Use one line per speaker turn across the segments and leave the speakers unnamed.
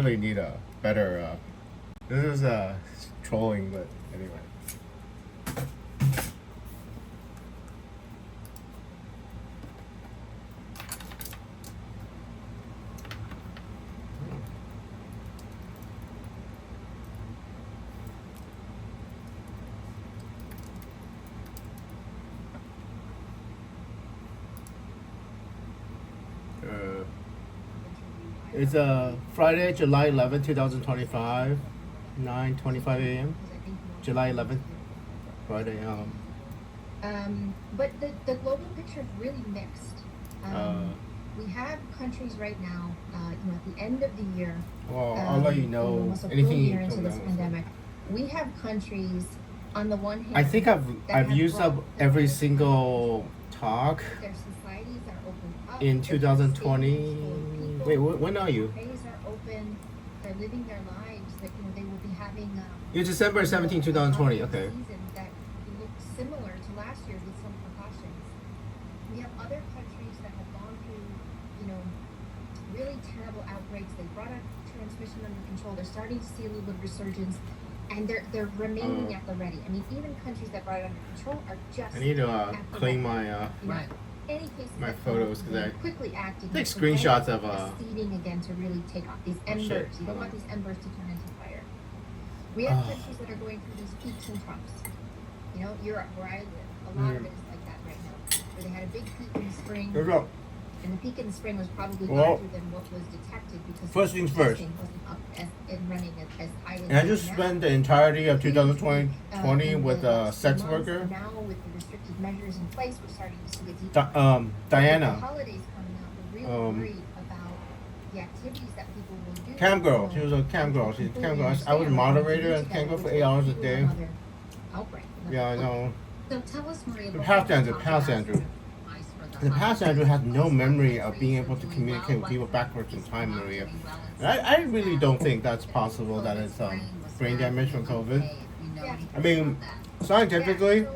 really need a better. This is trolling, but anyway. It's Friday, July 11th, 2025, 9:25 a.m. July 11th, Friday.
But the global picture is really mixed. We have countries right now, at the end of the year.
Well, I'll let you know
almost a full
anything
year into this pandemic. We have countries, on the one hand,
I think I've used up every single talk
their societies are open up
in
their
2020.
people,
Wait, when are you?
cafes are open. They're living their lives. That they will be having.
It's December 17, 2020. Okay.
Season that looks similar to last year with some precautions. We have other countries that have gone through, really terrible outbreaks. They brought our transmission under control. They're starting to see a little bit of resurgence, and they're remaining at the ready. I mean, even countries that brought it under control are just.
I need to
at the
clean
ready.
my
Right. Any cases
my
that
photos, 'cause
they're
I
quickly acting.
take
to
screenshots
prevent
of,
seeding again to really take off these embers.
shit.
You don't want these embers to turn into fire. We have countries that are going through these peaks and troughs. Europe, where I live, a lot of it is like that right now. Where they had a big peak in the spring,
Here we go.
and the peak in the spring was probably
Well,
larger than what was detected because
first things
testing
first.
wasn't up and running as high as
And I just
now.
spent the entirety of 2020
In
with
the
a
last
sex
few months,
worker.
Now with the restricted measures in place, we're starting to see a deep.
Di-
With the
Diana,
holidays coming up, we're really worried about the activities that people will do.
cam girl. She was a cam girl. She's a cam girl. I was moderator at cam girl for 8 hours a day.
Outbreak.
Yeah, I know.
So tell us, Maria.
The past Andrew has no memory of being able to communicate with people backwards in time, Maria. And I really don't think that's possible that it's brain damage from COVID. I mean, scientifically,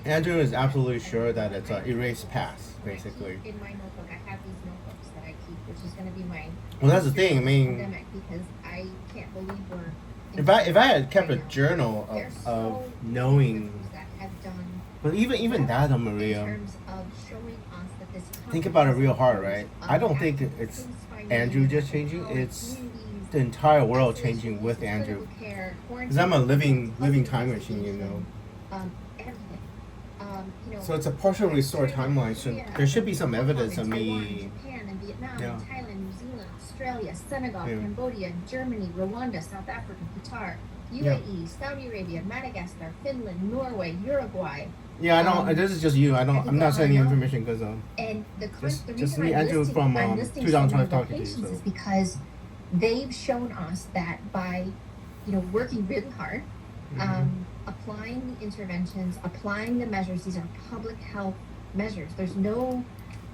Andrew is absolutely sure that it's erased past, basically.
In my notebook, I have these notebooks that I keep, which is going to be my.
Well, that's the thing. I mean,
pandemic, because I can't believe we're.
if I had kept a journal of knowing,
that have done
but even that,
in
Maria,
terms of showing us that this
think about it real hard, right?
country
I don't
is
think
active,
it's
things finding
Andrew just
how
changing. It's
communities,
the entire world
isolation,
changing with Andrew.
critical care,
Because I'm a living
quarantine,
time machine,
everything.
So it's a partial restore timeline. So there should be some evidence of
Taiwan,
me.
Japan and Vietnam,
Yeah.
and Thailand, New Zealand, Australia, Senegal,
Yeah.
Cambodia, Germany, Rwanda, South Africa, Qatar, UAE, Saudi Arabia, Madagascar, Finland, Norway, Uruguay.
Yeah, I don't. This is just you. I'm not sending information because
And the
Just
reason
me,
I'm
Andrew,
listing,
from,
I'm listing
2012
so many
talking to you,
locations
so.
is because they've shown us that by, working really hard, applying the interventions, applying the measures. These are public health measures. There's no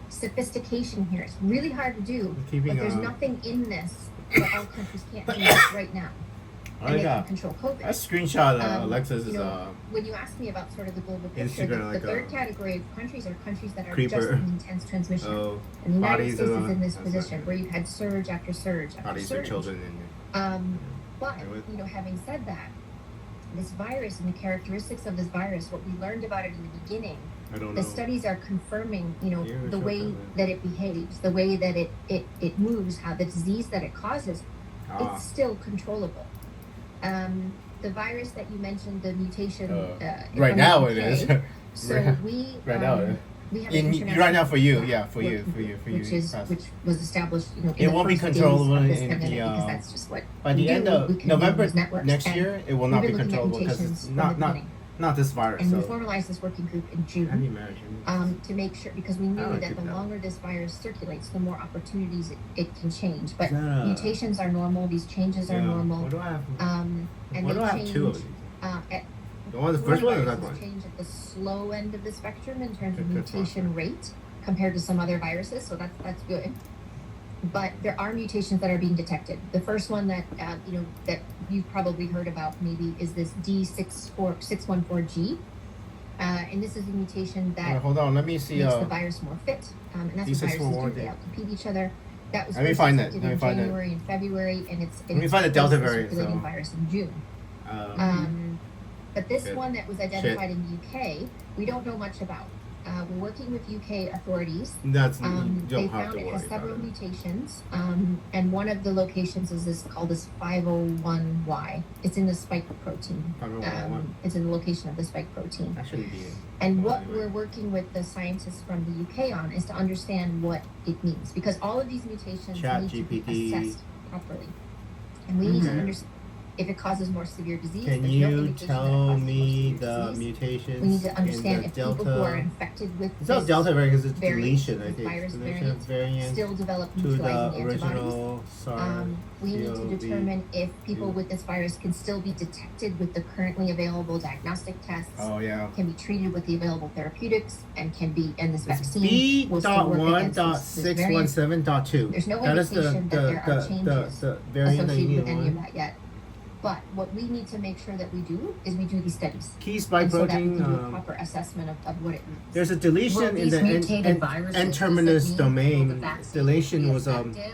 sophistication here. It's really hard to do,
Keeping,
but there's nothing in this that all countries can't do right now. And they can control COVID.
That screenshot Alexis is
When you ask me about sort of the global picture,
Instagram,
the
like
third category of countries are countries that are
creeper.
just in intense transmission.
Oh,
And the United
bodies
States
of,
is in this
that's
position
right.
where you've had surge after surge after
bodies
surge.
of children in
But having said that, this virus and the characteristics of this virus, what we learned about it in the beginning,
I don't
the
know.
studies are confirming,
Yeah,
the
sure,
way
sure.
that it behaves, the way that it moves, how the disease that it causes, it's still controllable. The virus that you mentioned, the mutation.
Right
from
now
the
it
UK,
is.
So we
Right now,
we have an international
right now for you, yeah, for
working
you,
group,
for you.
which was established, in
It
the
won't be
first days
controllable
of this
in
pandemic,
the,
because that's just what
By
we
the end
do.
of
We can
November
use networks,
next
and
year, it will not
we've
be
been looking at
controllable because
mutations
it's
from
not
the
not
beginning.
not this virus.
And we
So
formalized this working group in June.
can you imagine?
To make sure, because we knew
don't
that
think
the
that.
longer this virus circulates, the more opportunities it can change. But
Yeah.
mutations are normal; these changes are
Yeah.
normal.
What do I have?
And
Why
they
do I have
change.
two of these?
At
The one, the first one, or the
coronaviruses
second one?
change at the slow end of the spectrum in terms of
Okay, that's
mutation rate compared to some other viruses, so that's good. But there are mutations that are being detected. The first one that that you've probably heard about maybe is this D614G, and this is a mutation that
Hold on, let me see.
makes the virus more fit, and that's what viruses do. They
D614G.
outcompete each other. That was
Let me
first
find it.
detected
Let me
in
find it.
January and February, and it's
Let me find the Delta
it's a
variant,
circulating
so-
virus in June. But this
Shit.
one that was identified in UK, we don't know much about. We're working with UK authorities.
That's you
They
don't have
found
to
it
worry
has
about
several
it.
mutations, and one of the locations is called this 501Y. It's in the spike protein.
501Y.
It's in the location of the spike protein.
That shouldn't be.
And
Well,
what
anyway.
we're working with the scientists from the UK on is to understand what it means, because all of these mutations
Chat
need to
GPT.
be assessed properly, and we need to
Okay.
understand if it causes more severe disease.
Can
there's no
you
indication that it
tell
causes more
me
severe
the
disease.
mutations
We need to
in
understand
the
if people who are
Delta?
infected with
It's not
this
Delta variant because it's
variant,
deletion, I
this
think.
virus
Deletion of variant
still develop
to
neutralizing
the
antibodies.
original SARS.
We need to determine if people
CoV.
with this virus can still be detected with the currently available diagnostic tests,
Oh yeah.
can be treated with the available therapeutics, and this
It's
vaccine will still work against this variant.
B.1.617.2.
There's no
That is
indication that there are changes
the variant that you
associated
need
with
to
any of
learn.
that yet. But what we need to make sure that we do is we do these studies.
Key spike
And so that we
protein.
can do a proper assessment of what it means.
There's a deletion in
these
the
mutated viruses,
N-terminus
does it mean will
domain.
the vaccine
Deletion
be
was
effective,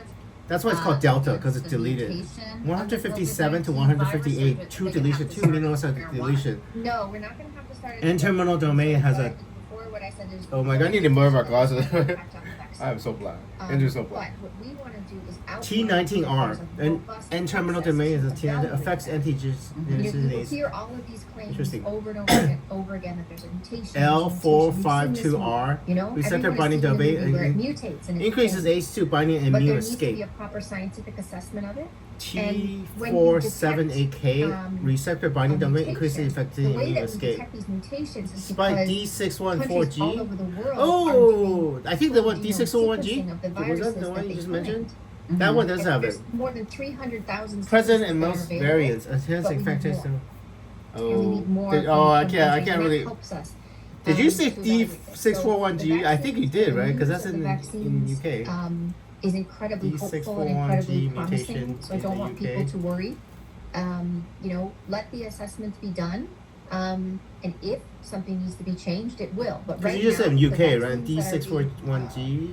That's why it's called Delta because it's
against the
deleted.
mutation of the
157 to
COVID-19
158,
virus, or
two
do they
deletion,
have to
two
start
amino
at
acid
square one?
deletion.
No, we're not going to have to start at
N-terminal domain has a.
Before what I said is
Oh my God, I need to wear my glasses.
impact on the vaccine.
I'm so blind. Andrew's so
But
blind.
what we want to do is outline
T19R
there's a
and
robust
N-terminal
process
domain is a
to
T that
evaluate
affects
that. You will
antigens.
hear all of these claims
Interesting.
over and over again that there's a mutation.
L452R
You know,
receptor
everyone
binding
has seen the
domain
movie where it
and
mutates and it
increases
changes.
H2 binding and
But
immune
there needs to be a
escape.
proper scientific assessment of it.
T478K receptor binding domain increases
mutations,
effective
the way
immune
that we
escape.
detect these mutations is
Spike
because countries all
D614G.
over the world
Oh, I think the one
genome
D601G.
sequencing of the
Was
viruses
that the one
that
you
they
just
find.
mentioned? That one does
And
have it.
there's more than 300,000
Present
sequences
in
that are
most
available,
variants. Enhanced
but we need
infectious.
more. And we
Oh,
need more
did,
from-
oh, I
from
can't. I
countries,
can't
and that
really.
helps us,
Did you say
to evaluate this. So
D641G?
the
I think you did,
vaccines,
right? Because
the
that's
news
in
of the
UK.
vaccines, is incredibly hopeful and
D641G
incredibly promising.
mutation
So I
in
don't
the
want
UK.
people to worry. Let the assessments be done. And if something needs to be changed, it will. But
Because
right
you just
now,
said
the
UK, right?
vaccines that are being,
D641G.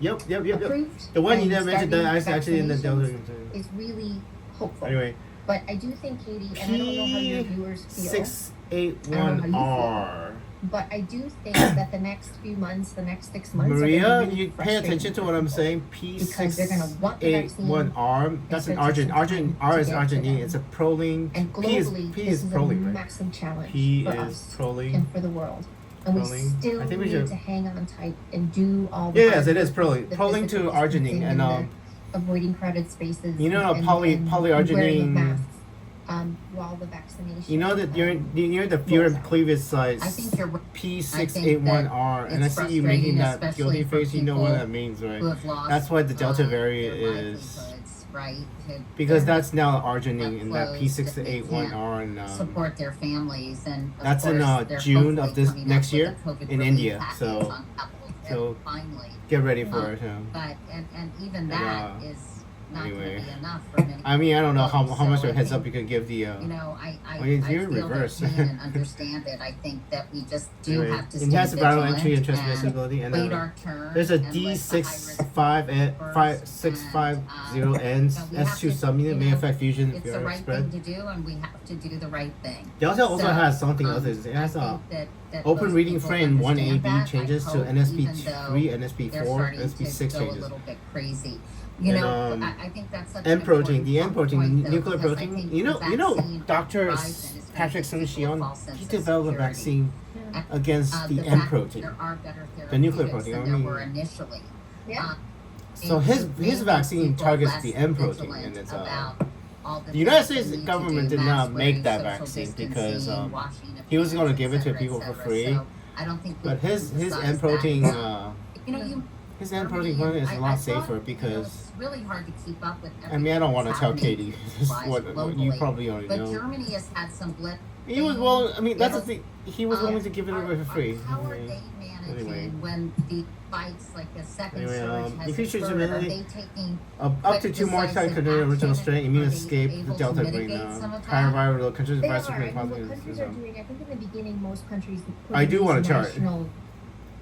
Yep.
approved
The one you
and
never mentioned that
starting
I actually in the Delta.
vaccinations is really hopeful.
Anyway,
But I do think, Katie, and I don't know how your viewers feel,
P681R.
but I do think that the next few months, the next 6 months,
Maria,
are gonna be
you
really
pay attention to what I'm saying.
Because they're gonna want the vaccine,
P681R. That's an
it's gonna take some
Argentine.
time
R
to
is
get to
Argentine.
them.
It's a proline.
And
P is
globally,
P
this
is
is a
proline, right?
massive challenge
P
for
is
us
proline.
and for the world. And we
Proline.
still
I think we
need
should-
to hang on tight and do all the
Yes,
hard
it is
work,
proline.
the
Proline
physical
to Arginine
distancing
and
the avoiding crowded spaces.
you know,
and
polyarginine-
wearing of masks, while the vaccination.
you know that you're the fear of cleavage size.
I think you're right.
P681R, and I
it's
see you making
frustrating,
that
especially
guilty
for
face. You know what
people
that means,
who
right?
have lost,
That's why the Delta variant
their
is
livelihoods, right?
because
to
that's now arginine in that
closed,
P681R, and
support their families, and of
that's in,
course, they're
June of
hopefully
this
coming
next
up with
year
a COVID
in
relief
India,
package
so-
on top of it,
so
finally.
get ready for it.
But and even that is not
anyway.
going to be enough for many.
I mean, I don't know how
people,
much
so
of a
I
heads up
think,
you could give the.
I
well, you're
feel
reverse.
their pain and understand it. I think that we just do
Anyway,
have to stay
enhanced viral
vigilant
entry and
and
transmissibility, and
wait our turn.
there's a
and let the high risk
D650N
we have
S2
to,
subunit may affect fusion
it's the right
spread.
thing to do, and we have to do the right thing.
Delta also
So,
has something else. It has
I
a
think that
open
most
reading
people
frame
understand
1AB
that.
changes
I
to
hope, even
NSP3,
though they're
NSP4,
starting
NSP6
to go a
changes.
little bit crazy.
And,
I think that's such
N
an
protein, the N
important
protein,
point,
the
though,
nuclear
because I
protein.
think
You know,
the vaccine
Dr.
horizon is gonna
Patrick
give people a
Soon-Shion,
false sense
he
of
developed a
security.
vaccine
Yeah.
against the
The
N
fact
protein.
There are better
The nuclear
therapeutics
protein, I
than there
mean-
were initially.
Yeah.
So
And
his
to make
vaccine
people
targets
less
the N protein,
vigilant
and it's
about all
the United
things
States
they need to
government
do,
did
mask
not
wearing,
make that
social
vaccine because
distancing, washing of
he was going to
hands,
give it to
et
people for
cetera.
free.
So I don't think we
But
can
his
emphasize
N protein
that. You
his N protein is a lot safer because
it's really hard to keep up with.
I mean I don't want to tell
everything
Katie
that's
this is
happening
what you
globally.
probably already
But
know.
Germany has had some blip.
He was well. I mean that's the
Yes.
thing. He was willing to give it away for free.
How are they managing
Anyway.
when the spikes, like the second
Anyway,
surge has
the features
occurred? Are
really-
they taking
Up to 2 more times compared to the original strain, immune
Are they
escape, the
able to
Delta bring
mitigate some of
higher
that?
viral countries
They
virus
are. I mean, what
positive.
countries are doing, I think in the beginning, most countries put
I do
these
want a chart.
national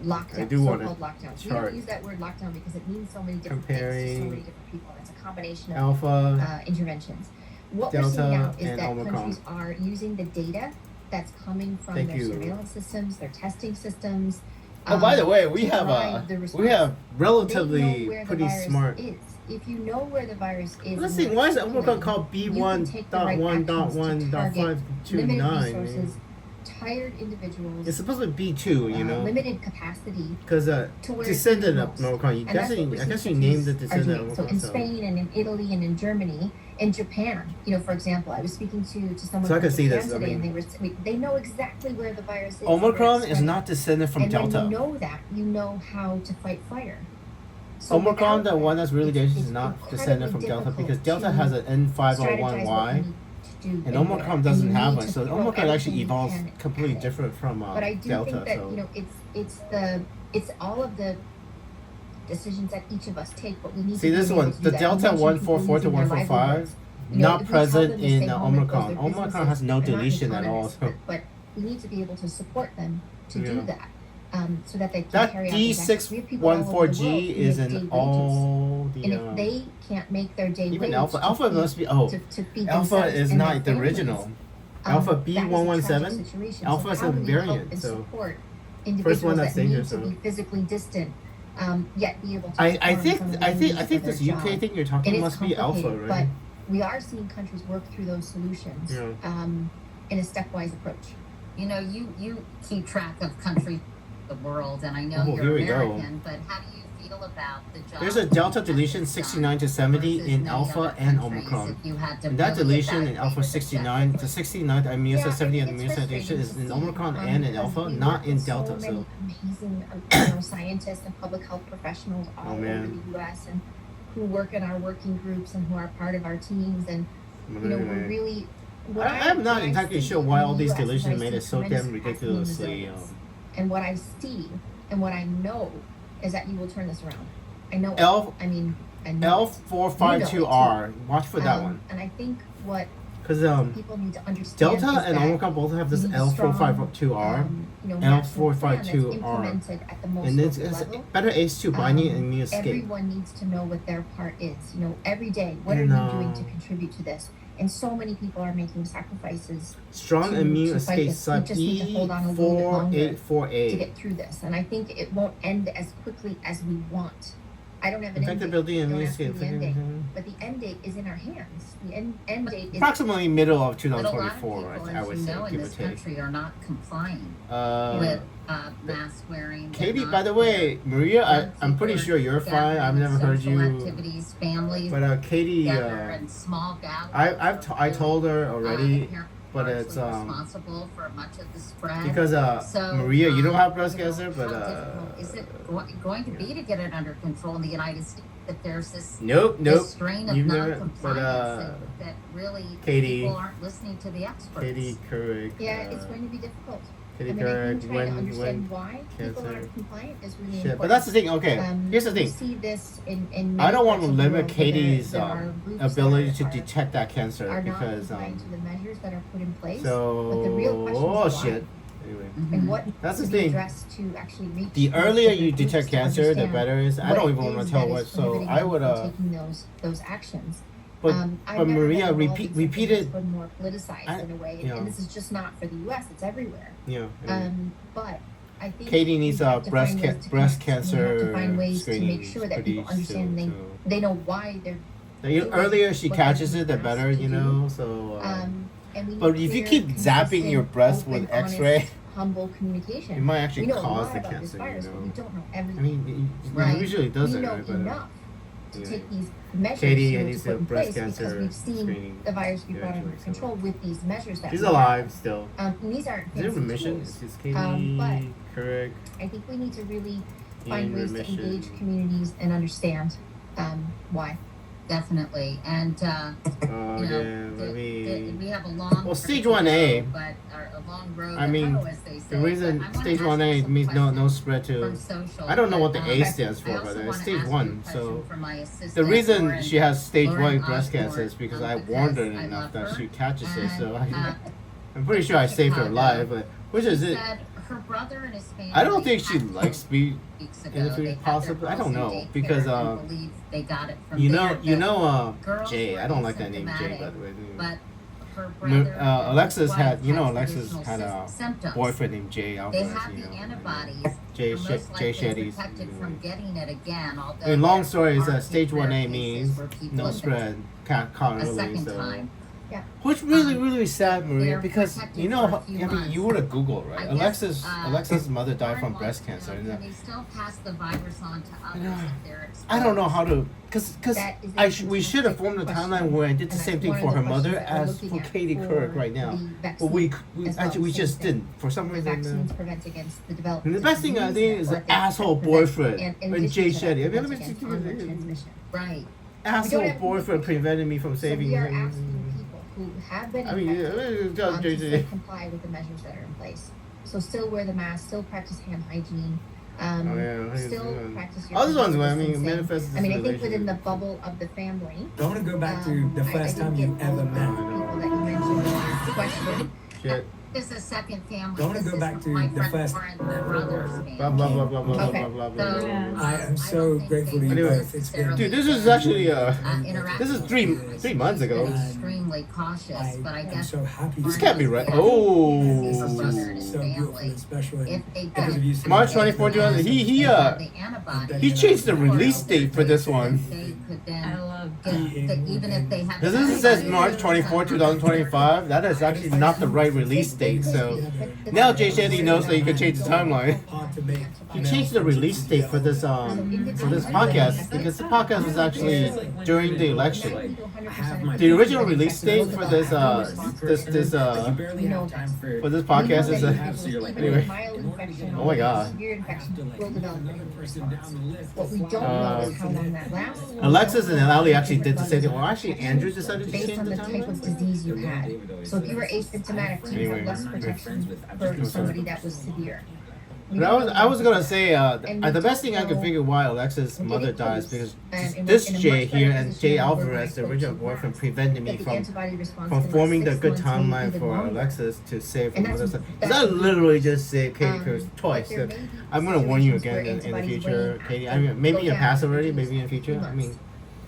lockdown,
I do wanna
so-called lockdowns. We
chart.
don't use that word lockdown because it means so many different things to so
Comparing
many different people. It's a combination of
Alpha,
interventions. What we're
Delta,
seeing now is
and
that
Omicron.
countries are using the data that's coming from
Thank
their
you.
surveillance systems, their testing systems.
Oh, by the way, we
to
have
drive the response.
we have
They know
relatively
where the
pretty
virus
smart.
is. If you know where the virus is,
Let's
and
see,
where
why
it's
is Omicron
circulating,
called
you can take the right actions to target limited
B1.1.1.529?
resources, tired individuals,
It's supposed to be B2, you know,
limited capacity
because
to where
descendant
it's
of
most.
Omicron.
And that's what we're
I
seeing
guess you named the
countries are
descendant of
doing. So
Omicron.
in Spain and in Italy and in Germany, in Japan, for example, I was speaking to someone
So I
from
could see
Japan
this, I
today,
mean-
and they know exactly where the virus is.
Omicron
where it's
is not descended from
and
Delta.
when you know that, you know how to fight fire. So
Omicron,
without
the one
that,
that's really
it's-
dangerous,
it's
is not
incredibly
descended from Delta
difficult
because Delta
to
has an
strategize what we
N501Y,
need to do
and
and
Omicron
where.
doesn't
And you
have
need
one.
to
So
throw
Omicron actually
everything you
evolves
can
completely
at it.
different from
But I do
Delta.
think that
So
it's all of the decisions that each of us take, but we need
see
to
this
be
one,
able to do
the
that.
Delta
You mentioned people
144 to
losing their
145,
livelihoods.
not
If we tell
present
them to stay
in
home and close
Omicron.
their
Omicron
businesses,
has no
they're not
deletion at all.
economists,
So
but we need to be able to support them to
Yeah.
do that, so that they can
that
carry out these actions. We have people all over the world who
D614G is
make day
in
wages.
all
And
the
if they can't make their day
even
wage
Alpha.
to
Alpha
feed-
must be
to feed
Alpha
themselves
is
and
not
their
the
families,
original. Alpha
that is a tragic
B117.
situation.
Alpha
So
is
how
a
do we help
variant,
and
so
support
first
individuals
one that's
that need
dangerous.
to
So
be physically distant, yet be able to
I
perform
think
some of the
I think
duties
I
of
think
their
this UK
job.
thing you're
It
talking
is
must be Alpha,
complicated,
right?
but we are seeing countries work through those solutions
Yeah.
in a stepwise approach.
You keep track of countries of the world, and I know
Oh,
you're
here we go.
American, but how do you feel about the job?
There's a Delta deletion 69 to 70
versus
in
many
Alpha
other
and
countries
Omicron.
if you had to
And that
really
deletion in
evaluate
Alpha
it
69, the 69th amino acid,
Yeah,
70
it's
amino acid deletion
frustrating
is
to
in
see,
Omicron and in
because
Alpha,
we
not
work
in
with
Delta.
So
So
many amazing, scientists and public health professionals all over
man.
the U.S. and who work in our working groups and who are part of our teams, and we're really.
I'm not exactly sure why all these deletions made it so damn
ridiculous.
ridiculously.
And what I see and what I know is that you will turn this around. I know.
L-
I mean, I know.
L452R. Watch for that one.
And I think what
Because
people need to understand
Delta
is
and
that
Omicron both have this
we need a strong,
L452R.
national plan that's
L452R.
implemented at the most
And it's
local level.
better ACE2 binding and immune escape.
Everyone needs to know what their part is. Every day, what
And,
are you doing to contribute to this? And so many people are making sacrifices
Strong
to
immune
fight
escape
this. We
sub
just need to hold on a little bit longer to
E484A.
get through this. And I think it won't end as quickly as we want. I don't have an end date.
Infectability and
Don't
immune
ask me
escape.
the end date. But the end date is in our hands. The end date is
Approximately middle of
But a lot of
2024,
people,
I
as
would
you
say,
know, in
give or
this
take.
country are not complying
Uh,
with mask wearing.
Katie,
They're
by the
not
way, Maria, I'm pretty
people
sure you're fine.
gathering
I've
in
never heard
social
you.
activities, families
But Katie,
together in small gatherings.
I told her already,
Parents
but
are
it's
responsible for much of the spread.
because
So,
Maria, you don't have breast
you know,
cancer,
how
but
difficult is it going to be to get it under control in the United States? If there's this
nope.
strain of
You've never-
non-compliance
but,
that really
Katie-
people aren't listening to the experts.
Katie Couric.
Yeah, it's going to be difficult.
Katie
I mean, I
Couric,
think trying to understand
when
why people
cancer-
aren't compliant is really
shit.
important.
But that's the thing. Okay, here's the
We
thing.
see this in many
I don't want to
parts of the
limit
world where
Katie's
there are groups
ability
that
to
are
detect that cancer
not
because
compliant to the measures that are put in place.
so
but the real question is why.
shit. Anyway,
And what
That's
needs
the
to be
thing.
addressed to actually reach
the
those
earlier
different
you
groups
detect
to
cancer, the
understand
better it is. I
what
don't
it
even want
is
to tell
that
what.
is
So
prohibiting
I
them
would
from taking those actions.
but
I've
but
never been
Maria
involved in something
repeated.
that's been more politicized in a way,
yeah.
and this is just not for the U.S. It's everywhere.
Yeah. Anyway.
But I think
Katie needs
we
a
have to find ways to
breast
connect. We have to find
cancer
ways to
screening
make sure that
pretty
people understand
soon.
they know why they're.
The earlier she
what they're
catches it, the
being
better,
asked
you
to do.
know. So.
And we need
But if you
clear,
keep zapping
consistent,
your breast
open,
with X-ray,
honest, humble communication.
it might
We
actually
know a
cause
lot
the
about this
cancer.
virus,
You
but we
know.
don't know
I
everything.
mean, it
Right.
usually does
We
it,
know
right? But
enough to
anyway.
take these measures
Katie
to
needs
put
a
in
breast
place because
cancer
we've seen
screening.
the virus be brought under
eventually, so.
control with these measures that
She's
we
alive
have.
still.
And these aren't
Is it
fancy
remission?
tools.
Is Katie
but
correct?
I think we need to really find
In
ways
remission.
to engage communities and understand why.
Definitely, and
Oh, yeah, maybe.
we have a long.
Well, stage
road to
1A.
go, but a long road.
I mean,
to hoe, as they say.
The reason
But I wanna
stage
ask
1A
you some
means no
questions
spread to.
from social,
I don't know what the
but,
A stands
I
for,
also
but it's
wanna
stage
ask you
1.
a question
So
from my assistant,
the reason
Lauren-
she has stage
Lauren
1 breast
Osborne,
cancer is because I warned her
because I
enough
love
that
her.
she catches it. So
And,
I'm pretty sure I saved her
Chicago,
life, but which is
she
it?
said her brother and his family.
I don't think she
had
likes me.
weeks
in
ago.
the future,
They had
possibly.
their
I don't
girls in
know,
daycare
because,
and believe they got it from
You
there.
know,
The girls
Jay.
were
I don't like that name, Jay. By
asymptomatic,
the way.
But her brother and
Alexis
his
had,
wife
you know,
had
Alexis
traditional
had a
symptoms.
boyfriend named Jay
They
Alvarez.
have
You
the
know,
antibodies.
Jay
They're most
Jay
likely
Shetty's.
protected from getting it again. Although
I mean, long
there
story is
are
that stage
rare
1A
cases
means
where people
no
have
spread, caught
a
early.
second
So,
time.
Yeah.
which really sad, Maria,
They're
because
protected
you know,
for a few
I mean,
months.
you would have Googled,
I
right?
guess,
Alexis' mother died from
Lauren
breast
wants to
cancer.
know,
And,
can they still pass the virus on to others
know,
if they're exposed?
I don't know how to, because
That is a
we should have
fantastic
formed a
question.
timeline where I did the
And
same
that's
thing
one
for
of
her
the
mother
questions that we're
as
looking
for
at
Katie
for
Couric right now.
the
But
vaccine
we
as well,
actually
same
just
thing.
didn't for some
The
reason.
vaccines prevent against the development
And the
of
best thing I
disease
think is
or
an
they
asshole
prevent-
boyfriend
and in
and
addition
Jay
to that,
Shetty. I mean,
prevent
let me
against
see.
online transmission.
Right.
Asshole
have-
boyfriend prevented me from
So
saving
we are
him.
asking people who have been
I mean,
infected
yeah,
to
Jay
still
Shetty.
comply with the measures that are in place. So still wear the mask, still practice hand hygiene,
Oh, yeah,
still practice your
all these ones,
physical
I mean,
distancing.
manifests.
I mean, I think within the bubble of the family.
I want to go back to the
I
first time
didn't
you
get
ever
all of
met.
the people that you mentioned in your question.
Shit.
This is a second family.
I wanna
This
go
is
back to
my
the
friend
first-
Lauren's brother's family.
Blah blah blah blah blah
Okay.
blah blah blah.
So,
blah.
I am so grateful to you
Anyway.
both. It's been
Dude, this is actually
Interact
this is
with
three
families.
months ago.
Extremely cautious, but I
I'm
guess
so happy.
This
to
can't be
see
right.
you.
Oh.
Her brother and his
So beautiful
family,
and special. And
if they
because
get
of you,
March
so
24,
much.
2000. He
the
changed the release date for this one.
They could then
I love
get even if they have.
This is says March 24, 2025. That is actually not the right release date. So now Jay Shetty knows that you can change the timeline.
Hard to make.
He changed the release date for this podcast because the podcast was actually during the election. The original release date for this
barely have time for
this podcast is anyway. Oh my God.
Severe infection will develop
another person down the list.
What we don't know is how long that lasts.
Alexis and Ali actually did the same thing. Well, actually, Andrew decided to
Based
change
on
the
the type of
timeline.
disease you had. So if you were asymptomatic, you have less protection for somebody that was severe.
But I was gonna say the best thing I could figure why Alexis' mother dies because this Jay here and Jay Alvarez, the original boyfriend, prevented me from forming the good timeline for Alexis to save her mother's life. Because I literally just saved Katie Couric twice. So I'm gonna warn you again in the future, Katie. I mean, maybe in the past already, maybe in the future. I mean.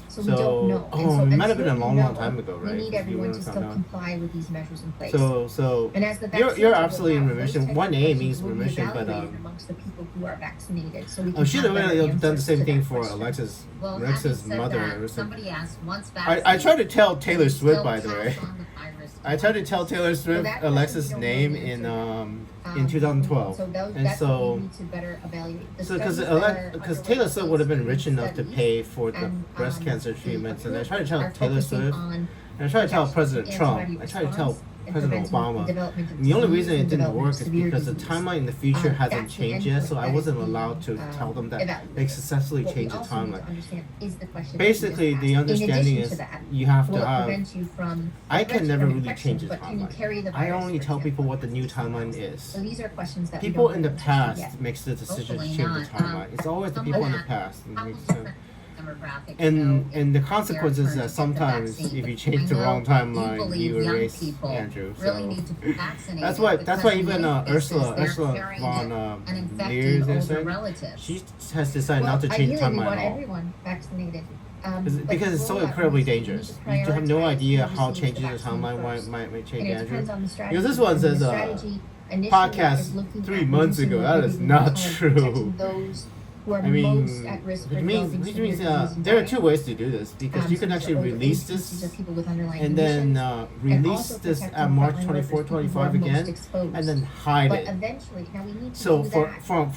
So we don't know.
Oh, it might have been a long time ago, right?
We need
You
everyone
wanna
to still
find out.
comply with these measures in place.
So
And as the
you're
vaccines
absolutely in
roll out,
remission.
those types of
1A
questions
means
will be
remission, but
evaluated amongst the people who are vaccinated, so we
I
can
should
have
have
better
really done the
answers
same
to
thing
that
for
question.
Alexis'
Well, having
Alexis'
said
mother.
that,
Or something.
somebody asked once
I tried to tell Taylor Swift,
still
by the
pass
way.
on the virus
I tried to tell Taylor Swift
that
Alexis'
question we
name
don't know the
in 2012.
So those,
And
that's
so-
what we need to better evaluate. The
So because
studies that are
because
underway
Taylor Swift would have been rich
studies
enough to pay for the
and,
breast cancer
the
treatments, and I tried to tell
are
Taylor
focusing
Swift,
on
and I tried to tell President Trump,
antibody
I tried to tell
response and
President
preventing
Obama.
the development of
And the only
disease
reason it
and
didn't
development
work
of
is
severe
because the
disease.
timeline in the future hasn't
That's the
changed yet, so
endpoint
I
that
wasn't
is
allowed to
being,
tell them that
evaluated.
they successfully
What we
changed the
also need to
timeline.
understand is the question that you
Basically,
just
the
asked.
understanding
In
is
addition to that,
you have
will
to
it
have.
prevent you from
I can
prevent you
never
from
really
infection,
change the
but can you
timeline.
carry the
I
virus,
only
for
tell people
example?
what the new timeline is.
So these are questions that
People
we
in
don't
the
know answers
past
yet.
makes the decision to
Hopefully
change the
not.
timeline. It's always the people in the past.
Couple
So-
different demographics,
And the consequences
they're
that
turned to get the
sometimes
vaccine.
if you
I
change the
know
wrong timeline,
believe
you
young
erase
people
Andrew.
really
So
need to be vaccinated
that's why
because
even
in many cases
Ursula
they're carrying
von
it and infecting
Leers,
older
said,
relatives.
she has decided
Well,
not to change the
ideally, we
timeline
want
at all.
everyone vaccinated. But
Because it's so
rollout
incredibly
needs to
dangerous. You have no
prioritize
idea
who
how
receives
changing the
vaccine
timeline
first.
might
And
change
it
Andrew.
depends on the strategy.
Because this one
And
says,
the strategy initially
podcast
is looking
3
at
months
reducing
ago.
the
That is
morbidity
not
and
true.
protecting those who are
I mean,
most at risk for
which means
developing severe disease and
there are
dying.
2 ways to do this because you
So
can
these
actually
are older
release
age groups, these
this
are people with underlying
and then
conditions, and
release
also
this
protecting
at March
frontline
24,
workers, people who are
25
most
again,
exposed.
and then hide
But
it.
eventually, now we need to
So
do
for
that
from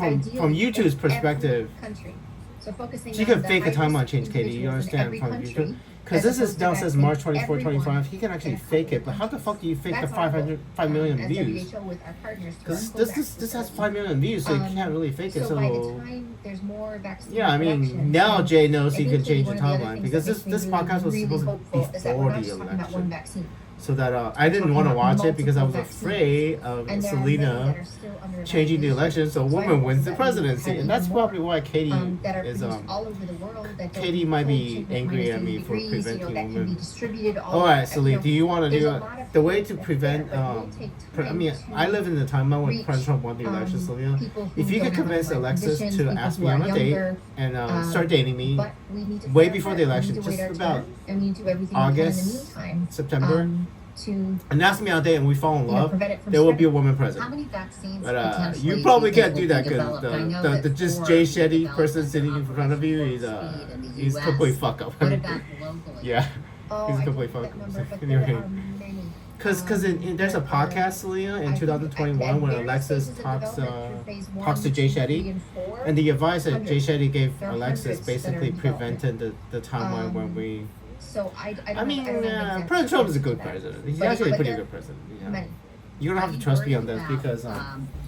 ideally
YouTube's
in
perspective,
every country. So focusing
she
on
can
the
fake a
high-risk
timeline change, Katie. You
individuals in
understand
every
from
country,
YouTube? Because
as
this is
opposed to
now says
vaccinating
March 24, 25.
everyone
He can actually
in a
fake
couple
it, but how the fuck do you fake the
That's our goal,
5 million
as
views?
WHO with our partners to
Because
run
this has 5 million views, so you can't really fake it.
So by the
So
time there's more vaccine
yeah, I
production,
mean now Jay knows
I
he
think
can change the
one of other
timeline
things
because
that
this
makes me
podcast was
really
supposed to
hopeful
be
is that we're
before
not
the
just talking about one
election.
vaccine.
So that I didn't want to watch it because I was afraid of
And there are many
Selena
that are still under
changing the
investigation.
election so a
So I
woman
hope
wins the
that we
presidency,
have
and that's
even
probably why Katie
that are
is
produced all over the world that don't
Katie
need
might
cold
be
chicken with
angry at
-80
me for
degrees,
preventing
that can be
women.
distributed all
All
over.
right, Selena, do you want to
there's
do
a
it?
lot of
The way
things
to
that's
prevent
there, but it will take
I mean,
time
I live in the timeline when
reach,
President Trump won the election, Selena.
people who
If you
don't
could
have
convince
underlying
Alexis
conditions,
to
people
ask
who
me
are
on a date
younger,
and start dating me
but we need to
way
play our
before
part.
the
We
election,
need to wait
just
our
about
turn, and we need to do everything we can in the
August,
meantime
September,
to
and ask me on a date and we fall in love,
prevent it from
there will be a
spreading.
woman
How
president.
many vaccines
But
potentially
you probably
do you
can't
think
do
will
that
be
because
developed? I know
the
that
just
Ford
Jay Shetty
developed
person
an
sitting in front of you
Operation
is
Warp Speed in the
he's
US.
completely fuck up.
What about globally?
Yeah,
Oh,
he's
I
a
don't
complete
know
fuck.
that number, but
Anyway.
there are many.
Because there's a
there are-
podcast, Selena,
I
in
think
2021 when
various
Alexis
stages of
talks
development through phase
talks to
1,
Jay
2, 3,
Shetty,
and 4.
and the advice that Jay
Hundreds.
Shetty gave
There are
Alexis
hundreds that are
basically
in development.
prevented the timeline when we.
So I don't
I mean,
have exact
President Trump is a
answer
good
to that.
president. He's
But-
actually a
but
pretty
there
good president.
are
Yeah.
many.
You don't have to
Are you
trust me
worried
on this
about,
because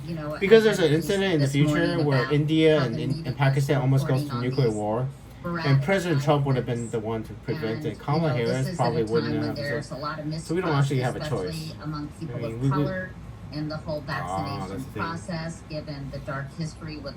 you know,
because
I
there's
read
an incident in the
this
future
morning
where
about
India
how
and,
the
and
media
Pakistan
is
almost goes
reporting
to
on
nuclear
these
war,
sporadic
and President Trump would have been
events.
the one to prevent
And,
it. Kamala
this
Harris
is
probably
at a
wouldn't
time when
have.
there's a lot of
So we don't actually have a
mistrust,
choice.
especially among people
I mean,
of
we-
color, in the whole
that's
vaccination
the thing.
process, given the dark history with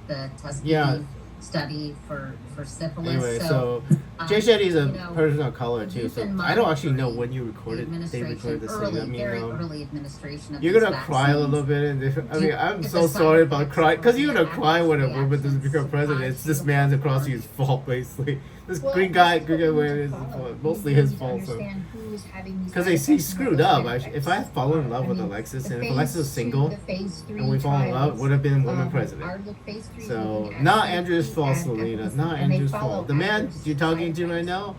the Tuskegee
Yeah.
study for syphilis.
Anyway, so Jay Shetty is a person of color too, so I don't actually know when you recorded. They recorded this thing. I mean,
early administration of
you're
these
gonna cry a little
vaccines.
bit, and I mean, I'm
If
so
the
sorry
side
about
effects
crying, because
or
you're gonna cry when a woman doesn't
reactions
become president.
surprise
It's this
you
man's
or-
across you's fault, basically. This
Well,
green guy,
this is
green guy,
what we
where
need
is
to follow.
mostly
We
his
need to
fault. So.
understand who is having these
Because
side
he
effects and
screwed
what
up.
those side
If I
effects
fall in
are.
love
I
with
mean,
Alexis,
the
and if
phase
Alexis was
2,
single,
the phase 3
and we fall in love,
trials,
would have been a woman president.
Are the phase 3
So
looking
not
at
Andrew's
safety
fault,
and
Selena.
efficacy,
Not
and they
Andrew's
follow
fault. The man
adverse
you're talking
side
to right
effects.
now,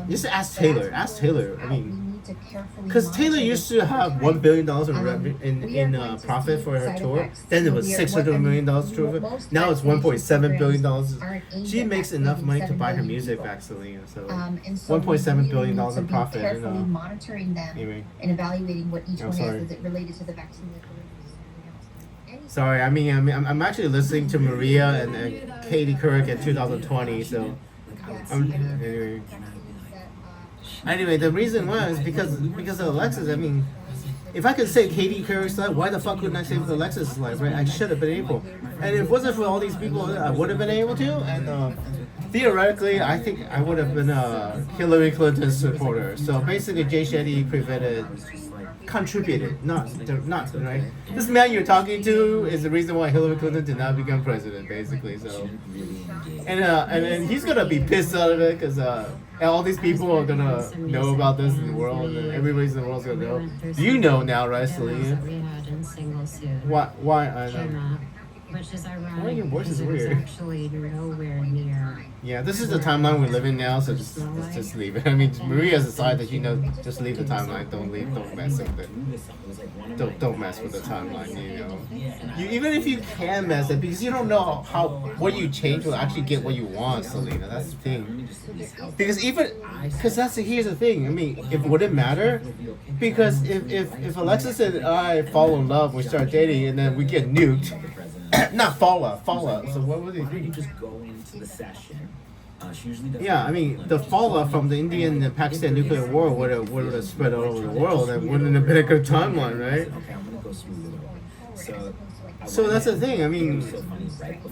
just ask
So as
Taylor.
we
Ask
roll
Taylor.
this
I
out,
mean,
we need to carefully
because Taylor
monitor
used
this
to
over
have
time.
$1 billion in
We are
in
going to
profit
see
for her
side
tour.
effects.
Then it was
We are-
$600 million
most
tour. Now it's
vaccination
$1.7 billion.
programs aren't aimed
She
at
makes enough money to
vaccinating
buy her
7
music
billion
back, Selena. So
And so we
$1.7
really
billion
need to
in
be
profit.
carefully monitoring them
Anyway,
and evaluating what each
I'm
one
sorry.
is. Is it related to the vaccine that they're using?
sorry. I mean, I'm actually listening to Maria and Katie Couric in 2020. So anyway. Anyway, the reason was because of Alexis. I mean, if I could save Katie Couric's life, why the fuck couldn't I save Alexis' life, right? I should have been able. And if it wasn't for all these people, I would have been able to. And theoretically, I think I would have been a Hillary Clinton supporter. So basically, Jay Shetty contributed, not right. This man you're talking to is the reason why Hillary Clinton did not become president, basically. So, and he's gonna be pissed out of it because all these people are gonna know about this in the world, and everybody's in the world's gonna know. You know now, right, Selena? Why? I know.
Which is ironic.
Why your voice is
because it was
weird?
actually nowhere near.
Yeah, this is the timeline we live in now, so just leave it. I mean, Maria's decided that just leave the timeline. Don't mess with it. Don't mess with the timeline. Even if you can mess it, because you don't know what you change will actually get what you want, Selena. That's the thing. Because here's the thing. I mean, it wouldn't matter, because if Alexis and I fall in love, we start dating, and then we get nuked. Not fallout. So what would it be?
You just go into the session. She usually does.
Yeah, I mean, the fallout from the Indian and Pakistan nuclear war would have spread all over the world, and wouldn't have been a good timeline, right?
Okay, I'm gonna go smooth it over.
So that's the thing. I mean,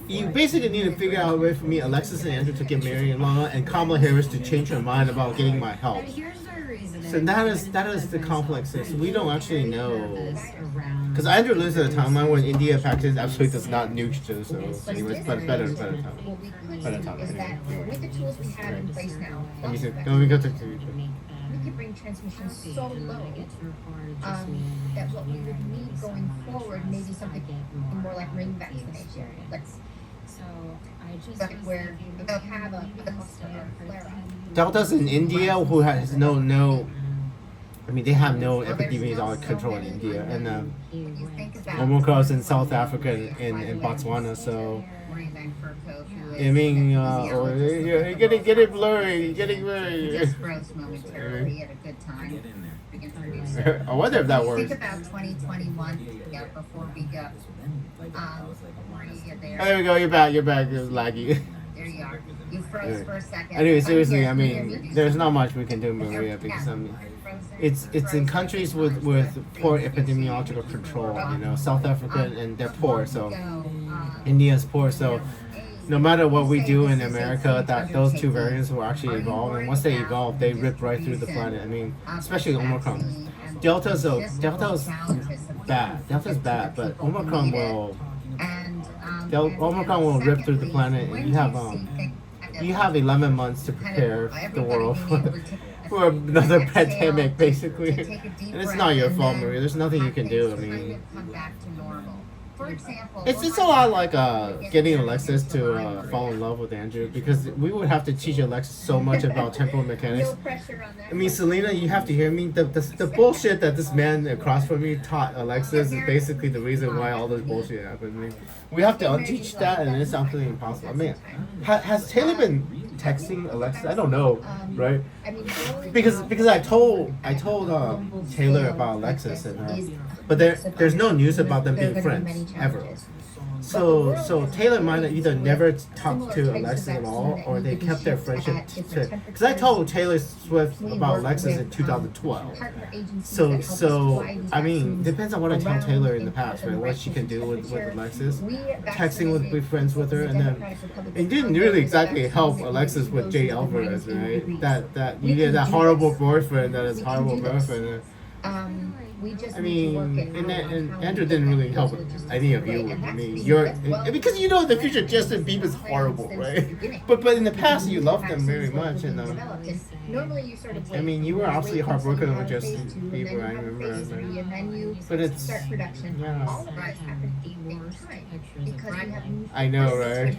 you basically need to figure out a way for me, Alexis and Andrew to get married in law, and Kamala Harris to change her mind about getting my help.
Here's the reason.
So that is the complex thing. So we don't actually know. Because Andrew lives in a timeline when India and Pakistan absolutely does not nuke too. So anyways, but better time.
What we could
Better
do
time,
is that
anyway.
with the tools we have in place now,
Let me
plus
see.
the
Let me go to.
vaccine, we could bring transmission so low that what we would need going forward may be something more like ring vaccination. Like
So I just
But
was
where
thinking
they'll
because
have a
maybe
cluster
instead
or
of
flare-up.
Delta's in India who has no. I mean, they have no epidemiological control in India, and
You think about
Omicron's in South Africa and in Botswana. So
Worrying about Kerkhove, who
I
is
mean,
physiologist.
you're getting blurry, getting
He
blurry.
just froze momentarily at a good time.
Get in there.
Introduce her.
I wonder if that
Think
works.
about 2021, yeah, before we got, Maria there.
There we go. You're back. You're laggy.
There you are. You froze for a second.
Anyway, seriously,
Here,
I
can you hear me?
mean, there's not much we can do, Maria, because I mean, it's in countries with poor epidemiological control. You know, South Africa and they're poor, so India's poor, so. No matter what we do in America, that those two variants will actually evolve, and once they evolve, they rip right through the planet. I mean, especially Omicron. Delta's bad. Delta's bad, but Omicron will rip through the planet, and you have 11 months to prepare the world for another pandemic, basically. And it's not your fault, Maria. There's nothing you can do. I mean. It's a lot like getting Alexis to fall in love with Andrew, because we would have to teach Alexis so much about temporal mechanics. I mean, Selena, you have to hear me. The bullshit that this man across from me taught Alexis is basically the reason why all this bullshit happened. I mean, we have to unteach that, and it's absolutely impossible. I mean, has Taylor been texting Alexis? I don't know, right? Because I told Taylor about Alexis, and but there's no news about them being friends ever. So Taylor might have either never talked to Alexis at all, or they kept their friendship. Because I told Taylor Swift about Alexis in 2012. So I mean, depends on what I tell Taylor in the past, right? What she can do with Alexis, texting with be friends with her, and then it didn't really exactly help Alexis with Jay Alvarez, right? That you get that horrible boyfriend, that is horrible girlfriend. I mean, and Andrew didn't really help any of you. I mean, because you know in the future Justin Bieber's horrible, right? But in the past you loved them very much, and I mean, you were absolutely heartbroken with Justin Bieber. I remember. But it's yeah. I know, right?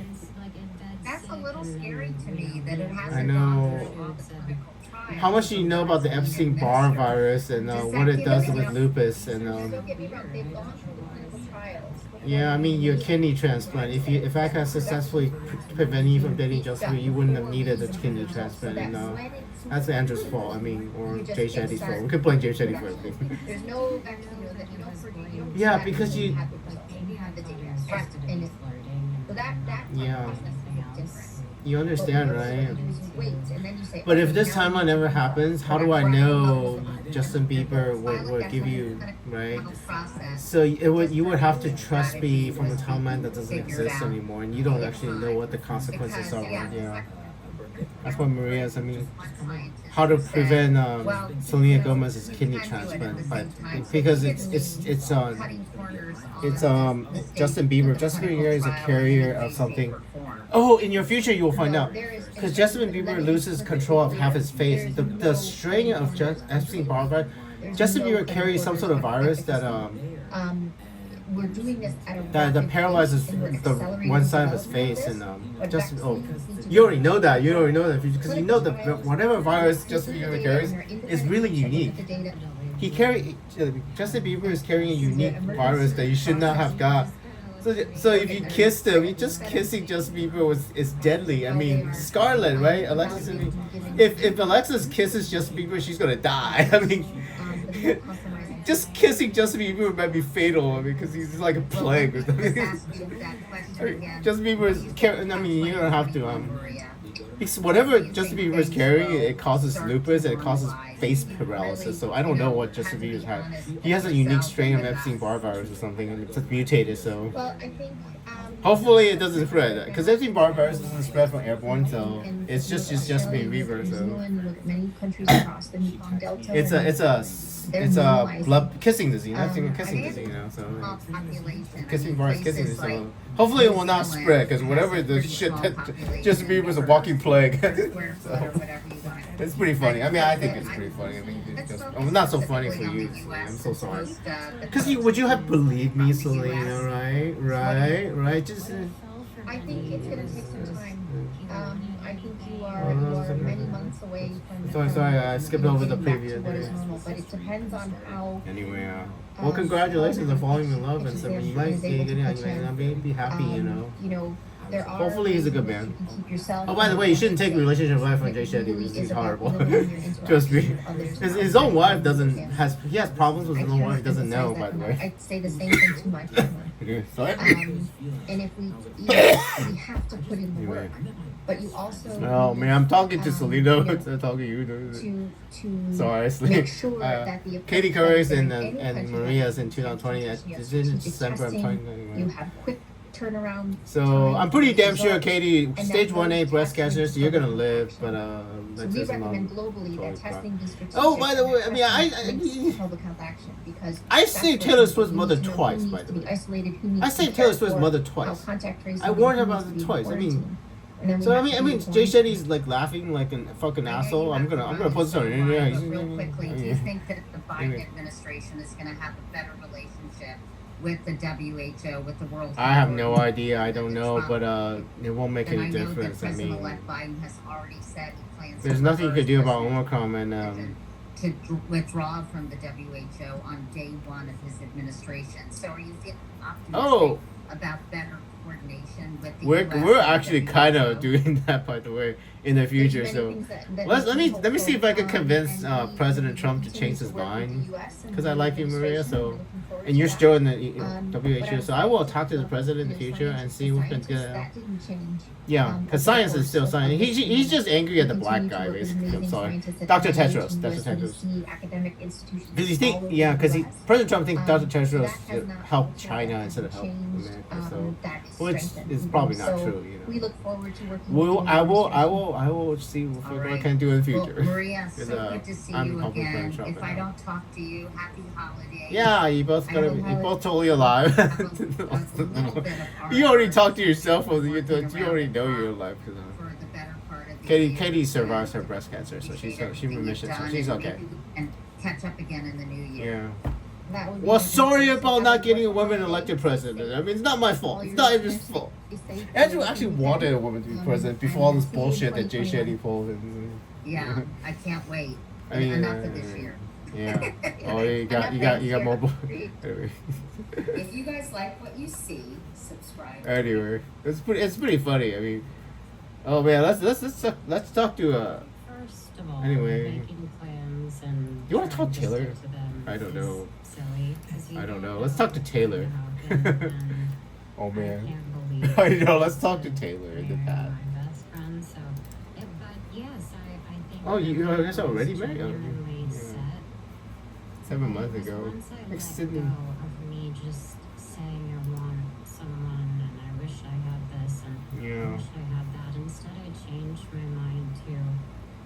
That's a little scary to me that it hasn't.
I know. How much do you know about the Epstein-Barr virus and what it does with lupus and yeah, I mean your kidney transplant. If I can successfully prevent you from dating Justin, you wouldn't have needed a kidney transplant. And that's Andrew's fault. I mean, or Jay Shetty's fault. We could blame Jay Shetty for everything. Yeah, because you. Yeah. You understand, right? But if this timeline never happens, how do I know Justin Bieber would give you, right? So you would have to trust me from a timeline that doesn't exist anymore, and you don't actually know what the consequences are. Yeah. That's what Maria's. I mean, how to prevent Selena Gomez's kidney transplant, but because it's Justin Bieber. Justin Bieber is a carrier of something. Oh, in your future you will find out, because Justin Bieber loses control of half his face. The strain of Epstein-Barr virus. Justin Bieber carries some sort of virus that
we're doing this at
that paralyzes the one side of his face, and you already know that because you know that whatever virus Justin Bieber carries is really unique. Justin Bieber is carrying a unique virus that you should not have got. So if you kissed him, just kissing Justin Bieber is deadly. I mean, Scarlett, right? Alexis. If Alexis kisses Justin Bieber, she's gonna die. I mean. Just kissing Justin Bieber might be fatal because he's like a plague or something. Justin Bieber is I mean, you don't have to because whatever Justin Bieber is carrying, it causes lupus and it causes face paralysis. So I don't know what Justin Bieber's had. He has a unique strain of Epstein-Barr virus or something, and it's mutated. So hopefully it doesn't spread, because Epstein-Barr virus doesn't spread from airborne. So it's just Bieber. So it's a blood kissing disease. Not a kissing disease, you know. So kissing virus, kissing disease. So hopefully it will not spread, because whatever the shit that Justin Bieber's a walking plague. So, it's pretty funny. I mean, I think it's pretty funny. I mean, not so funny for you. I'm so sorry. Because would you have believed me, Selena? Right. Just.
I think it's gonna take some time. I think you are many months away from.
Sorry, I skipped over the preview.
What is normal, but it depends on how.
Anyway, well, congratulations on falling in love and stuff. You might be happy, you know.
You know, there are.
Hopefully, he's a good man. Oh, by the way, you shouldn't take relationship advice from Jay Shetty. He's horrible. Trust me. His own wife he has problems with his own wife. He doesn't know, by the way.
I say the same thing to my family.
Sorry?
And if we have to put in the work. but you also
Oh man, I'm talking to Selena.
you know,
I'm talking to you.
to
Sorry,
make sure that the
Katie
approach that
Couric
is
and
in any country
Maria's
that
in
is
2020.
implementation, you have
It's in
strategic
December. I'm
testing,
talking
you
anyway.
have quick turnaround
So
time
I'm pretty
for
damn sure,
results,
Katie,
and
stage
that
1A
those
breast
testing
cancer, so you're gonna
programs
live,
action.
but
So
that's
we
just
recommend
not
globally
totally
that
crap.
testing be strategic.
Oh, by the
and
way,
that
I mean,
testing links to public health action because
I
that's
saved
what
Taylor
you
Swift's
need
mother
to know
twice,
who
by
needs
the
to be
way.
isolated, who needs
I
to be
saved Taylor
cared
Swift's
for,
mother
how
twice.
contact tracing,
I warned her
who
about
needs
it
to be
twice. I mean,
quarantined. And then we
so
have to do
Jay
quarantine.
Shetty's like laughing like a fucking
I know you
asshole. I'm
have to
gonna
run,
post it on the
so Ryan,
internet.
but real quickly, do you
Yeah.
think that the Biden
Anyway.
administration is going to have a better relationship with the WHO, with the World
I have
Health
no
Organization
idea. I
than
don't
the
know,
Trump?
but it won't make
And I
any
know that
difference. I mean,
President-elect Biden has already said he plans
there's
to
nothing you
reverse
could do
his
about
decision
Omicron, and
to withdraw from the WHO on day one of his administration. So are you feeling optimistic
oh,
about better coordination with the
we're
US
we're
and
actually
the
kind
WHO?
of doing that, by the way, in the
There's
future.
many
So
things that
let
we
me
can
see if I can
hope
convince
and we
President Trump to
continue
change his
work with the
mind.
US and
'Cause I
the
like you, Maria,
administration,
so-
we're looking forward
And
to
you're
that.
still in the
But
WHO,
I'm
so I will
saying
talk to the
is,
president in the
you know,
future and see who can
scientists,
get.
that didn't change.
Yeah, because
Over the
science is still
course of
science.
this
He's just angry at the
we
black
continue to
guy,
work with
basically. I'm
amazing
sorry,
scientists at
Dr.
NIH,
Tedros. Dr. Tedros.
USDC, academic institutions
Because you
all
think,
over
yeah,
the
because
US.
President Trump thinks Dr.
So
Tedros
that has not
helped
altered,
China
that
instead of
hasn't
helping
changed,
America. So,
that is
which
strengthened,
is
you know.
probably not
So
true, you know.
we look forward to working
Well,
with the
I will see what
All
I
right.
can do in the
Well,
future.
Maria, so
'Cause,
good to see
I'm
you
helping
again.
President Trump
If
right
I
now.
don't talk to you, happy holidays.
Yeah, you both
I
gotta
don't
be,
know
you're
how
both
it-
totally alive.
Have a little bit of our
You already
efforts
talked to yourself, or you
working
already
around
know
the
you're
clock
alive. 'Cause,
for the better part of the
Katie
year.
survives her
And
breast cancer, so
appreciate
she
everything
remission,
you've
so
done,
she's
and
okay.
maybe we can catch up again in the new year.
Yeah.
That would be
Well,
fantastic.
sorry
So
about
have
not
a
getting a
wonderful
woman
holiday.
elected
Stay
president.
safe.
I mean, it's not my
All
fault. It's
your
not
listeners,
his fault.
stay safe.
Andrew
Have a
actually
good
wanted
weekend.
a woman to be president before all this
See you in
bullshit that Jay
2021.
Shetty pulled. And,
Yeah, I can't wait.
I mean,
Enough of this year.
Yeah. Oh, you got
Enough
more.
of this year.
Anyway.
If you guys like what you see, subscribe.
Anyway, it's pretty funny. I mean, oh man, let's talk to
First of all,
Anyway.
making plans and
You wanna
trying
talk
to
Taylor?
stick to them
I don't
is
know.
Silly, 'cause you
I don't
don't
know. Let's talk to
what's
Taylor.
gonna happen, and
Oh
I
man.
can't believe
I know. Let's
that
talk to Taylor in the
they're
past.
my best friend. So, but yes, I think.
Oh, you
that
guys
I was
already married? Oh,
genuinely
yeah.
set.
7
But
months
it was
ago.
once I
Like
let
Sydney.
go of me just saying I want someone and I wish I had this and I
Yeah.
wish I had that. Instead, I changed my mind to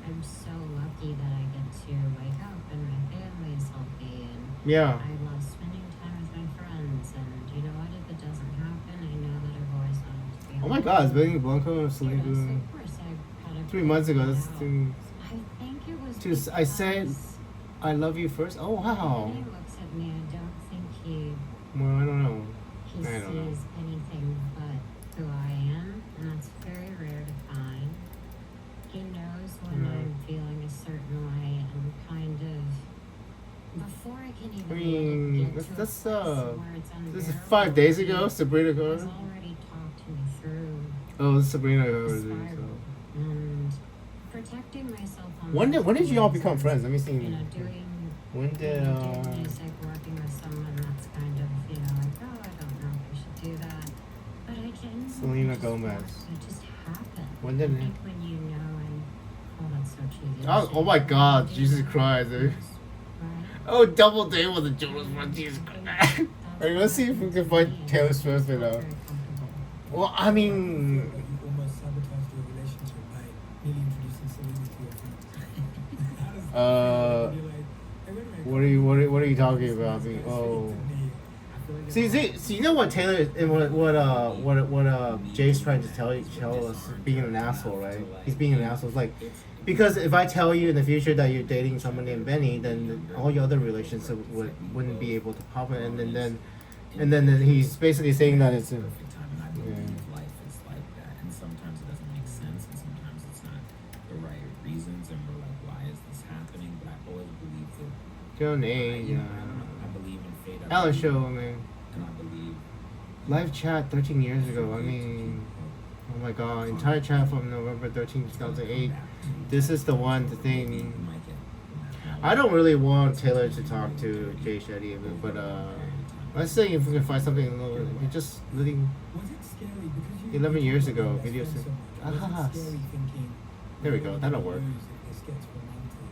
I'm so lucky that I get to wake up and my family is healthy and
Yeah.
I love spending time with my friends. And you know what? If it doesn't happen, I know that I've always wanted to be
Oh my God, it's Benny Blanco and
You know, so
Selena.
of course I had a
3 months ago. That's
out.
too.
I think it was
Just- I said-
because
I love you first. Oh wow.
when he looks at me, I don't think he
Well, I don't know.
he
I don't know.
sees anything but who I am, and that's very rare to find. He knows when
No.
I'm feeling a certain way, and kind of before I can even
I mean,
get
that's-
to
that's,
a place where it's
This is
unbearable,
5 days ago.
he
Sabrina
has
Gordon.
already talked me through
Oh, this is Sabrina
the
Gordon.
spiral and protecting myself on
When
those
did you all
points
become
and,
friends? Let me see.
You know, doing
When did
doing music, working with someone that's kind of, you know, like, oh, I don't know if I should do that. But I genuinely
Selena
just
Gomez.
It just happened.
When did
I
it-
think when you know and, oh, that's so cheesy.
Oh my God, Jesus Christ.
Right?
Oh, double date with the Jonas Brothers. Jesus Christ. Alright, let's see if we can find Taylor Swift and
Very comfortable.
Well, I mean,
You almost sabotaged your relationship by nearly introducing Selena to your friends. How does that
Uh,
feel? You're like, hey, wait a minute,
what are you talking about? I mean, oh. See, you know what Taylor and what Jay's trying to tell us, being an asshole, right? He's being an asshole. It's like, because if I tell you in the future that you're dating someone named Benny, then all your other relationships wouldn't be able to pop it, and then he's basically saying that it's a,
perfect time, and I believe
Yeah.
life is like that. And sometimes it doesn't make sense, and sometimes it's not the right reasons, and we're like, why is this happening? But I always believe that.
John A.
I believe in fate. I
Alan
believe-
Show, man.
And I believe.
Live chat 13 years ago. I mean, oh my God, entire chat from November 13, 2008. This is the one, the thing. I don't really want Taylor to talk to Jay Shetty, but let's say if we can find something a little, just living
Was it scary? Because you
11 years ago,
best
videos.
friend so much.
Ah,
scary thinking.
there we go. That'll work.
This gets romantic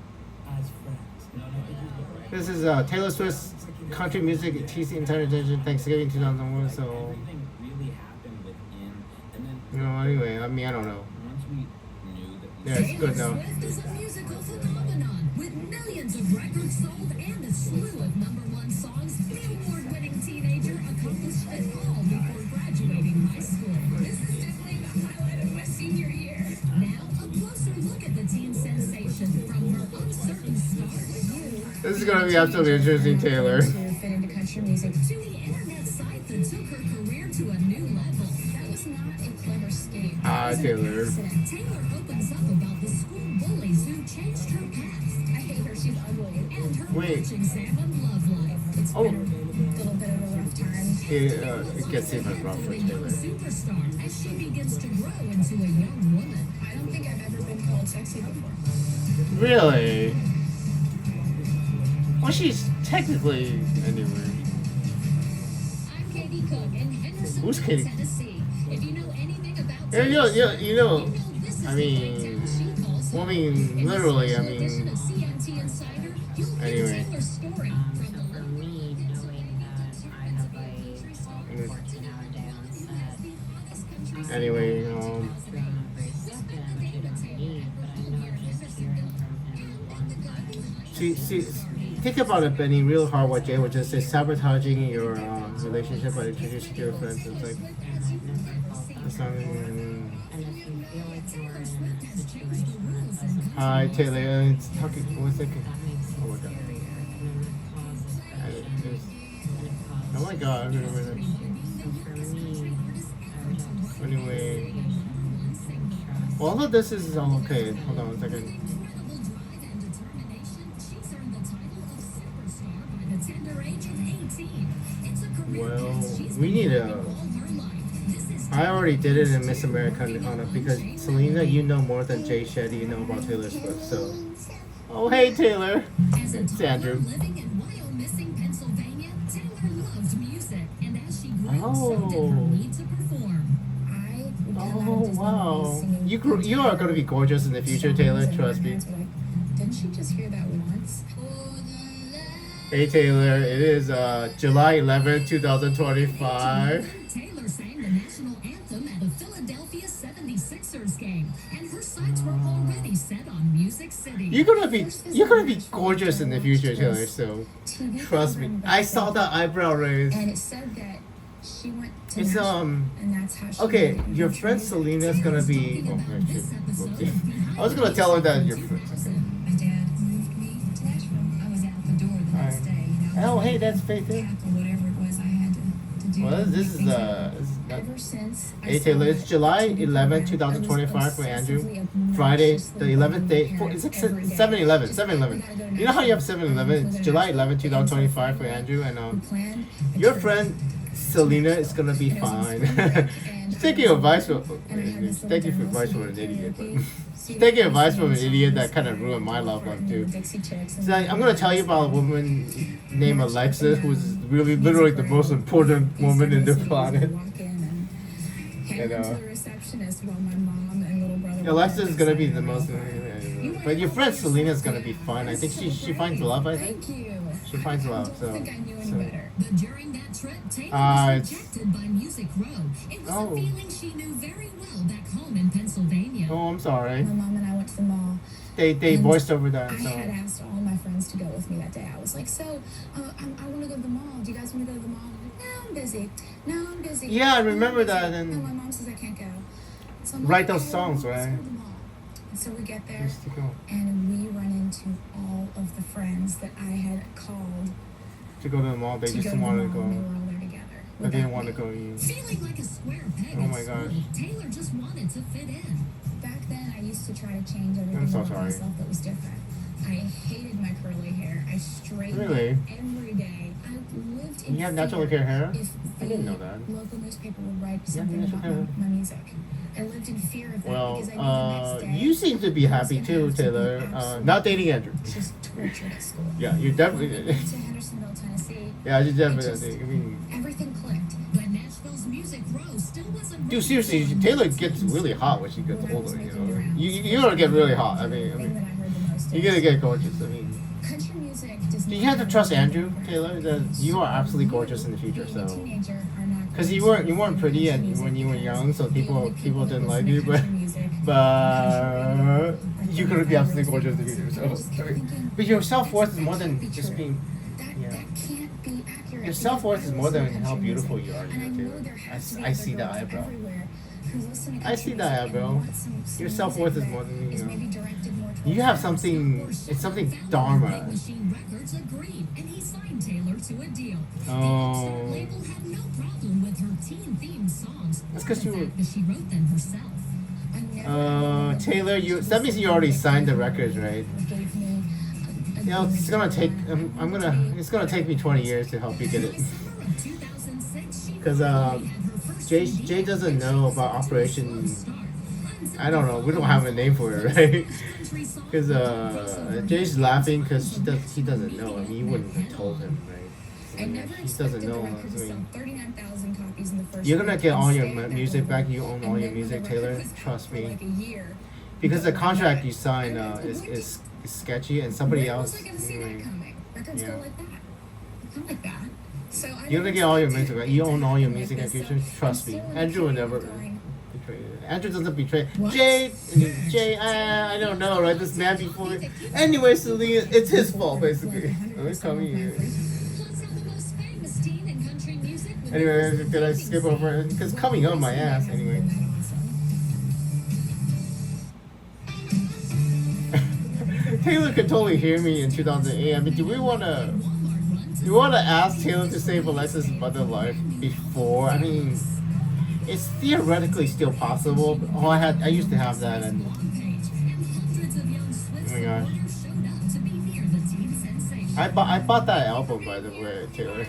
as friends.
No, I think you're right.
This is Taylor Swift's country music TC Entire Edition Thanksgiving 2001.
Like,
So,
everything really happened within, and then
you know, anyway, I mean, I don't know.
once we knew that
Yeah, it's good now.
Swift is a musical phenomenon with millions of records sold and a slew of #1 songs. The award-winning teenager accomplished it all before graduating high school. This is definitely the highlight of my senior year. Now, a closer look at the teen sensation from her uncertain start.
This is gonna be absolutely interesting, Taylor.
To fit into country music.
To the internet site that took her career to a new level.
That was not a clever scheme.
Ah,
It was an
Taylor.
accident.
Taylor opens up about the school bullies who changed her past
I hate her. She's ugly.
and her
Wait.
much-examined love life.
It's
Oh.
been a little bit of a rough time.
It gets even rougher,
The young
Taylor.
superstar as she begins to grow into a young woman.
I don't think I've ever been called sexy before.
Really? Well, she's technically anyway.
I'm Katie Cook in Henderson,
Who's Katie?
Tennessee. If you know anything about
Yeah,
Taylor
you know.
Swift, this is
I
the
mean,
breakdown she calls
well, I
home.
mean,
In this
literally, I
special edition
mean.
of CMT Insider, you'll hear
Anyway.
Taylor's story
So
from the
for me, knowing that I have a 14-hour day on set,
Anyway,
for a brief second, which I don't need, but I know just hearing from him one time.
see, think about it, Benny, real hard. What Jay would just say, sabotaging your relationship by introducing to your friends. It's like, it's not.
And if you feel like you're in a situation that doesn't
Hi, Taylor. It's talking. One second.
that makes it
Oh my god.
scarier, and then it causes
I-
friction,
there's-
and it causes
Oh my god.
and for me, I would have to say
Anyway.
patience and trust.
Well, all of this is all okay. Hold on one second.
incredible drive and determination, she's earned the title of superstar by the tender age of 18. It's a career
Well,
path she's
we
been
need
working
a-
all her life. This is
I already did it in Miss America because Selena, you know more than Jay Shetty, you know about Taylor Swift. So, oh hey Taylor,
As a
it's
toddler
Andrew.
living in Wyomissing, Pennsylvania, Taylor loved music, and as she grew, so
Oh.
did her need to perform.
I would come out
Oh
of Disney
wow,
singing
you are going to be gorgeous in the future,
songs
Taylor.
and my
Trust me.
parents were like, didn't she just hear that once?
Hey Taylor, it is July 11th, 2025.
Taylor sang the national anthem at a Philadelphia 76ers game, and her sights were already set on Music City.
You're gonna be gorgeous in the future, Taylor. So
TV
trust me.
program
I
back
saw
then,
the eyebrow raise.
and it said that she went to
It's
Nashville, and that's how she
Okay,
met
your
country
friend
music.
Selena's gonna be. Oh,
This episode
okay.
of Behind
I was gonna tell her that your friend.
My dad moved me to Nashville. I was out the door the next
Alright.
day, you know.
Oh, hey, that's Faith.
Pack or whatever it was I had to do.
Well, this is
Things like
this is not.
Ever since I
Hey
saw
Taylor, it's
that
July
TV
11th,
program, I was
2025 for Andrew.
obsessively,
Friday,
obnoxiously
the 11th day.
bugging my
Is it
parents every day.
7-Eleven?
Just,
7-Eleven.
we gotta go to
You know how you have
Nashville.
7-Eleven? It's
We go to
July
Nashville.
11th,
And so
2025 for
Friday,
Andrew, and
we planned a
your
trip.
friend Selena is gonna be
And it was on
fine.
spring break, and
She's
I
taking
was
advice
alone,
from.
and I had this little
Taking
demo
advice from
CD
an idiot, but.
karaoke. So
Taking
you
advice from an
sing
idiot that
songs
kind of
and
ruined my love life
and
too.
Dixie Chicks and
So I'm gonna tell you about a woman named Alexis, who's really literally the most important woman in the planet.
Walk in and hand
And,
them to the receptionist while my mom and little brother. were
Alexis is gonna be
excited
the most.
about
But your friend Selena's gonna be fine. I think she finds love. I think
Thank you.
she finds
I
love.
don't
So.
think I knew any
so-
better.
But during that trip, Taylor
Ah,
was
it's-
rejected by Music Row. It was
Oh.
a feeling she knew very well back home in Pennsylvania.
Oh, I'm sorry.
My mom and I went to the mall.
They
And
voiced over that.
I
So.
had asked all my friends to go with me that day. I was like, so, I want to go to the mall. Do you guys want to go to the mall? They're like, no, I'm busy. No, I'm busy.
Yeah, I
"No, I'm
remember
busy."
that, and-
No, my mom says I can't go. So I'm
Write
like,
those
"Okay,
songs,
let's
right?
go to the mall." And so we get there,
Just to go
and we run into all of the friends that I had called
to the mall. They
to
just
go to the mall,
wanted to
and they
go.
were all there together.
They didn't
without
want to
me.
go. You.
Feeling like a square peg
Oh
at
my
school,
gosh.
Taylor just wanted to fit in.
Back then, I used to try to change everything
I'm so
about
sorry.
myself that was different. I hated my curly hair. I straightened
Really?
it every day. I lived in
You have
fear
natural hair?
if
I didn't know
the
that.
local newspaper would write
You have
something
natural
about
hair?
my music. I lived in fear of that
Well,
because I knew the next day
you seem to be
I was
happy
gonna
too,
have to be
Taylor.
absolutely
Not dating Andrew.
just tortured at school.
Yeah, you
I
definitely.
went to Hendersonville, Tennessee.
Yeah, you
It
definitely.
just-
I mean,
Everything clicked.
But Nashville's Music Row still
Dude, seriously, Taylor gets really hot when she gets older. You know, you're gonna get really hot. I mean, you're gonna get gorgeous. I mean,
Country music does
you have to trust Andrew Taylor that you are absolutely gorgeous in the future. So, because you weren't pretty when you were young, so people didn't like you, but you're gonna be absolutely gorgeous in the future. So, but your self-worth is more than just being. Yeah.
That can't be accurate.
Your self-worth is more than how beautiful you are, Taylor. I see the eyebrow. I see the eyebrow. Your self-worth is more than, you know. You have something, it's something dharma.
Machine Records agreed, and he signed Taylor to a deal.
Oh.
The label had no problem with her teen-themed songs.
That's 'cause
or the
you were-
fact that she wrote them herself.
Taylor, that means you already signed the records, right? You know, it's gonna take, it's gonna take me 20 years to help you get it. Because, Jay doesn't know about Operation, I don't know, we don't have a name for it, right? Because, Jay's laughing because he doesn't know. I mean, you wouldn't have told him, right? I mean, he doesn't know. I mean,
39,000 copies in the first
you're gonna get all your
week.
music back. You own all your music, Taylor. Trust
For
me.
like a year.
Because the contract you sign is sketchy, and somebody
When
else.
was I gonna see
Anyway,
that coming? Records
yeah.
go like that. They come like that. So I
You're gonna get all your music back. You own all your music in the future. Trust me. Andrew will never
going,
betray you. Andrew doesn't betray.
What?
Jay, I don't know, right? This man before. Anyway, Selena, it's his fault basically. We're coming here.
Plus, how the most famous teen and country music with
Anyway, did I skip over it? Because coming up my ass. Anyway. Taylor could totally hear me in 2008. I mean, do we want to ask Taylor to save Alexis' mother life before? I mean, it's theoretically still possible. But, I used to have that, and
and hundreds of young Swiss
Oh my gosh.
supporters showed up to be near the teen sensation.
I bought that album, by the way, Taylor.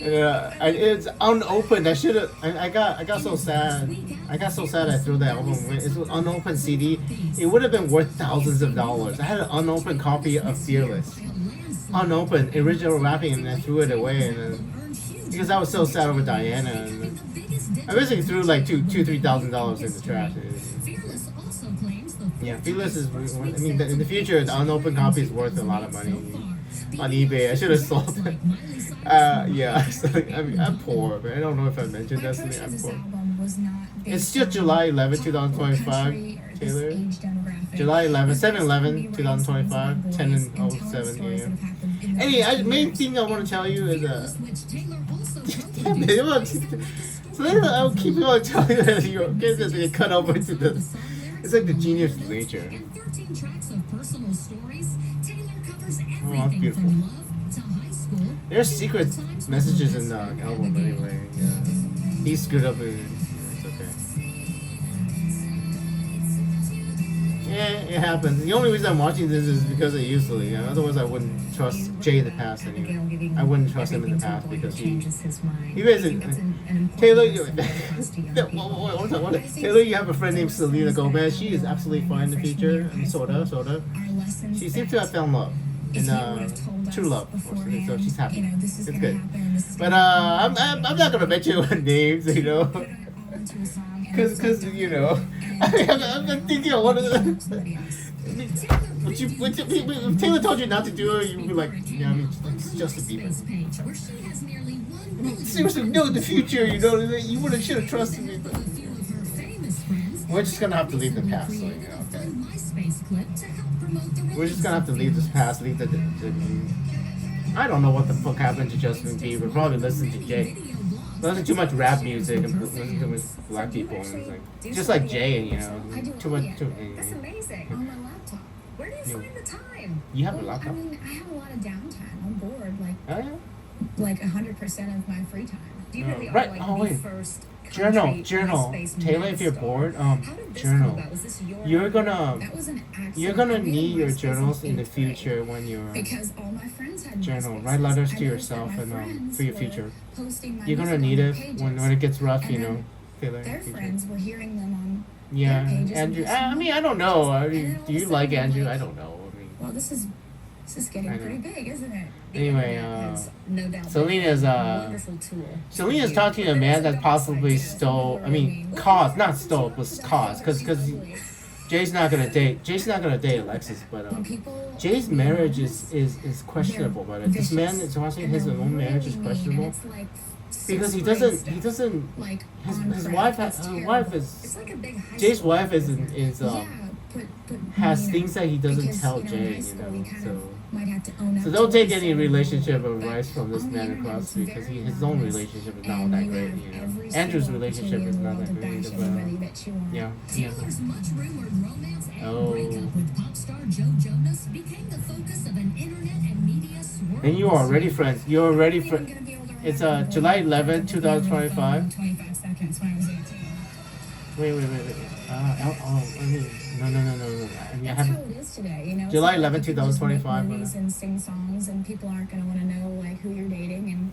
It's unopened. I should have. I got so sad. I got so sad. I threw the album away. It's an unopened CD. It would have been worth thousands of dollars. I had an unopened copy of Fearless, unopened original rapping, and I threw it away. And then, because I was so sad over Diana, and I basically threw like $2,000-$3,000 in the trash.
Fearless also claims the
Yeah, Fearless is. I mean, in the future, the unopened copy is worth a lot of money on eBay. I should have sold it. Yeah. So, I mean, I'm poor, but I don't know if I mentioned that. I'm poor. It's still July 11, 2025, Taylor. July 11, 7/11, 2025, 10:07 a.m. Anyway, main thing I want to tell you is
which Taylor also
so I'll keep on telling you that your kids that they cut over to the. It's like the genius of nature.
In 13 tracks of personal stories, Taylor covers
that's
everything
beautiful.
from love to high school.
There's secret messages in the album anyway. Yeah. He screwed up. It's okay. Yeah, it happens. The only reason I'm watching this is because of you, Selena. Otherwise, I wouldn't trust Jay in the past anymore. I wouldn't trust him in the past because he basically Taylor. Taylor, you have a friend named Selena Gomez. She is absolutely fine in the future. I mean, sorta. She seems to have found love. And true love, so she's happy. It's good. But I'm not gonna mention names, you know, because you know, I'm thinking of one of the. If Taylor told you not to do it, you'd be like, yeah, I mean, it's just a demon.
Page, where she has nearly 1
Seriously, no, in the future, you know, you should have trusted me. But
few of her famous friends.
we're just gonna have to leave the past, so, you know.
A
Okay.
fun MySpace clip to help promote the
We're just gonna have to leave this past, leave the I don't know what the fuck happened to Justin Bieber. Probably listen to Jay. Listen to too much rap music and listen to much black people, and it's like just like Jay, you know, too much.
That's amazing. On my laptop. Where do you
Yeah.
find the time?
You have a
Well,
laptop?
I mean, I have a lot of downtime. I'm bored.
Oh yeah.
Like 100% of my free time.
You really
Right.
are like
Oh,
the
wait.
first
Journal.
country MySpace
Taylor, if you're
megastar.
bored,
How did this come
journal.
about? Was this your
You're gonna
That was an accident.
you're gonna
I made a
need your
MySpace
journals in the
eighth grade
future when you're
Because all my friends had
journal.
MySpaces.
Write letters
I
to
noticed
yourself
that my
and
friends
for your
were
future.
posting my
You're gonna
music
need
on
it
their
when
pages,
it gets rough,
and
you know.
then
Taylor.
Their
future.
friends were hearing them on.
Yeah,
pages and
Andrew.
just
I mean, I don't know. I
And
mean,
then all
do
of a
you like
sudden,
Andrew?
like,
I don't know. I mean,
Well, this is
This is getting
I know.
pretty big, isn't it? The
Anyway,
internet has no doubt been
Selena's
a wonderful tool.
Selena's talking to a man that possibly stole. I mean, caused, not stole, but caused. Because Jay's not gonna date Alexis, but
People
Jay's marriage is questionable. But this man is watching his own marriage is questionable because he doesn't.
like
His wife is
like a big high
Jay's
school
wife is
yeah,
has
you know,
things that he doesn't
because,
tell
you know, in
Jay.
high school,
You
we
know,
kind
so.
of might have to own up
So
to
don't
what
take
we
any
say,
relationship
but
advice from this
on the
man
internet,
across
it's
street because
very
his own
anonymous,
relationship is not
and
that
you
great.
have
You know,
every
Andrew's
single
relationship
opportunity
is
in the
not
world
that
to
great.
bash
But
anybody that you want.
yeah.
Taylor's much rumored romance and
Oh.
breakup with pop star Joe Jonas became the focus of an internet and media swirl.
And you are already friends. You're already
I'm
friends.
gonna be able to
It's
remember the
July
word
11,
that was on the phone
2025.
25 seconds when I was 18.
Wait. I mean, no. I mean, I
That's
haven't.
how it is today, you know. It's
July
not
11,
like you can just make
2025,
movies and sing songs, and people aren't going to want to know like who you're dating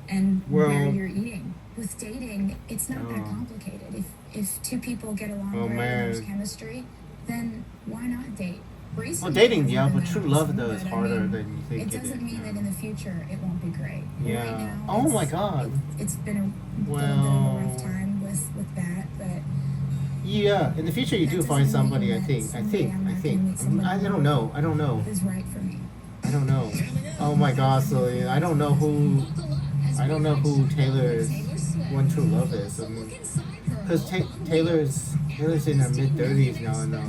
and
Well-
where you're eating. With dating, it's not that
Oh.
complicated. If two people get along
Oh,
great
man.
and there's chemistry, then why not date? Recently,
Well, dating,
it
yeah,
hasn't
but
been
true
that
love
easy,
though is
but, I
harder
mean,
than you think
it doesn't mean that in the future it won't be great.
Yeah.
Right now,
Oh my
it's-
God.
It's been a little bit of a
Well-
rough time with that, but.
Yeah, in the future you
That
do
doesn't
find
mean
somebody.
that
I think.
someday I'm not gonna meet somebody
I don't know.
Who's right for me?
I don't know. Oh my God, Selena. I don't know who Taylor's one true love is. I mean, because Taylor's in her mid-30s now, and
I'm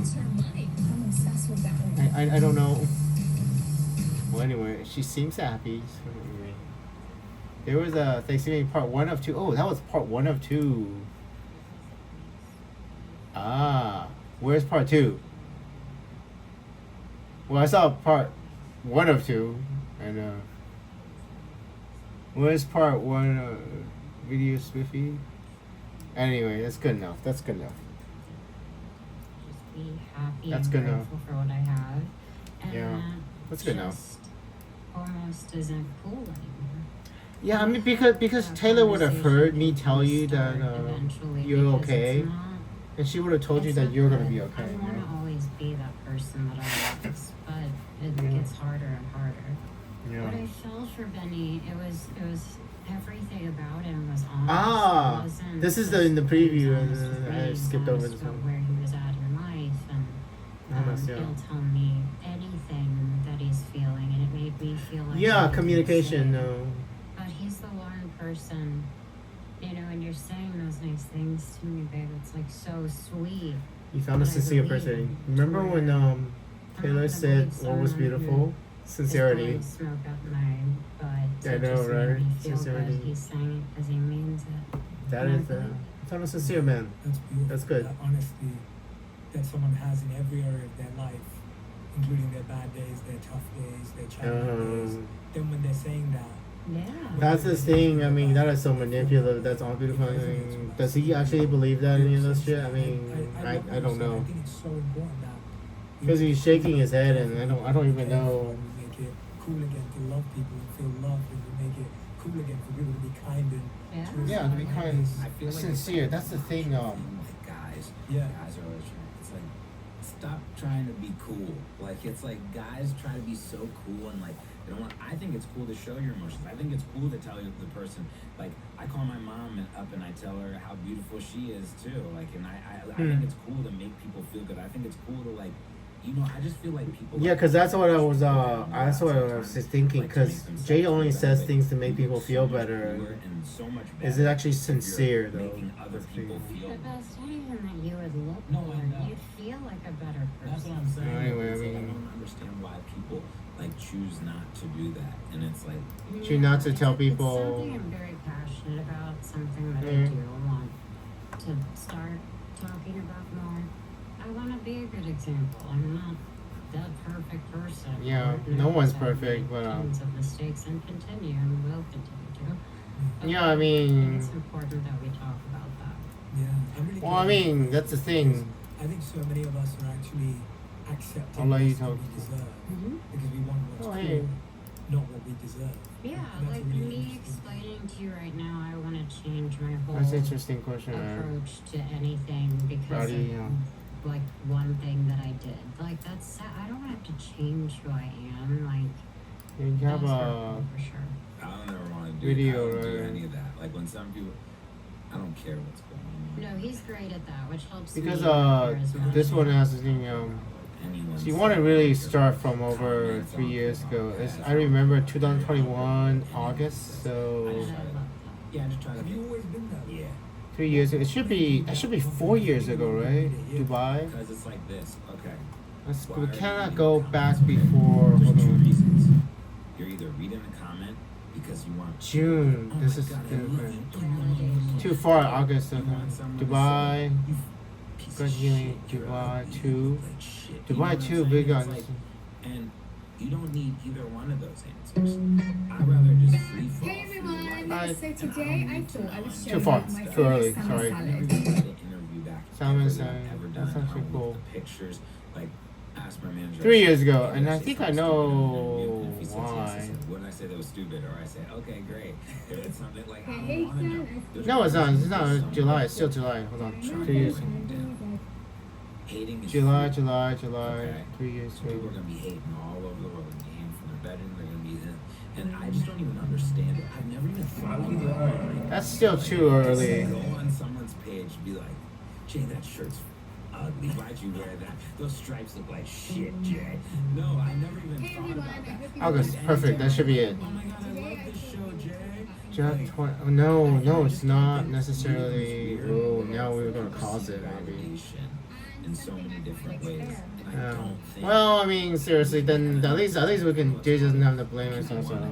obsessed with that one.
I don't know. Well, anyway, she seems happy. So anyway, there was a Thanksgiving part 1 of 2. Oh, that was part 1 of 2. Ah, where's part 2? Well, I saw part 1 of 2, and where's part 1? Video Swiffy. Anyway, that's good enough.
Just be happy
That's
and
good enough.
grateful for what I have. And
Yeah,
that
that's good enough.
just almost isn't cool anymore.
Yeah, I mean because
That
Taylor would have heard me
conversation
tell you
can
that
start eventually
you're
because
okay,
it's not-
and she would have told you
it's
that
not
you're gonna
that
be okay.
I
You
want
know?
to always be that person that I was, but it
Yeah.
gets harder and harder.
Yeah.
What I felt for Benny, it was everything about him was honest.
Ah,
It wasn't
this is
just
in the
he was
preview,
honest with me,
I
he was
skipped over
honest
this
about
one.
where he was at in life, and
Honest, yeah.
he'll tell me anything that he's feeling, and it made me feel like
Yeah,
I didn't
communication.
say it.
No.
But he's the one person, you know, and you're saying those nice things to me, babe. It's like so sweet.
You found a
But I
sincere
believe
person.
him.
Remember when
I'm
Taylor
not
said
gonna
what was
believe
beautiful?
someone
Sincerity.
is blowing smoke up my butt.
I
to
know,
just make
right?
me feel
Sincerity.
good. He's saying it because he means it.
That
And I
is
believe
you found a sincere man.
That's beautiful.
That's good.
That honesty that someone has in every area of their life, including their bad days, their tough days, their challenging days. Then when they're saying that,
Yeah.
That's the thing. I mean, that is so manipulative. That's all beautiful. I mean, does he actually believe that any of this shit? I mean, I
love
don't
this, and
know.
I think it's so important that we
Because he's
make
shaking his head, and I don't even
care
know.
and we make it cool again to love people and feel loved, and we make it cool again for people to be kind and
Yeah.
Yeah, to be kind,
I feel like
sincere. That's the thing.
Like guys,
Yeah.
guys are always trying. It's like stop trying to be cool. Like it's like guys try to be so cool and like they don't want. I think it's cool to show your emotions. I think it's cool to tell you the person. Like I call my mom up and I tell her how beautiful she is too. Like and I think it's cool to make people feel good. I think it's cool to like. You know, I just feel like people.
Yeah, because that's what I was. That's what I was just thinking. Because Jay only says things to make people feel better.
And so much
Is it actually sincere though?
Making other people feel.
The best anything that you would look
No,
for,
I know.
you'd feel like a better person.
That's what I'm saying.
Anyway,
It's
I
like,
mean-
don't understand why people like choose not to do that, and it's like
Choose not to tell people-
It's something I'm very passionate about, something that
Mm.
I do want to start talking about more. I want to be a good example. I'm not the perfect person.
Yeah,
Lord
no
knows
one's
I've
perfect,
made
but,
tons of mistakes and continue and will continue to. But
Yeah, I mean-
it's important that we talk about that.
Yeah, I'm really
Well, I
glad
mean, that's the thing.
I think so many of us are actually accepting
I'll let you
less than
talk.
we deserve
Mm-hmm.
because we want what's
Oh,
cool,
hey.
not what we deserve.
Yeah,
And that's
like
a really
me
interesting
explaining to you right now, I want to change my whole
That's an interesting question.
approach to anything because
Buddy,
of like one thing that I did. Like that's I don't have to change who I am. Like
You have
that's
a
hurtful for sure.
I don't ever want to do
Video,
I don't do
right?
any of that. Like when some people, I don't care what's going on.
No, he's great at that, which helps
because
me charismatic.
this one has the thing
Anyone
so you want to
saying
really
your
start from over
comments
3
on
years
the
ago. It's,
podcast
I remember 2021 August, so
And I love that.
Yeah, just try to
Have you
get.
always been that way?
Yeah,
3 years ago. It should be 4 years ago, right? Dubai.
because it's like this. Okay.
We cannot go back before.
There's
Hold
two
on.
reasons. You're either reading a comment because you want.
June.
Oh
This
my
is
God, I
different.
love you.
Too far. August.
You
Okay.
want someone to
Dubai.
say, "You piece
Good
of
healing.
shit, you're
Dubai
ugly, you
2.
look like shit." You know
Dubai
what I'm
2.
saying?
Big
It's
on.
like- And you don't need either one of those answers. I'd rather just free fall.
Hey
through life.
everyone!
Hi.
So today I thought I would show
Too far.
you my
Too
favorite
early.
salmon
Sorry.
I've never
salad.
even had an interview back
Salmon
ever
salad.
ever
That's
done.
actually
I
cool.
looked at the pictures, like asked my manager.
3 years ago,
"Hey,
and
did
I
say
think I
something
know
stupid in the interview?" And if he said yes, I
why.
said, "What did I say that was stupid?" Or I said, "Okay, great." If it's something like I
Hey,
don't want to know.
Ethan,
There's
No, it's not. It's
there's
not.
some
July. It's still July. Hold on. 2 years.
Hating is
July.
free. Okay.
3 years
So people are
ago.
gonna be hating all over the world. They're gonna be hating from their bedroom. They're gonna be in, and I just don't even understand it. I've never even thought of it.
That's still too early.
Go on someone's page, be like, "Jay, that shirt's ugly. Why'd you wear that? Those stripes look like shit, Jay." No, I never even
Hey
thought
everyone,
about
I
that.
hope you
August. Perfect. That should be it.
Oh my god, I love this show, Jay.
July 20. Oh, no, it's not necessarily. Oh, now we're gonna cause it, maybe.
Validation in so many different ways, and I
Yeah.
don't think.
Well, I mean, seriously, then at least we can. Jay doesn't have to blame
you
himself. So
wanna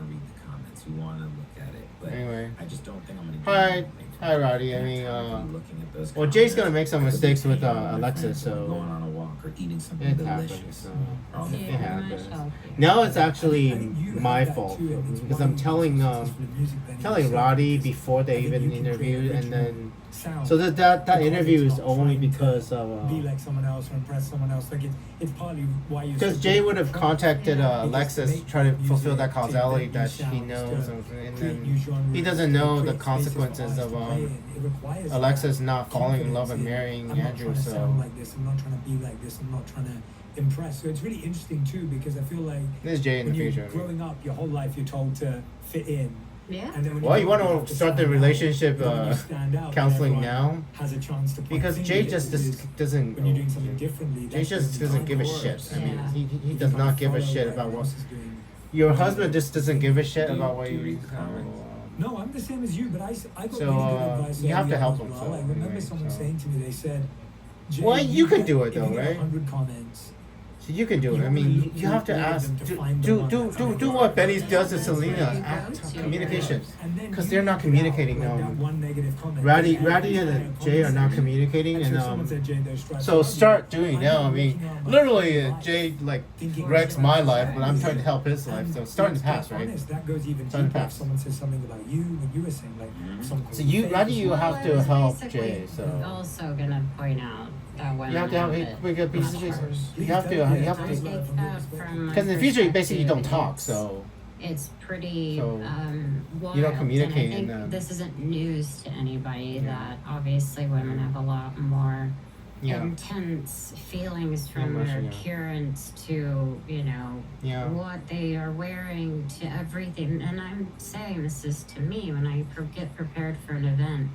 read the comments, you want to look at it, but
anyway,
I just don't think I'm gonna.
Hi.
anything from
Hi,
it.
Roddy. I
And
mean,
looking at those
well, Jay's
comments,
gonna make some
I could be
mistakes with
hanging out my
Alexis,
friends, or
so
going on a walk or eating something
it
delicious.
happens. So.
Or on the
Yeah,
It
very
happens.
much healthier.
Now it's
I
actually
think you have
my
that
fault
too, and it's
because
one
I'm
of the
telling
reasons for the music that you
telling
said,
Roddy
because
before they
I think
even
you can create
interviewed, and
original
then
sound.
so that
Because
interview
it's
is
not
only
trying to
because
be
of
like someone else or impress someone else. Like it's partly why you.
because Jay would have contacted
It
Alexis
just
trying to
make
fulfill that
music to
causality
invent
that
new
he
sounds,
knows,
to
and
create new
then
genres,
he doesn't
to
know the
create spaces for
consequences
artists
of
to play in. It requires
Alexis
that
not falling in love and
confidence in,
marrying
I'm not
Andrew.
trying to
So
sound like this. I'm not trying to be like this. I'm not trying to impress. So it's really interesting too because I feel like
this is Jay in the
when you're
future.
growing up, your whole life you're told to fit in.
Yeah.
And then when
Well, you
grow
want
up,
to
have
start the
stand out.
relationship
But when you stand out, then
counseling
everyone
now
has a chance to point
because
fingers
Jay
at
just
you.
doesn't.
When you're doing something differently,
Jay
that's
just
when
doesn't
you
give a
can't
shit. I mean,
Yeah.
he
If you
does not
can't
give a
follow
shit
what
about
everyone
what
else is doing.
your husband just doesn't give a shit
Do you-
about what
do you
you.
read the comments?
No, I'm the same as you, but I got
So,
really good advice.
you have
early
to
on
help
as
him,
well.
so
I remember
anyway,
someone
so.
saying to me, they said, Jay,
Well, you could
get-
do it
if
though,
you get
right?
100 comments.
So you can do it.
You
I mean,
wanna
you
look
have to
through all of
ask.
them to find the one that's
Do what Benny does to Selena.
That's
Act
what you
communication.
And then
Because
you
they're not
pick it out,
communicating.
like that one negative comment.
Ratty
And
and Jay are not
comments.
communicating,
And
and
so if someone said, Jay, those stripes
so
are
start
ugly,
doing
I'm
now. I
not
mean,
working on my
literally,
life,
Jay like
thinking
wrecks
myself,
my life, but I'm trying to help his life.
and
So start in the
to be
past, right?
honest, that goes even
Start in the
deeper if
past.
someone says something about you, what you were saying, like
Mhm.
some
So you, Ratty, you have
Well, I
to
was
help
basically
Jay. So
also gonna point out that women
you have to help.
it
We get pieces of
much
pieces.
worse.
You have to. You
I
have
think
to.
that from my
Because in the future, you basically don't
perspective,
talk.
it's-
So
it's pretty
So,
wild.
you don't communicate
and
in
I think
them.
this isn't news to anybody
Yeah.
that obviously women have a lot more
yeah,
intense feelings from their
Emotion, yeah.
appearance to, you know,
yeah.
what they are wearing to everything. And I'm saying this is to me when I get prepared for an event.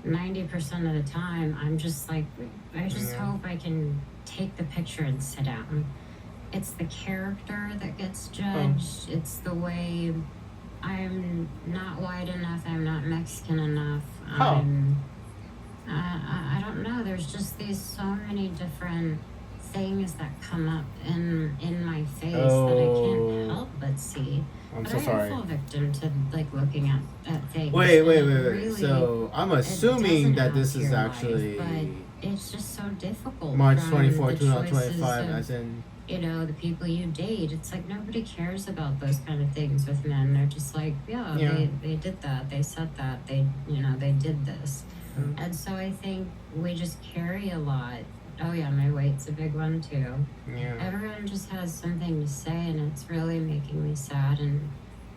90% of the time, I'm just like, I just
Yeah.
hope I can take the picture and sit down. It's the character that gets judged. It's the way I'm not white enough. I'm not Mexican enough.
How?
I don't know. There's just so many different things that come up in my face that I
Oh.
can't help but see.
I'm
But
so
I
sorry.
fall victim to like looking at things.
Wait.
and it really-
So I'm
it
assuming
doesn't
that
add
this
to
is
your life,
actually
but it's just so difficult.
March
from
24,
the
2025,
choices of,
as in.
you know, the people you date. It's like nobody cares about those kind of things with men. They're just like, yeah.
Yeah.
They did that. They said that. They did this.
Mhm.
And so I think we just carry a lot. Oh yeah, my weight's a big one too.
Yeah.
Everyone just has something to say, and it's really making me sad. And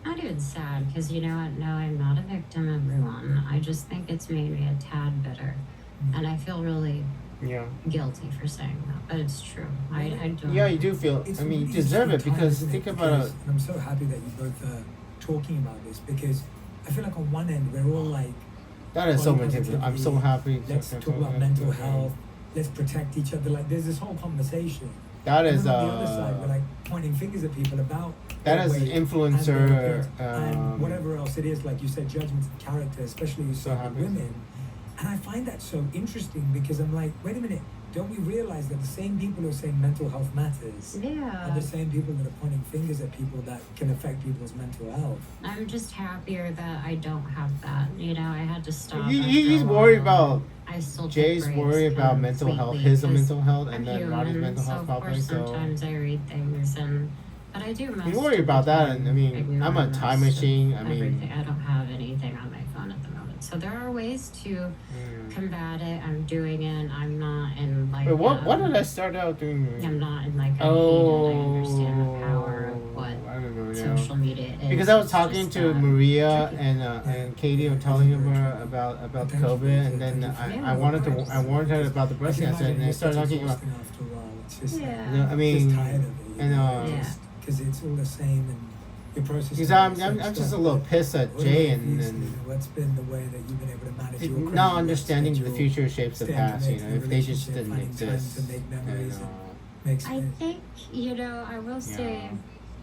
not even sad, because you know what? No, I'm not a victim, everyone. I just think it's made me a tad bitter. And I feel really
Yeah.
guilty for saying that, but it's true. I don't.
Yeah, you do feel.
It's
I mean, you
really
deserve it
interesting time,
because
isn't
think
it?
about it.
Because- and I'm so happy that you both are talking about this because I feel like on one end we're all like,
That is so
body
many things. I'm so
positivity,
happy.
let's talk about mental health, let's protect each other. Like there's this whole conversation.
That
And
is
then on the other side, we're like pointing fingers at people about
that
their
is
weight and their
influencer.
appearance and whatever else it is, like you said, judgments of character, especially you
So
said
happy.
with women. And I find that so interesting because I'm like, wait a minute, don't we realize that the same people who are saying mental health matters are
Yeah.
the same people that are pointing fingers at people that can affect people's mental health?
I'm just happier that I don't have that. You know, I had to stop.
He's
after a
worried
while.
about.
I still take
Jay's
breaks
worried about mental health, his
completely, 'cause
mental health,
I'm
and then
human,
Roddy's mental
so
health
of
probably.
course
So
sometimes I read things but I do most
you
of
worry
the
about that,
time
and I mean,
ignore
I'm a time
most of
machine. I
everything.
mean,
I don't have anything on my phone at the moment, so there are ways to combat it. I'm doing it. I'm not in like.
wait, what did I start out doing?
I'm not in like a
Oh,
I understand the power of what
I don't know now.
social media is.
Because I was
It's
talking
just
to
that
Maria
tricky.
and Katie, and telling her about COVID, and then I wanted I warned her about the breast cancer, and I started talking about.
After a while, it's just
Yeah.
You know, I
just
mean,
tired of it.
and
Yeah.
because it's all the same and your process.
because I'm just a little pissed at Jay and
what's been the way that you've been able to manage your crazy
not understanding the
schedule,
future shapes the
staying
past. You
connected
know,
in
if they just
relationship,
didn't
finding time
exist,
to make
and,
memories and makes
I think I will say.
yeah,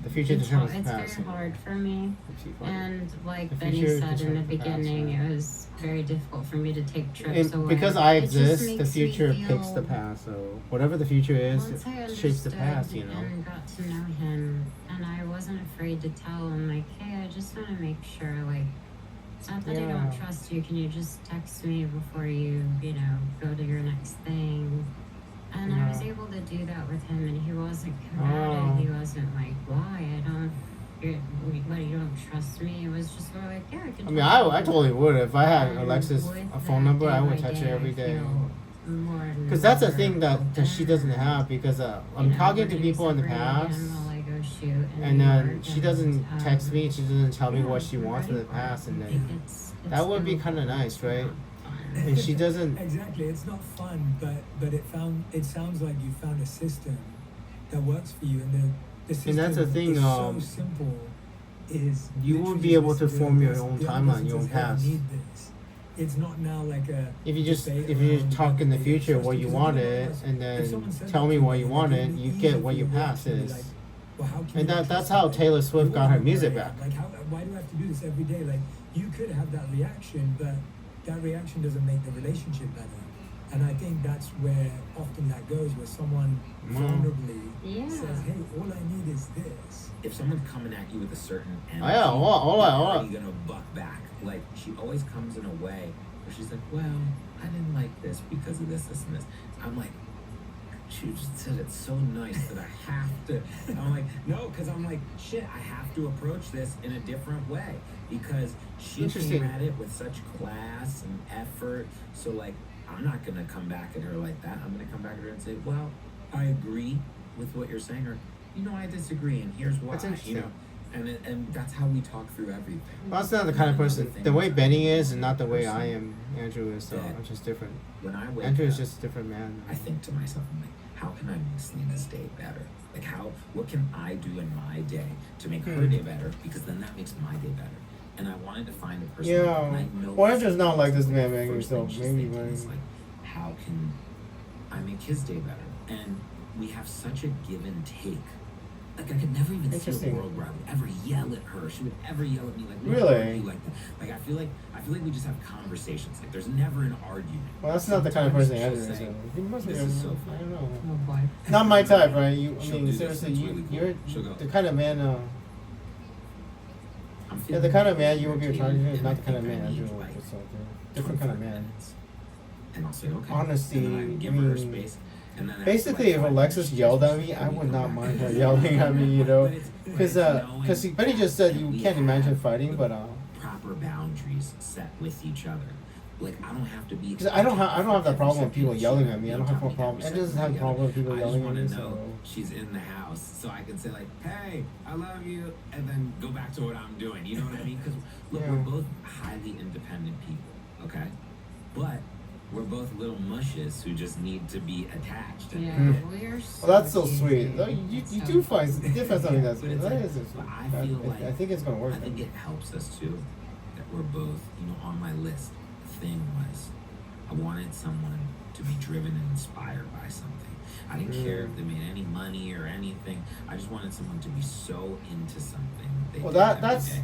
the future
It's
determines the
very
past.
hard for me, and like
The
Benny
future
said in the
determines the past,
beginning,
yeah.
it was very difficult for me to take trips away.
Because I
It just
exist, the
makes me
future picks the
feel-
past. So whatever the future is,
Once I
it shapes the
understood
past. You know.
and got to know him, and I wasn't afraid to tell him like, hey, I just want to make sure, like, it's not that I
Yeah.
don't trust you. Can you just text me before you go to your next thing? And I was
Yeah.
able to do that with him, and he wasn't
Oh.
combative. He wasn't like, why? You don't trust me. It was just more like, yeah, I could.
I mean,
talk
I
to you.
totally would. If I had
And
Alexis
with
a phone
that,
number, I
day
would
by
touch her
day,
every
I
day.
feel more and
Because that's the
more
thing that she doesn't
open.
have. Because
You
I'm
know,
talking
we're
to
getting
people in the
separated
past,
again while I go shoot in
and
New
then
York,
she doesn't
and,
text me. She doesn't tell me
yeah,
what she
I'm
wants in
ready
the
for it.
past, and
I
then
think it's
that would be
gonna
kind of
be
nice, right?
fun.
And she doesn't.
Exactly, it's not fun, but it sounds like you found a system that works for you, and the system
that's the thing,
is so simple. Is
you
literally
would be able
just
to
listen
form
the
your
other
own
person. The other
timeline,
person
your own
says, "Hey, I
past.
need this." It's not now like a
If you just
debate
if you
around
talk in the
whether they
future
trust
what
you,
you
'cause everyone
wanted,
else-
and
if someone
then
said
tell
that
me
to
what
you,
you
like, it
wanted,
would be
you
easy
get
for
what your
you to
past
actually be
is.
like, well, how can
And
you
that's
trust
how
me?
Taylor Swift
You
got her
want me
music
where I
back.
am. Like, why do I have to do this every day? Like, you could have that reaction, but that reaction doesn't make the relationship better. And I think that's where often that goes, where someone vulnerably
Yeah.
says, "Hey, all I need is this."
If someone's coming at you with a certain energy,
Oh, yeah, hold on.
you're already gonna buck back. Like, she always comes in a way where she's like, well, I didn't like this because of this, this, and this. I'm like, she just said it's so nice that I have to. And I'm like, no, because I'm like, shit, I have to approach this in a different way because she
Interesting.
came at it with such class and effort. So, like, I'm not gonna come back at her like that. I'm gonna come back at her and say, well, I agree with what you're saying, or I disagree, and here's why.
That's interesting.
And that's how we talk through everything.
Well, that's not the kind of person. The way Benny is, and not the way I am. Andrew is. So
Yeah.
I'm just different.
When I wake
Andrew is
up,
just a different man.
I think to myself, I'm like, how can I make Selena's day better? Like, what can I do in my day to make her day better? Because then that makes my day better. And I wanted to find a person that
Yeah.
I know.
Well, Andrew's not like this man
the
making
first
himself.
thing she's
Maybe
thinking
when.
is like, how can I make his day better? And we have such a give and take. Like, I could never even see a
Interesting.
world where I would ever yell at her. She would ever yell at me like, "Why
Really?
are you like that?" Like, I feel like we just have conversations. Like, there's never an argument.
Well, that's not the kind of person
Sometimes
Andrew is.
she'll say,
He must be.
"This is so
I
fun."
don't know.
Oh boy.
Not my type, right? I
She'll
mean,
do this,
seriously,
it's really cool.
you're
She'll go,
the kind of man.
I'm
Yeah,
feeling
the kind of man you would be
irritated,
attracted to is
and
not
I
the kind of
think I
man
need,
Andrew
like,
is. So different kind of
25
man.
minutes. And I'll say, okay.
Honesty,
And then I give
I
her her
mean,
space. And then after,
Basically,
like,
if
5
Alexis
minutes,
yelled at
she's
me,
like,
I
"Can we
would
go
not
back?"
mind her yelling at me, you know,
But it's
because
knowing
Benny just said
that
you
we
can't imagine
have
fighting, but
proper boundaries set with each other. Like, I don't have to be.
because I don't have that problem with people
Every
yelling
second
at me. I
you
don't have
tell
a
me
problem.
every
It doesn't
second
have a
you
problem with
yell.
people
I just
yelling at
want
me.
to know
So
she's in the house, so I can say like, "Hey, I love you," and then go back to what I'm doing. You know what I mean? Because look,
Yeah.
we're both highly independent people, okay? But we're both little mushes who just need to be attached.
Yeah,
Mm.
we're so
Well, that's so
easy.
sweet. No, you do find something that's
But
good.
it's
That
like-
is
but I feel like
I think it's gonna work.
I think it helps us too that we're both, on my list. The thing was, I wanted someone to be driven and inspired by something. I didn't care if they made any money or anything. I just wanted someone to be so into something. They
Well,
did every
that's-
day.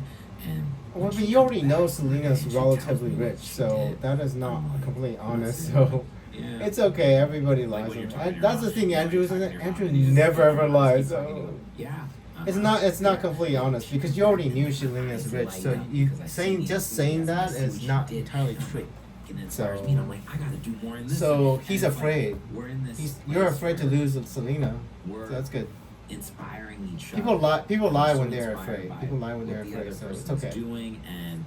And
Well,
when
but
she
you already
comes
know
back
Selena's
and she tells
relatively
me what
rich,
she
so
did,
that is not
I'm like,
completely honest.
listen,
So
yeah.
it's okay. Everybody
Like
lies.
when you're
And
talking to your
that's the
mom,
thing.
you're
Andrew
talking to your mom,
Andrew
and you just
never
keep
ever
talking,
lies.
keep talking to
So
them. Yeah.
it's not
Yeah.
completely honest because you already knew Selena's rich. So you saying that is not entirely true.
So I'm like, I gotta do more in this.
So
And
he's
it's like,
afraid.
we're in this.
You're
place
afraid to
where
lose Selena.
We're
So that's good.
inspiring each
People
other.
lie. People
I'm
lie
so
when they're
inspired
afraid.
by
People lie when
what
they're
the
afraid.
other
So it's
person's
okay.
doing and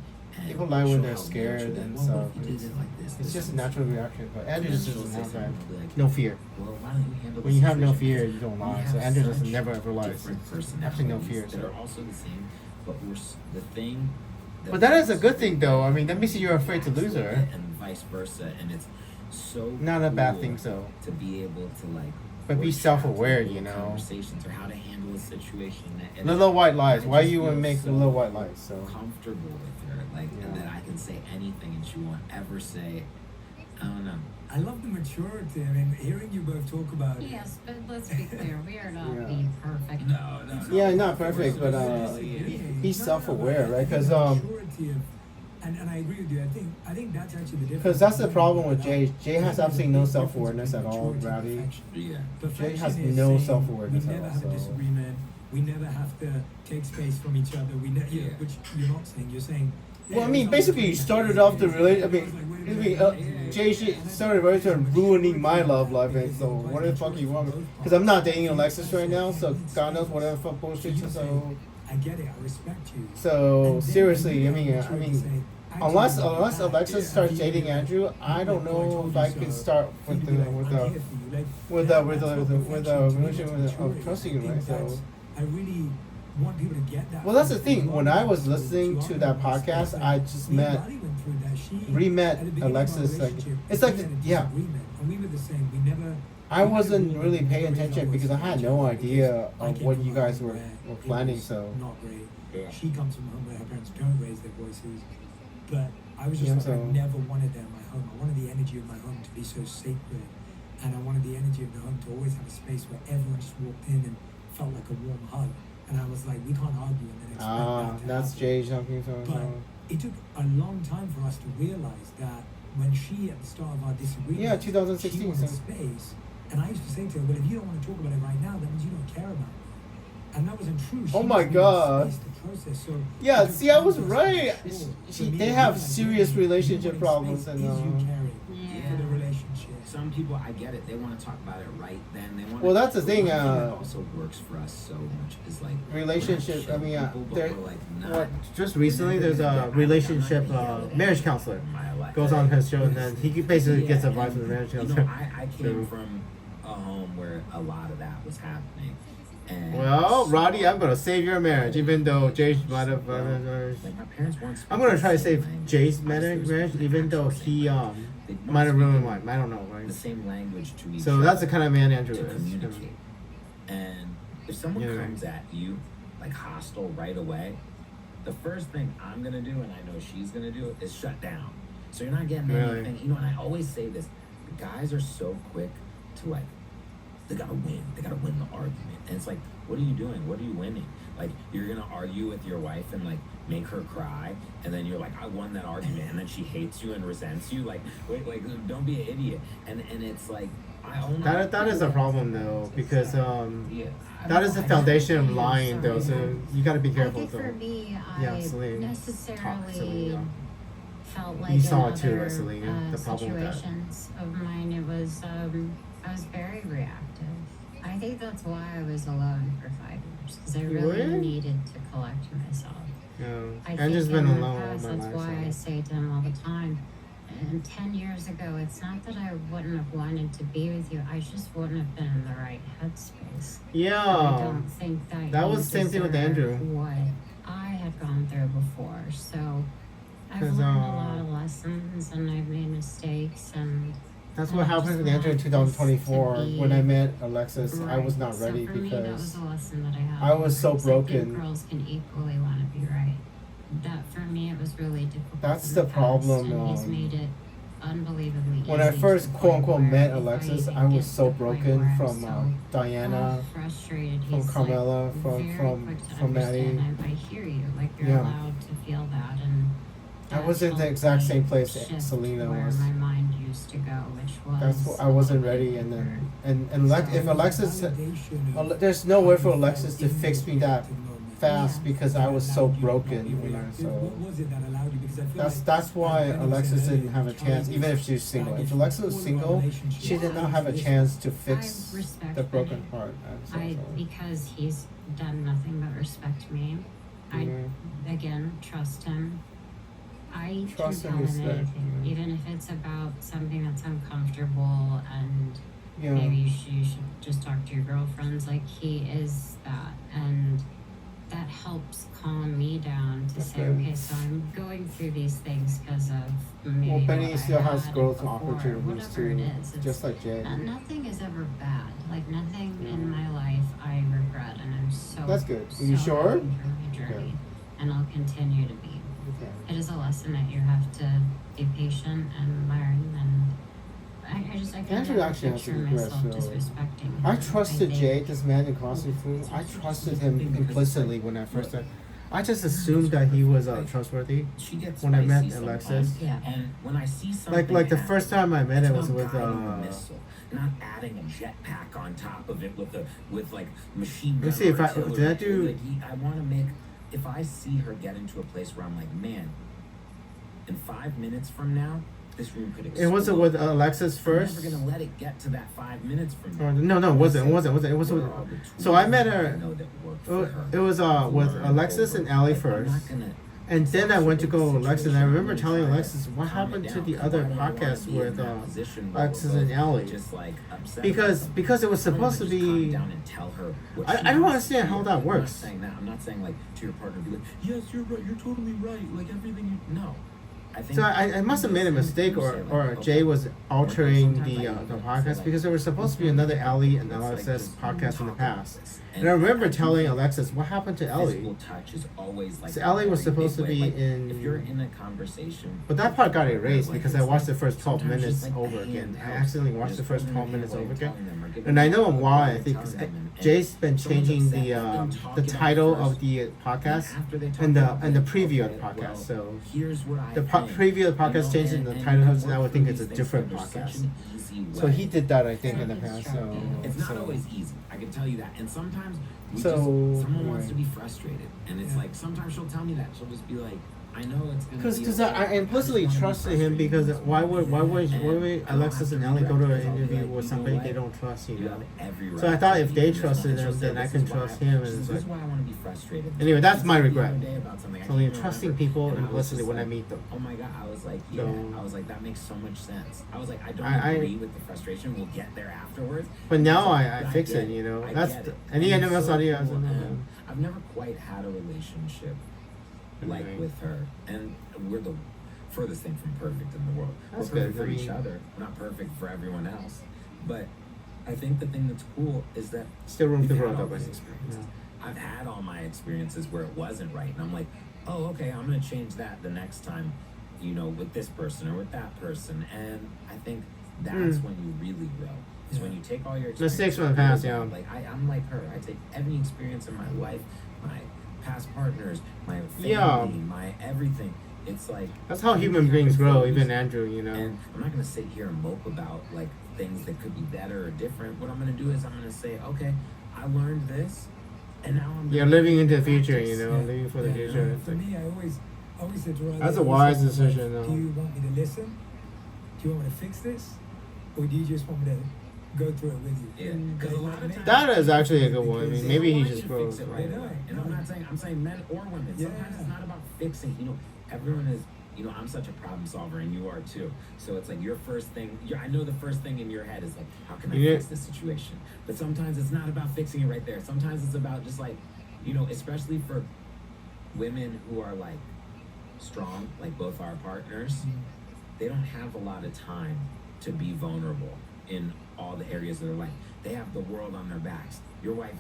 People lie when
show
they're
how
scared
natural they-
and
well,
stuff.
what if you did it like this,
It's
this,
just a
and
natural
this?
reaction. But
And
Andrew
then
just
she'll
doesn't
say
have
something,
that.
I'll be like,
No fear.
well, why don't you handle
When
this
you have no
situation?
fear,
Because
you don't
we
lie.
have
So Andrew just
such
never ever lies.
different
Actually, no
personalities
fear.
that
So.
are also the same, but the thing.
But that is a good thing, though. I mean, that means you're afraid to lose her.
And vice versa, and it's so
Not a bad
cool
thing, so.
to be able to like.
But be
workshop
self-aware,
little
you know.
Conversations or how to handle a situation. And
Little white lies.
I
Why
just
you would
feel
make
so
little white lies? So.
comfortable with her, like, and
Yeah.
that I can say anything and she won't ever say, I don't know.
I love the maturity. I mean, hearing you both talk about it.
Yes, but let's be clear, we are not
Yeah.
being perfect.
No.
Yeah, not perfect, but he's self-aware, right? Because
And I agree with you. I think that's actually the difference.
Because that's the problem with Jay. Jay has absolutely no self-awareness at all, Rowdy.
Yeah.
Jay has
Perfection is
no
saying
self-awareness
We
at
never
all,
have a
so.
disagreement. We never have to take space from each other.
Yeah.
Which you're not saying. You're saying.
Well, I mean, basically, you started off the relationship. I mean, Jay started right to ruining my love life, and so what the fuck you want? Because I'm not dating Alexis right now, so God knows whatever fuck bullshit. So,
I get it. I respect you.
so seriously, I mean, unless Alexis starts dating Andrew, I don't know if I could start with the relationship of trusting you, right? So.
I really want people to get that.
Well, that's the thing. When I was listening to that podcast, I just re-met Alexis. Like, it's like, yeah.
And we were the same. We never.
I wasn't really paying attention because I had no idea of what you guys were planning. So.
Not great.
Yeah.
She comes from a home where her parents don't raise their voices, but I was just
Yeah,
like, I
so-
never wanted that in my home. I wanted the energy of my home to be so sacred, and I wanted the energy of the home to always have a space where everyone just walked in and felt like a warm hug. And I was like, we can't argue and then expect that to
That's
happen.
Jay talking.
But it took a long time for us to realize that when she, at the start of our disagreement,
Yeah, 2016,
she wanted
so-
space. And I used to say to her, well, if you don't want to talk about it right now, that means you don't care about me. And that wasn't true. She
Oh my
just needed
God.
space to process. So
Yeah,
it took
see, I
time
was
for us to
right.
explore.
She-
For me,
they
to
have
realize,
serious
you
relationship
wanting
problems
space
and,
is you caring
Yeah.
for the relationship.
Some people, I get it. They want to talk about it right then. They want.
Well, that's the thing,
That
uh,
also works for us so much. Is like
Relationship.
we're
I
not
mean,
showing people,
there.
but we're like not.
What? Just recently, there's a relationship marriage counselor goes on his show, and then he basically gets advice from the marriage
You know,
counselor.
I came from a home where a lot of that was happening. And
Well,
so-
Roddy, I'm gonna save your marriage, even though Jay might have.
Like my parents weren't.
I'm gonna try to
speaking the
save
same
Jay's
language.
marriage, even though he
They
might have
weren't
ruined
speaking
mine. I don't know,
the
right?
same language to each
So
other
that's the kind of man Andrew
to
is.
communicate. And if someone
Yeah.
comes at you like hostile right away, the first thing I'm gonna do, and I know she's gonna do, is shut down. So you're not getting
Really?
anything. You know, and I always say this: the guys are so quick to like, they gotta win. They gotta win the argument. And it's like, what are you doing? What are you winning? Like, you're gonna argue with your wife and like make her cry, and then you're like, I won that argument, and then she hates you and resents you. Like, wait, like, don't be an idiot. And it's like, I only
That is a problem though, because
yeah,
that is the foundation of lying though. So you gotta be
I
careful
think for
though.
me,
Yeah,
I
Selena.
necessarily
Selena.
felt like
You saw
in
it too,
other,
right, Selena? The problem with that.
situations of mine, it was I was very reactive. I think that's why I was alone for 5 years, because I really
Really?
needed to collect myself.
Yeah.
I
Andrew's
think
been
in the
alone all
past,
my
that's
life.
why I
So.
say to him all the time, and 10 years ago, it's not that I wouldn't have wanted to be with you, I just wouldn't have been in the right headspace. I
Yeah.
don't think that
That
you
was the same thing with
deserve
Andrew.
what I had gone through before. So I've
'Cause,
learned a lot of lessons and I've made mistakes and
That's
I
what happened
just
at the end of
want
2024
this to
when I
be
met Alexis. I was
right.
not ready
So for me, that was
because
a lesson that I had.
I was so
It's like you
broken.
girls can equally want to be right. That for me, it was really difficult.
That's
in
the
past,
problem,
and he's made it unbelievably easy.
When I first
to the
quote
point
unquote
where
met
if
Alexis,
even
I was
get
so
to the point
broken
where I'm
from
so
Diana,
frustrated.
from
He's
Carmela,
like
from
very
from
quick to
from Maddie.
understand. I hear you. Like you're
Yeah.
allowed to feel that, and
I
that
was in the
helped
exact
me
same place
shift
Selena
where
was.
my mind used to go, which was
That's what I
a
wasn't
little bit
ready, and
deeper.
then if Alexis, there's no way for Alexis to fix me that fast because I was so broken. You know, so
What was it that allowed you? Because I feel
that's why Alexis didn't have a chance, even if she's single. If Alexis was single, she did not have a chance to fix
I respect
the broken
that.
part.
Because he's done nothing but respect me. I again trust him. I
Trust
can
and
tell him
respect,
anything,
yeah.
even if it's about something that's uncomfortable and
Yeah.
maybe you should just talk to your girlfriends. Like he is that, and that helps calm me down to say,
Okay.
okay, so I'm going through these things because of maybe
Well, Benny
what I
still has
had
growth
before,
opportunities
whatever
too,
it is. It's,
just like Jay.
nothing is ever bad. Like nothing in my life I regret, and I'm so
That's good. Are
So
you sure?
happy for my journey, and I'll continue to be.
Okay.
It is a lesson that you have to be patient and learn, and I can
Andrew
never
actually has
picture
to regret,
myself
so-
disrespecting him.
I trusted
think
Jay, this man in costume food. I trusted him implicitly when I first met. I just assumed that he was trustworthy.
She gets
When I met
spicy
Alexis.
sometimes,
Yeah.
and when I see something
Like the
happen,
first time I met
it's
him was
about
with
guiding a missile, not adding a jetpack on top of it with like machine gun.
Let's see if I-
artillery.
did I do-
Like, I want to make. If I see her get into a place where I'm like, man, in 5 minutes from now, this room could explode.
It wasn't with Alexis
I'm
first.
never gonna let it get to that 5 minutes from now.
No, it wasn't. It was
What
with.
are all the
So I
tools
met
that
her.
I know that work for her?
It was with
Learn
Alexis
over.
and Allie
Like, I'm not
first.
gonna-
And then I went to go with Alexis, and I remember
Situation,
telling
I'm gonna
Alexis,
try
what
to calm
happened
it
to
down,
the
'cause
other
why do I wanna
podcast
be in
with
that position where
Alexis
we're
and
both
Allie?
just, like, upset about
Because
something?
it was
I wanna
supposed to
just calm
be.
down and tell her what
I
she
don't
wants
understand
to
how
hear.
that
I'm
works.
not saying that. I'm not saying like to your partner, be like, yes, you're right. You're totally right. Like everything you no. I think
So I must have made a mistake, or Jay was altering the podcast because there was supposed to be another Ellie and Alexis podcast in the past. And I remember telling Alexis, what happened to Ellie?
Physical touch is always like
So Ellie was
a very
supposed to
big
be
way. Like,
in-
If you're in a conversation,
But that part got erased because I watched the first 12
sometimes
minutes
just, like,
over
a hand
again. I
helps.
accidentally watched the
Just
first
holding
12
their
minutes
hand
over
while
again.
telling them or giving
And I
them
know
a
why. I
hug
think
and
'cause
telling them, and
Jay's been
someone's
changing
upset,
the
then talk it out
title
first.
of the podcast
After they talk
and the
about it,
preview of
okay,
the podcast.
well,
So
here's what I
the
think.
preview of the podcast
You know,
changed
and-
the
and
title
you
host, and I
work
would think
through
it's a
these
different
things under
podcast.
such an easy
So
way.
he did that, I think, in the
Yeah,
past.
it's
So
true.
It's not
so-
always easy. I can tell you that. And sometimes
So,
someone wants
right.
to be frustrated, and it's
Yeah.
like sometimes she'll tell me that she'll just be like, I know it's gonna be
Because
okay.
I implicitly
just wanna be
trusted him
frustrated.
because why would
And
Alexis and
I'll
Ellie
have
go
to
to
regret
an
because I'll be
interview
like,
with
you
somebody
know
they
what?
don't trust, you
You
know?
have every
So I
right
thought
to
if
be
they
in this
trusted
moment.
him,
She'll
then
say,
I
"This
can
is why
trust
I-
him, and
she says,
it's
this is
like-
why I want to be frustrated.
Anyway, that's
She
my
said the
regret.
other day about something. I
So
can't
you're
even
trusting
remember.
people
And I was
implicitly
just
when I
like,
meet them.
Oh my god! I was like, yeah.
So-
I was like, that makes so much sense. I was like, I don't
I-
agree with the frustration. We'll get there afterwards.
But now
was like,
I fix
get
it, you know?
I
That's
get
the-
it.
any
And
end of
it's
us
so
audio,
cool,
I don't know.
and I've never quite had a relationship like
Right.
with her, and we're the furthest thing from perfect in the world.
That's
We're perfect
good.
for
I
each
mean-
other. We're not perfect for everyone else, but I think the thing that's cool is that
Still room to
we've
grow,
had all
though,
these
but
experiences. I've had all my experiences where it wasn't right, and I'm like, oh, okay, I'm gonna change that the next time, you know, with this person or with that person. And I think that's when you really grow. Is when you take all your
Mistakes
experiences
from the past,
and
yeah.
like I'm like her. I take every experience in my life, my past partners, my family,
Yeah.
my everything. It's like
That's how
you
human
have
beings
to
grow,
focus.
even Andrew, you know?
And I'm not gonna sit here and mope about like things that could be better or different. What I'm gonna do is I'm gonna say, okay, I learned this, and now I'm
You're
gonna
living into the future,
practice.
you know? Living for the
Yeah,
future. It's
For
like-
me, I always said to her,
That's a
like,
wise
like,
decision, though.
Do you want me to listen? Do you want me to fix this? Or do you just want me to go through it with you?
Yeah, because a lot of times
That is actually a good one. I mean,
Because
maybe he
why
just
you
grows.
fix it right
right?
away. And I'm saying men or women. Sometimes
Yeah.
it's not about fixing. You know, everyone is. You know, I'm such a problem solver, and you are too. So it's like your first thing. I know the first thing in your head is like, how can I
Yeah.
fix this situation? But sometimes it's not about fixing it right there. Sometimes it's about just like, you know, especially for women who are like strong, like both our partners, they don't have a lot of time to be vulnerable in all the areas of their life. They have the world on their backs. Your wife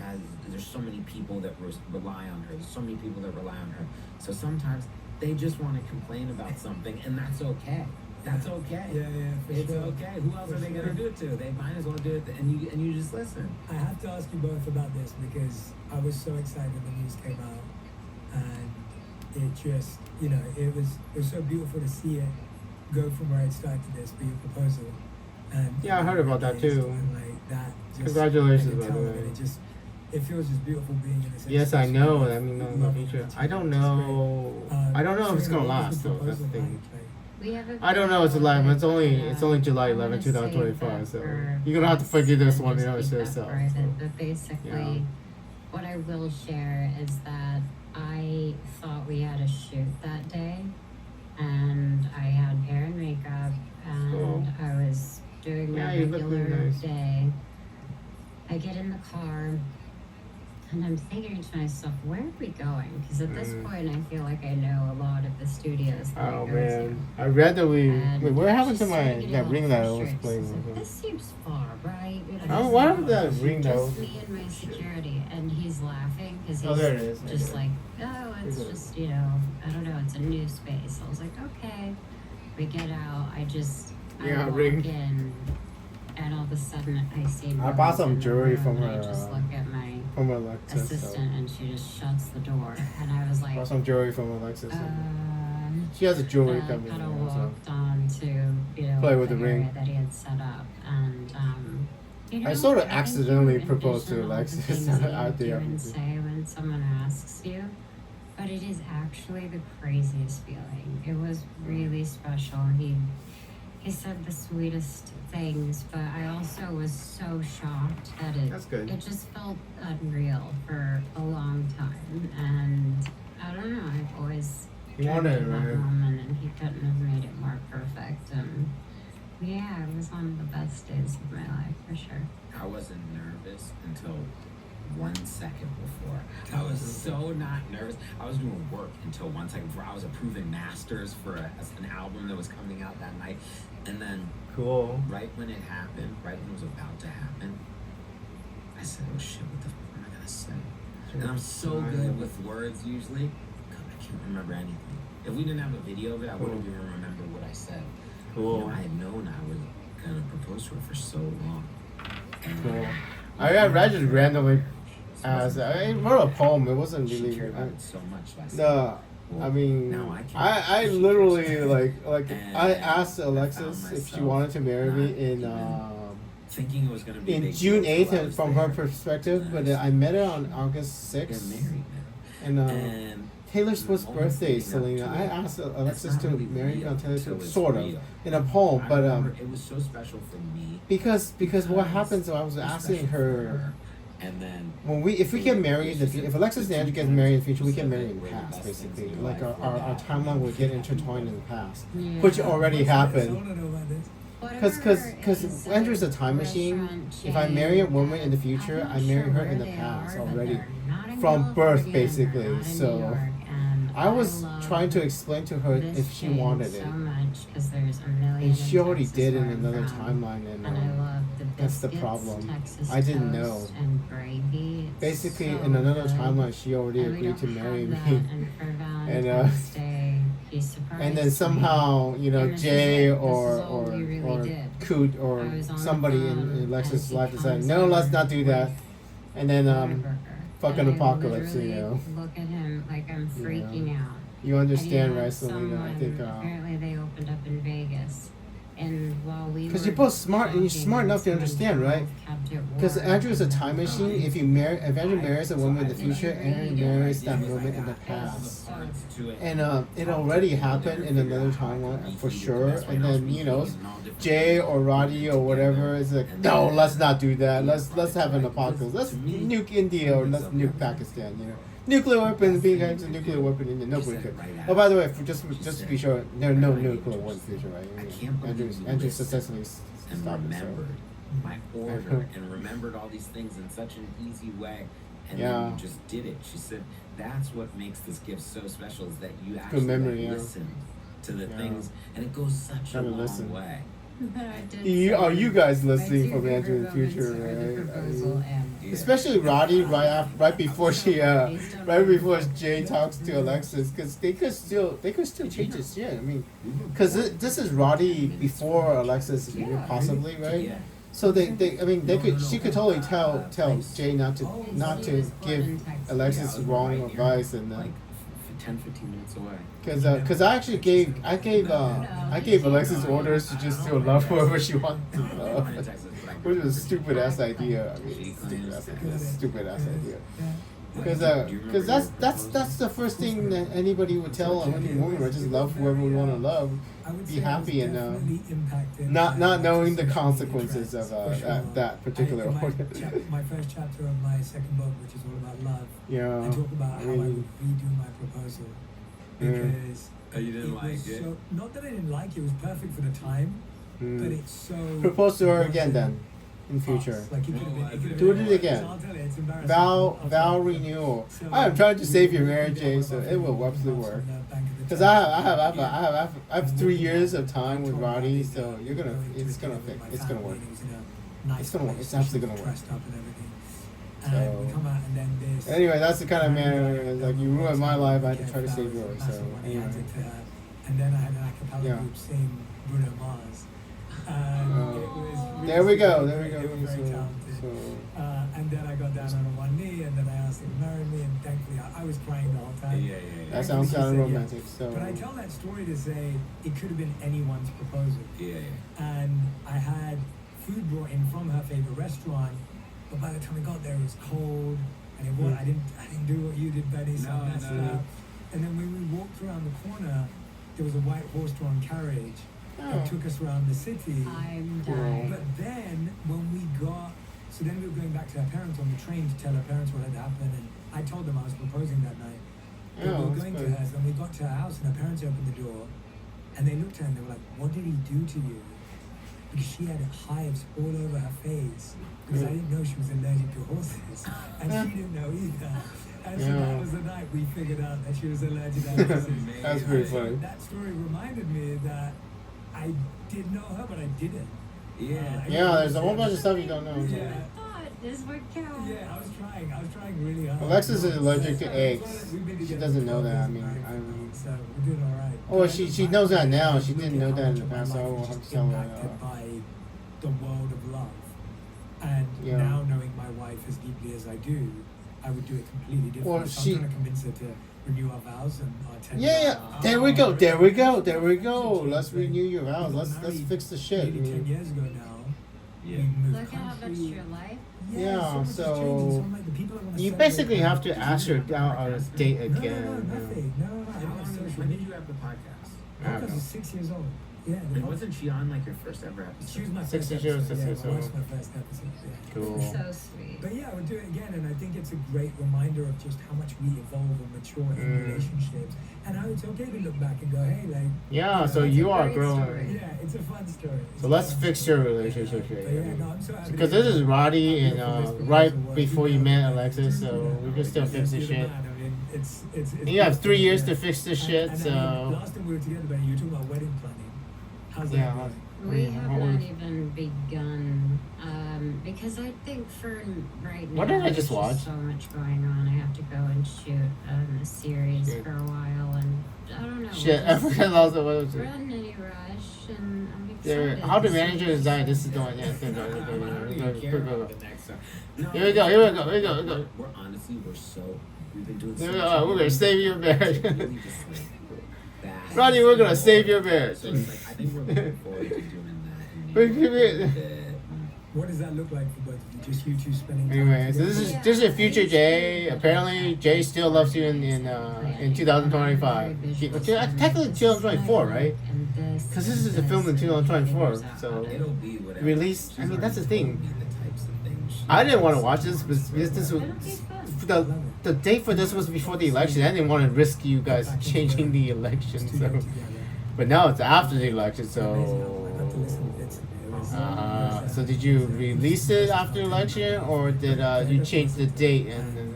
there's so many people that rely on her. There's so many people that rely on her. So sometimes they just want to complain about something, and that's okay. That's okay.
Yeah,
It's okay. Who else are they gonna do it to? They might as well do it, and you just listen.
I have to ask you both about this because I was so excited when the news came out, and it just, it was so beautiful to see it go from where it started to this, be your proposal. And
Yeah, I heard about that too.
And like that, just,
Congratulations,
I can
by the
tell
way.
that it feels just beautiful being in this.
Yes, I
space
know.
with
I mean, no,
love
future.
and
I don't
which is
know.
great.
I don't know if it's gonna
Serena, what was
last though. That's the
proposal
thing.
like?
We have a
I don't know. It's July. It's only
video,
July
I'm
11,
gonna save
2025.
that
So
for
you're gonna have to figure this
and
one
just
out
keep that
yourself.
private.
So.
But basically,
Yeah.
what I will share is that I thought we had a shoot that day, and I had hair and makeup, and
Cool.
I was doing my
Yeah, you look really
regular
nice.
day. I get in the car, and I'm thinking to myself, where are we going? Because at this point, I feel like I know a lot of the studios that I
Oh
go
man,
to.
I read that we.
And
Wait, what happened to
she
my
started getting
that
all
ring that I was
frustrated.
playing
She's like,
with?
this seems far, right?
Oh, what happened to that ring that was?
Just me and my security, and he's laughing because he's
Oh, there it is.
just like, oh, it's
Is it?
just, I don't know, it's a new space. I was like, okay. We get out, I
Yeah,
walk
ring.
in, and all of a sudden I see
I bought
Rose
some
in the
jewelry
room,
from
and
her,
I just look at my
From Alexis. So.
assistant, and she just shuts the door, and I was like,
Bought some jewelry from Alexis.
um,
She has a jewelry
and
company.
kind of
now, so.
walked on to
Play with the
area
ring.
that he had set up, and
I sort of
think
accidentally
you
proposed to
envision all the
Alexis
things that you
out
do
there.
and say when someone asks you, but it is actually the craziest feeling. It was really special. He said the sweetest things, but I also was so shocked that
That's good.
it just felt unreal for a long time, and I don't know. I've always
You wanted it,
dreamt of that
right?
moment, and he couldn't have made it more perfect. And yeah, it was one of the best days of my life for sure.
I wasn't nervous until 1 second before. I was so not nervous. I was doing work until 1 second before. I was approving masters for an album that was coming out that night. And then
Cool.
right when it happened, right when it was about to happen, I said, oh shit, what the fuck am I gonna say? And I'm so good with words usually, I can't remember anything. If we didn't have a video of it, I wouldn't even remember what I said.
Cool.
I had known I was gonna propose to her for so long. And
Cool. I read just randomly as I wrote a poem. It wasn't
she
really.
cared about it so much. So I said,
No,
well,
I mean,
now I can.
I
She
literally
cares.
like
And
I asked
I
Alexis
found
if she
myself
wanted to marry me
not
in
even thinking it was gonna be a
in
big
June
deal till I
8th
was
from
there.
her perspective,
And
but
I
I met her on August
They're
6th,
married
and
now. And
Taylor Swift's
the moments
birthday,
leading up
Selena.
to
I
it,
asked
that's
Alexis
not
to
really
marry me
real
on Taylor
till
Swift,
it's
sort of,
real.
in a poem,
I
but
remember it was so special for me
because what happened? So I was
it was
asking
special for
her.
and then
When if we get married,
She said
if Alexis and
the
Andrew
two
get married in the
times
future, we get
said
married
they
in the
were the
past,
best things
basically.
in your
Like
life
our
that
timeline
happened.
will get intertwined in the past,
Yeah.
which already
I
happened.
want to know about this.
Because Andrew's a time machine. If I marry a woman in the future, I marry her in the past already, from birth, basically. So I was trying to explain to her if she wanted it,
so much because there's a million
and she
in
already
Texas
did in
where I'm
another
from.
timeline, and
And I love the
that's the
biscuits,
problem.
Texas
I didn't
toast
know.
And gravy. It's
basically
so
in another
good.
timeline, she already
And we
agreed to
don't
marry
have
me.
that, and for Valentine's Day, he surprised
And then
me.
somehow,
And this
Jay
is it. This
or
is all we really did.
Coot or
I was on the
somebody
phone,
in Alexis'
and he
life decided,
comes
no, let's
in
not do that.
with
And then
Whataburger.
fucking
And I
apocalypse,
literally look at him like I'm freaking out.
You understand,
And he
right,
had
Selena? I think
apparently they opened up in Vegas, and while we
because
were
you're both smart and you're
talking,
smart enough to
someone
understand, right?
kept it
Because
warm,
Andrew is a
and
time
then
machine. If Andrew marries a woman in the future, Andrew marries that woman in the past. And it already happened in another timeline for sure. And then Jay or Roddy or whatever is like, no, let's not do that. Let's have an apocalypse. Let's nuke India or let's nuke Pakistan. Nuclear weapons, being a nuclear weapon in India. Nobody could. Oh, by the way, just to be sure, there are no nuclear war in the future, right?
I can't believe you
Andrew
listened
successfully
and
stopped it.
remembered my order and remembered all these things in such an easy way. And then
Yeah.
you just did it. She said, that's what makes this gift so special is that you actually
memory, yeah.
listen to the
Yeah.
things, and it goes such a
Gotta
long
listen.
way.
Are you guys
I
listening
do
from Answer in the
remember
Future,
moments where the
right? I
proposal
mean,
and-
especially Roddy right before Jay talks to Alexis, because they could still change his shit. I mean, because this is Roddy before Alexis,
Yeah.
possibly, right?
Yeah.
So she could totally tell Jay not to give Alexis wrong advice, and
like 10-15 minutes away.
because I actually gave Alexis orders to just still love whoever she wanted to love, which was a stupid ass idea. I mean, stupid ass idea. Because that's the first thing that anybody would tell a living woman, right? Just love whoever we want to love,
I would
be
say
happy,
it's
and
definitely impacted
not
by
knowing the
social
consequences
trends,
of
for sure.
that particular
in
order.
my first chapter of my second book, which is all about love,
Yeah,
I talk about how I would redo my proposal because
You didn't like
was
it?
so, not that I didn't like it, it was perfect for the time, but it's so
propose to her again
wasn't
then, in
fast.
future.
Like it could have been, it could have
Do
been
it again.
I'll tell you, it's embarrassing.
Vow
I'll tell you.
renewal.
So,
I am trying to save your marriage,
maybe
Jay,
I'll
so
have
it will
a
absolutely
from
work.
the Bank of the
Because
Town.
I have 3 years of time with Roddy, so it's gonna work. It's gonna work. It's absolutely gonna work.
Dressed up and everything. And
So-
we come out and then this.
Anyway, that's the kind of man who is like, you ruined my life, I had to try to save yours. So anyway,
And then I had an acapella
Yeah.
group sing Bruno Mars. And
Oh.
it was
there we go.
they were very
So,
talented.
so
And then I got down on one knee and then I asked him to marry me and thankfully I was crying the whole time.
Yeah.
that sounds kind of romantic. So
But I tell that story to say it could have been anyone's proposal.
Yeah.
And I had food brought in from her favorite restaurant, but by the time I got there, it was cold, and it was, I didn't do what you did, Benny. So I messed it up. And then when we walked around the corner, there was a white horse-drawn carriage that took us around the city.
I'm
Cool.
dying.
But then when we got, so then we were going back to her parents on the train to tell her parents what had happened, and I told them I was proposing that night. But we were
that's
going to
good.
hers, and we got to her house, and her parents opened the door, and they looked at her and they were like, "What did he do to you?" Because she had hives all over her face. Because I didn't know she was allergic to horses, and she didn't know either. And so
Yeah.
that was the night we figured out that she was allergic to horses.
That's pretty funny.
That story reminded me that I did know her, but I didn't.
Yeah.
Yeah, there's a whole bunch of stuff you don't know. So.
Yeah.
I thought this would count.
Yeah, I was trying really hard.
Alexis is allergic to
So,
eggs.
we've been
She
together
doesn't
for
know that. I
12
mean,
years, so we're doing all right.
Oh, she knows that now. She didn't know that in the
Look at
past.
how
So I
much
will
my
have
life
to tell
is
her.
impacted by the world of love. And
Yeah.
now knowing my wife as deeply as I do, I would do it completely differently.
Well,
so
she-
I'm trying to convince her to renew our vows and our 10
Yeah. There we go. Let's renew your vows. Let's fix the shit. I
Maybe 10
mean,
years ago now.
Yeah.
We moved
Look at how much
country.
your life.
Yeah,
much has
so
changed. I'm like, the people I wanna
you
celebrate
basically
now
have to
just
ask her
do it
out on a date
No,
again.
nothing. No. I
How
don't
long
have social
when did
media.
you have the podcast?
I don't
Podcast
know.
is 6 years old. Yeah. the
And
podcast-
wasn't she on like your first ever episode?
She was my
6
first
years,
episode,
6 years
yeah,
old.
was my first episode, yeah.
Cool.
So sweet.
But yeah, I would do it again, and I think it's a great reminder of just how much we evolve and mature in relationships, and how it's okay to look back and go, hey, like,
Yeah, so
That's a
you are
great
growing.
story.
yeah, it's a fun story.
So let's fix your relationship here.
But yeah, no, I'm so happy.
Because this is Roddy, and right before you met Alexis, so we can still fix the shit.
I mean, it's
And you have 3 years to fix the shit,
And I mean,
so
last time we were together, Benny, you were talking about wedding planning. How's
yeah.
that going?
We have
What
not
was-
even begun, because I think for right now,
What did I just
there's
watch?
so much going on. I have to go and shoot a series
Shit.
for a while, and I don't know.
Shit,
we're
I
just-
forgot also what was
We're
it.
not in any rush, and I'm
There,
excited.
how to manage your anxiety. This is the one. Yeah,
I don't really care about the next song. No,
Here we go.
We're honestly, we've been doing
Here
so
we
much
go. We're gonna save your marriage.
really just like bad.
Roddy, we're gonna save your marriage.
So it's like, I think we're looking forward to doing that.
We're gonna-
What does that look like for both of you? Just you two spending time
Anyway, so
together?
this is future Jay. Apparently, Jay still loves you in 2025. Technically 2024, right? Because this is a film in 2024, so
It'll be whatever.
release. I mean, that's the thing.
Be the types of things she
I didn't want to watch this, but this was
It'll be fun.
the date for this was before the election. I didn't want to risk you guys changing the election.
Just to
So,
go together.
but now it's after the election,
Amazing. I got to listen
so.
to bits of it. It was-
So did you release it after election, or did you change the date and?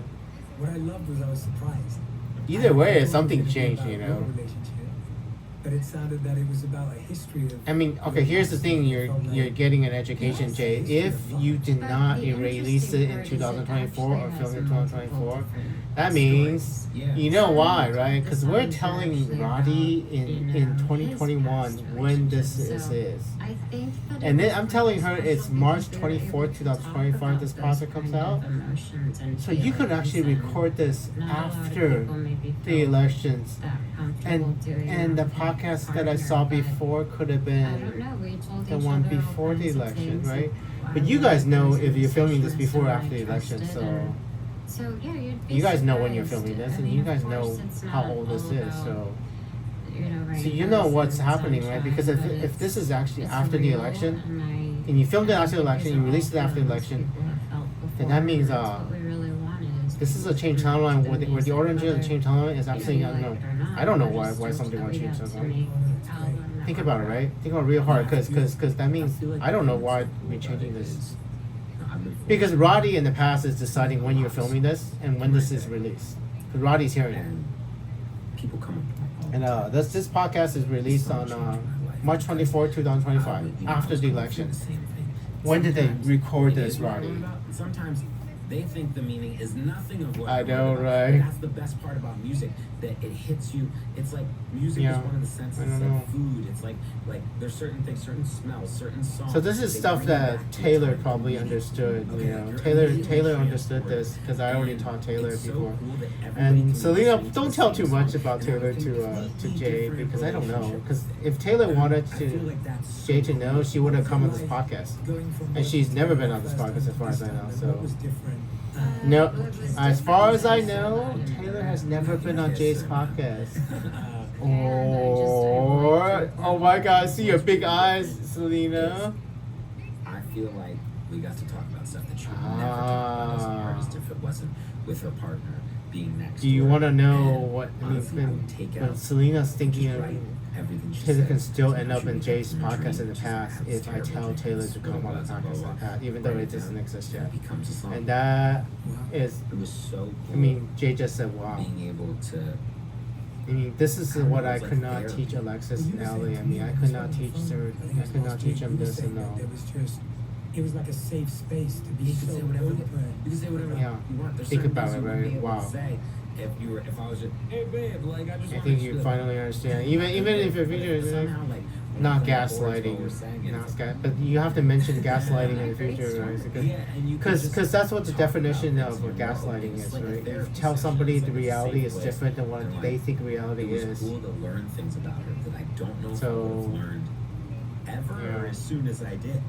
what I loved was I was surprised.
Either way,
I
something
thought it was
changed,
about
you
your
know.
relationship, but it sounded that it was about a history of.
I mean, okay. Here's the thing: you're getting an education, Jay. If you did
But
not
the
release it
interesting
in
part is
2024 or
actually
film in
has multiple
2024,
different
that means
Yeah.
you know why,
So
right?
the
Because we're
songs are
telling
actually
Roddy
about,
in
his
2021
past
when this
relationships. So
is.
I think that
And
it
then
was
I'm telling her
really
it's
special
March
because we were able
24th,
to talk
2025
about
this
those
project comes
kind
out.
of emotions and
So you could actually
feelings, and
record this
not a lot of
after
people maybe
the
feel
elections.
that comfortable doing
And the
that with
podcast
their
that I
partner,
saw
but
before could have
I don't
been
know. We told
the
each
one
other all
before the
kinds of
election,
things,
right?
and
But
I
you guys
really
know
was
if you're filming this
conversationalist
before or
and I
after the election,
trusted,
so
and so yeah, you'd be
you guys know when you're
surprised.
filming this,
I
and
mean,
you
of
guys know
course, it's
how
not
old this
all
is,
about,
so.
right,
So you know what's
roses and
happening, right? Because
sunshine, but
if this is actually
it's
after the
real,
election,
and
and you filmed it after the
think
election,
these
you
are
released it
all
after the
feelings
election,
people have felt
then
before,
that means
and that's what we really wanted, is
this is a change
people to
timeline
connect
where
to
the
music,
origin of the
whether
change timeline is
you
absolutely
like
unknown.
it or not.
I don't know
We're
why
just stoked
somebody
that
would
we
change
got to
timeline.
make
It's great.
album that
Think
we're
about it,
proud
right?
of.
Think about it real hard,
Yeah,
because that means
feel like
I don't know
the
why
thing
we're
that's
changing
cool about it
this.
is, I've been
Because
fortunate
Roddy in the past is deciding when you're filming this and when this is released. Because Roddy's hearing it.
and people come up
And this podcast is released on March 24, 2025, after the election. When did they record this, Roddy?
Sometimes they think the meaning is nothing of what
I
they're
know,
worried about.
right?
But that's the best part about music, that it hits you. It's like music
Yeah,
is one of the senses.
I
It's
don't know.
like food. It's like there's certain things, certain smells, certain songs.
So this is
they
stuff
bring you
that
back to a
Taylor
time of
probably
music.
understood. You
Okay,
know,
you're
Taylor
immediately
understood
transported.
this because I already
And
taught Taylor
it's so
before.
cool that everybody
And
can
Selena,
listen to
don't
the
tell
same
too much
song.
about
And I
Taylor
think
to
completely
Jay
different
because I don't know.
relationships.
Because if Taylor wanted
I feel
to
like that's
Jay
so
to know,
cool.
she would have come on this podcast.
Going from
And
what
she's
was
never
the
been on this
first
podcast
time
as far as I
to
know.
this
So
time, what was different?
no,
What was
as
different
far
was
as I
saw
know,
it in
Taylor
there.
has never been on Jay's podcast.
And
Or oh my God, see your big eyes, Selena.
I feel like we got to talk about stuff that you would never talk about as an artist if it wasn't with her partner being next.
Do you
to her.
want to know
And
what I mean?
honestly, I would take
When
out
Selena's thinking
just
of
write everything she
Taylor
says.
can still
It's
end up in
actually
Jay's
from a
podcast
dream,
in the
which is
past if I
terrible
tell
thing.
Taylor
It's
to
what
come on the
was, blah,
podcast in
blah,
the
blah.
past, even though
Write
it
down,
doesn't exist yet.
It becomes a song.
And that
Wow.
is,
It was so cool.
I mean, Jay just said, wow.
being able to.
I mean, this is
I don't
what
know,
I
it's
could
like
not
therapy.
teach Alexis
Well,
and
you were saying
Ellie. I
to
mean,
me
I
on
could
the
not teach
phone,
her.
I think
I
it
could
was
not
last
teach
week,
him
you were
this
saying
and
that
no.
there was just, it was like a safe space to be
You can
so
say whatever.
open.
You can say whatever
Yeah.
you want. There's
Think
certain
about
things
it,
you wouldn't
right?
be able
Wow.
to say if I was just, hey babe, like I just.
I
wanna
think
do
you
this."
finally understand. Even if your video is like,
somehow like
not
we're chords while
gaslighting,
we're singing.
not but you have to mention gaslighting in the future, right?
Yeah, and you can just
Because that's what the
talk about
definition
things
of
in your world.
gaslighting
It's
is,
like a
right? You
therapy
tell
session.
somebody
It's
the
like a
reality
safe
is
place.
different than what
And, like,
they think
it
reality
was
is.
cool to learn things about her that I don't know if I
So-
would have learned ever
Yeah.
or as soon as I did.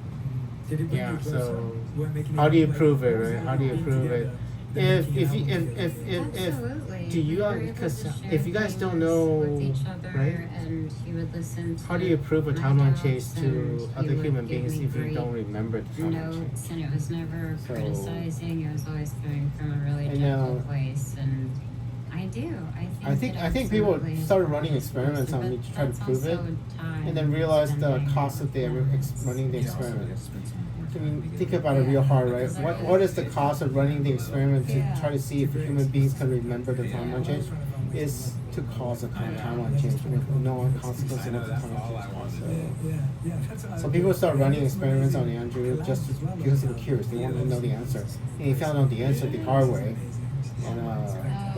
Did it bring
Yeah,
you closer?
so
You weren't making
how do you
like,
prove it,
what was
right?
like
How do you
being
prove it?
together than making an album together?
Absolutely.
do you
We were able
because
to share
if you guys don't
things
know,
with each other,
right?
and he would listen to
How do you prove a
my
timeline
doubts,
change
and
to
he
other
would
human
give
beings
me
if you
great
don't remember the timeline change?
notes, and it was never
So-
criticizing. It was always coming from a really
I
gentle
know.
place, and I do. I think.
I think people
absolutely
started
is
running
the
experiments
person,
on me
but
to try to
that's
prove it,
also time
and then realized the
spending
cost of the
with
running the
Yeah, also,
experiment.
I spent some more
I
time
mean,
together.
think about it real hard, right?
Because I
What is the cost of running the experiment to
Yeah.
try to see if human beings can remember the
Yeah.
timeline change? Is to cause a timeline change with no consequence of what the timeline change costs. So people start running experiments on Andrew just because they were curious. They wanted to know the answer, and he found out the answer the hard way. And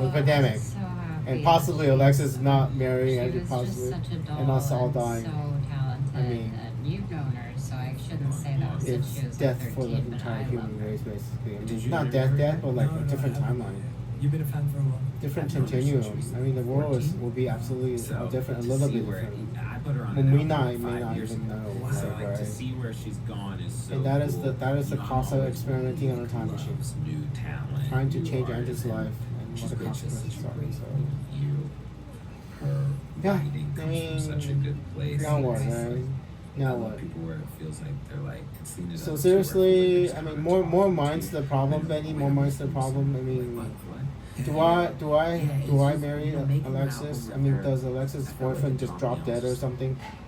with pandemic,
So happy.
and possibly Alexis not marrying
She
Andrew,
was
possibly,
just such a doll
and us all
and
dying.
so talented.
I mean,
and you've known her, so I shouldn't say that since
It's
she was
death
like
for the
13, but
entire
I
human
love her.
race, basically. I
Did
mean,
you
not
remember-
death, but like a different timeline.
You've been a fan for a while.
Different
I've known her since
continuum.
she was
I mean, the world
14.
will be absolutely
So,
different, a
to
little
see
bit
where-
different.
I put her on
When
an
we
album
not,
5
may not
years
even
ago.
know,
So
like,
like to
right?
see where she's gone is so
And that is
cool.
the
You know,
cost
I'm
of
always
experimenting on a
loves
time machine.
New talent,
Trying to
new
change
artists,
Andrew's
and
life and
she's
what the
great, just
consequences
such a
are.
great
So,
you, her
Yeah,
writing
I
comes from such a
mean,
good place.
now what,
It's
right?
like, I
Now
love
what?
people where it feels like they're like it's seen it
So
as
seriously,
where
I mean,
people
more
are
minds to the problem, Benny. More minds to the problem. I mean,
What?
do I
Yeah, it's
do I
just,
marry
you know, making an
Alexis?
album
I mean,
with her,
does Alexis'
I feel like
boyfriend just
Tom
drop dead or
Yells.
something?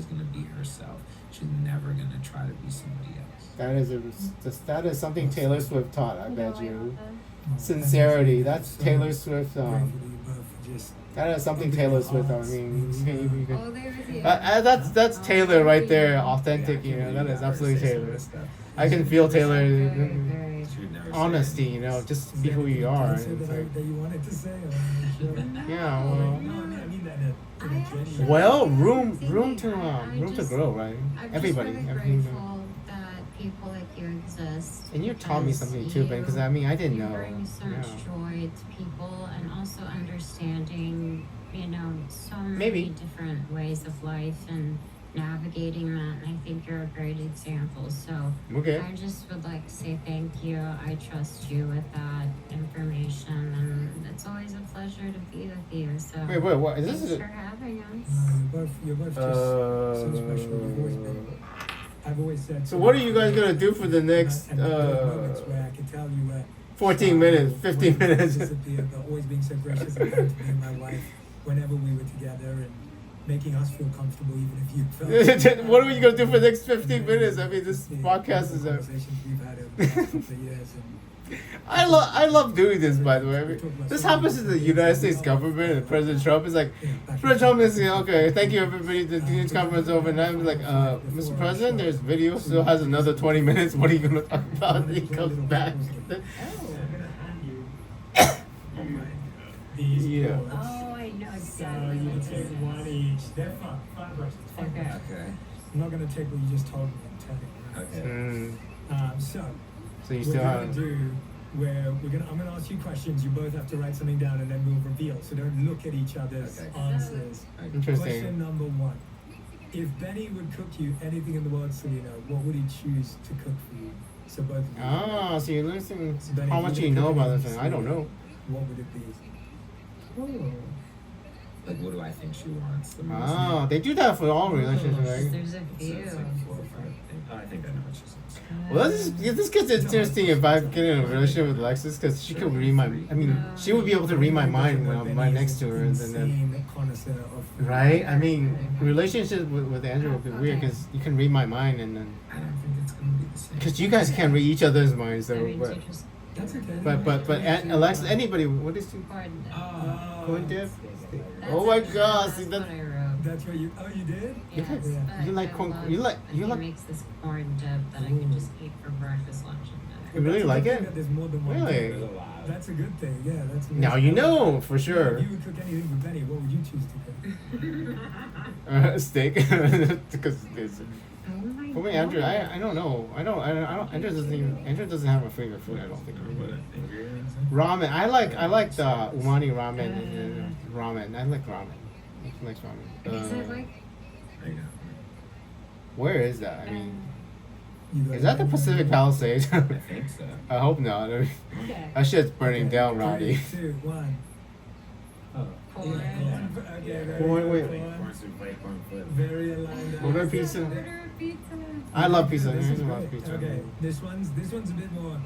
always gonna be herself. She's never gonna try to be somebody else.
That is something Taylor Swift taught. I bet
No,
you.
Oh,
Sincerity.
thank you.
That's
So
Taylor Swift.
grateful to you both for just
That is something
opening
Taylor
your
Swift. I
hearts,
mean, you can.
Oh, there with you.
That's Taylor right there. Authentic. You know, that is absolutely Taylor. I can feel Taylor.
Very.
Should never say
Honesty.
it.
You know, just be who you are.
Did I say
It's
that,
like,
that you wanted to say? Or
yeah.
no,
Well.
I mean that in a genuine
Well,
Yeah,
room
I
to
just-
grow, right?
I'm
Everybody,
just really
everything.
grateful that people like you exist.
And you taught me
because
something too, Ben, because I mean I didn't
you
know.
bring so much joy to people, and also understanding, so many
Maybe.
different ways of life and navigating that. And I think you're a great example. So
Okay.
I just would like to say thank you. I trust you with that information, and it's always a pleasure to be with you. So
Wait, what? Is
thanks
this?
for having us.
No, you're both just so special. You've always been. I've always said.
So what are you guys gonna do for the next
and moments where I could tell you
14 minutes, 15 minutes?
But always being so gracious and kind to me and my wife whenever we were together and making us feel comfortable even if you felt.
What are you gonna do for the next 15 minutes? I mean, this
The
podcast is.
conversations we've had over the last couple of years.
I love doing this, by the way. I mean, this happens in the United States government, and President Trump is like, President Trump is saying, okay, thank you everybody, the news conference over, and I'm like, Mr. President, there's video, still has another 20 minutes, what are you gonna talk about? And he comes back.
These
Yeah.
boards.
Oh, I know
So
exactly
you
what
take
this is.
one each. They're fun. Fun questions. Fun
Okay.
questions.
Okay.
I'm not gonna take what you just told me and turn it around.
Okay.
So
So you
we're
still
gonna
have.
do where I'm gonna ask you questions. You both have to write something down, and then we'll reveal. So don't look at each other's
Okay.
answers.
Interesting.
Question number one: if Benny would cook you anything in the world, Selena, what would he choose to cook for you? So both of you.
Ah, so you're listening.
Benny,
How
if
much
you
do you
could
know
cook
about
anything
this
for
thing? I don't
Selena,
know.
What would it be?
Like, what do I think she wants the most?
Ah, they do that for all relationships, right?
There's a
So
few.
it's like 4 or 5 things. Oh, I think I know what she says.
Well, this gets interesting if I get in a relationship with Alexis, because she could read my. I mean, she would be able to read my mind when I'm right next to her, and then.
Insane connoisseur of
Right? I mean, relationships with Andrew would be weird because you can read my mind, and then.
I don't think it's gonna be the same.
Because you guys can't read each other's minds,
I
though.
mean,
But
you just
That's okay.
Alexis, anybody, what is she?
pardon them.
Corn dip?
That's
Oh my
it.
God!
That's
See
what
that?
I wrote.
That's what you. Oh, you did.
Yes,
like-
but
you like
I
corn-
love
you like-
that
you
he
like-
makes this corn dip that I can just eat for breakfast, lunch, and dinner.
You really
That's a
like
good
it?
thing that There's more than one.
Really?
thing.
There's a lot.
That's a good thing. Yeah, that's.
Now you know for sure.
If you would cook anything for Benny, what would you choose to cook?
Steak, because it's.
Oh my
For me,
God.
Andrew, I don't know. I don't. Andrew doesn't have a favorite food. I don't think.
What I think you're gonna say?
Ramen. I like the umami ramen. Ramen. I like ramen. He likes ramen.
Because I like
I know.
Where is that? I mean,
You guys
is that the
ready?
Pacific Palisades?
I think so.
I hope not. I mean,
okay.
that shit's burning
Okay,
down, Roddy.
3, 2, 1.
Oh.
Corn.
Okay, very
Corn, wait.
corn.
Corn soup, white corn flip.
Very aligned.
Order pizza.
Order a pizza.
I love pizza.
This
I
is
love
great.
pizza.
Okay, this one's a bit more.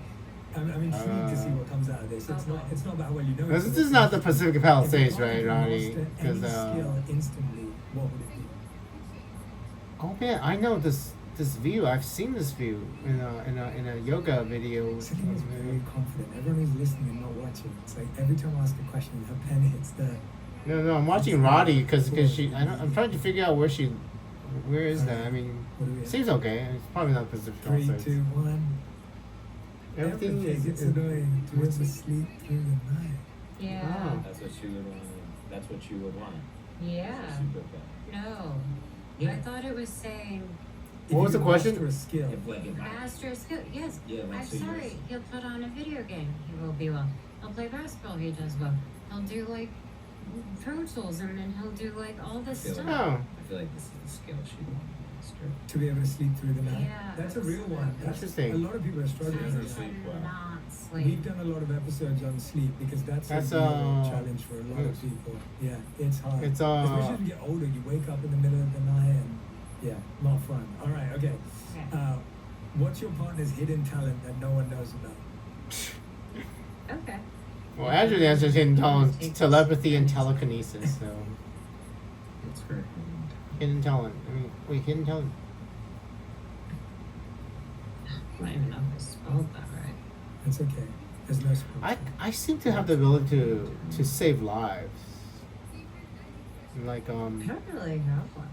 I'm intrigued to see what comes out of this. It's not about how well you know.
This
each
is
other.
not the Pacific Palisades,
If you
right,
could
Roddy?
master
Because
any skill instantly, what would it be?
oh man, I know this view. I've seen this view in a yoga video.
Selena's very confident. Everyone who's listening and not watching, it's like every time I ask a question, her pen hits the.
No, I'm watching Roddy because she. I'm trying to figure out where is that? I mean,
What do we have?
seems okay. It's probably not Pacific
3, 2,
Palisades.
1.
Everything is.
It's annoying to whisper sleep through the night.
Yeah.
Oh.
That's what you would want. That's what you would want.
Yeah.
Super bad.
No.
Yeah.
I thought it was saying
If
What was
you
the
could
question?
master a skill.
If like if I,
master a skill. Yes.
yeah, like
I'm
so you
sorry. He'll put on a video game. He will be well. He'll play basketball. He does well. He'll do like Pro Tools, and then he'll do like all this
feel
stuff.
like,
Oh.
I feel like this is the skill she would want to master.
To be able to sleep through the night.
Yeah,
That's a real one. That's,
Interesting.
A lot of people are struggling
Doesn't
with that.
sleep well.
Not sleep.
We've done a lot of episodes on sleep because that's
That's,
a real
uh,
challenge for a lot of people. Yeah, it's hard.
It's,
especially as you get older, you wake up in the middle of the night and yeah, not fun. All right, okay.
Okay.
What's your partner's hidden talent that no one knows about?
Okay.
Well, Andrew's answer is hidden talent, telepathy, and telekinesis. So
What's her?
hidden talent. I mean, wait, hidden talent.
don't even know if I spelled that right.
It's okay. There's no spoiler.
I seem to have the ability to save lives. Like
I don't really have one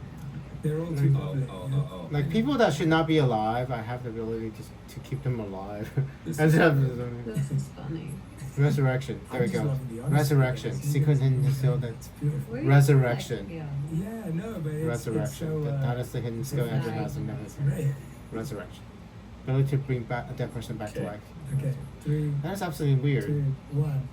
They're all too
Oh,
public.
like people that should not be alive, I have the ability to keep them alive.
This
And
is
have
now. This is funny.
resurrection. There we
I'm just
go.
loving the honesty.
Resurrection.
It's
Secret
beautiful.
hidden skill that
It's beautiful.
Where
Resurrection.
Yeah.
Yeah, no, but it's
Resurrection.
so,
That is the hidden skill Andrew has in
it's
never.
great.
Resurrection. Ability to bring back a dead person back to
Okay.
life.
Okay, 3,
That is absolutely weird.
2, 1.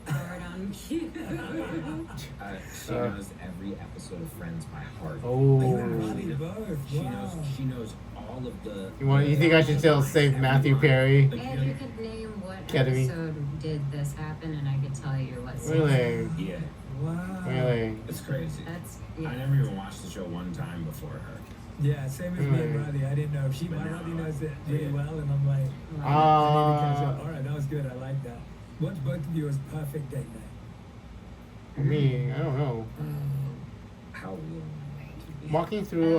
Hard on cue.
She knows every episode of Friends by heart.
Oh.
You and Robbie both.
She
Wow.
knows. She knows all of the.
You think I should still save Matthew Perry?
Like,
And you could name what
Academy.
episode did this happen, and I could tell you what season.
Really?
Yeah,
Wow.
Really?
it's crazy.
That's yeah.
I never even watched the show one time before her.
Yeah, same as me and
Right.
Robbie. I didn't know.
But
My
now,
Robbie knows it really
yeah.
well, and I'm like,
Wow.
I need to catch up. All right, that was good. I like that. What's both of you as perfect date night?
For me, I don't know.
How real would be?
Walking through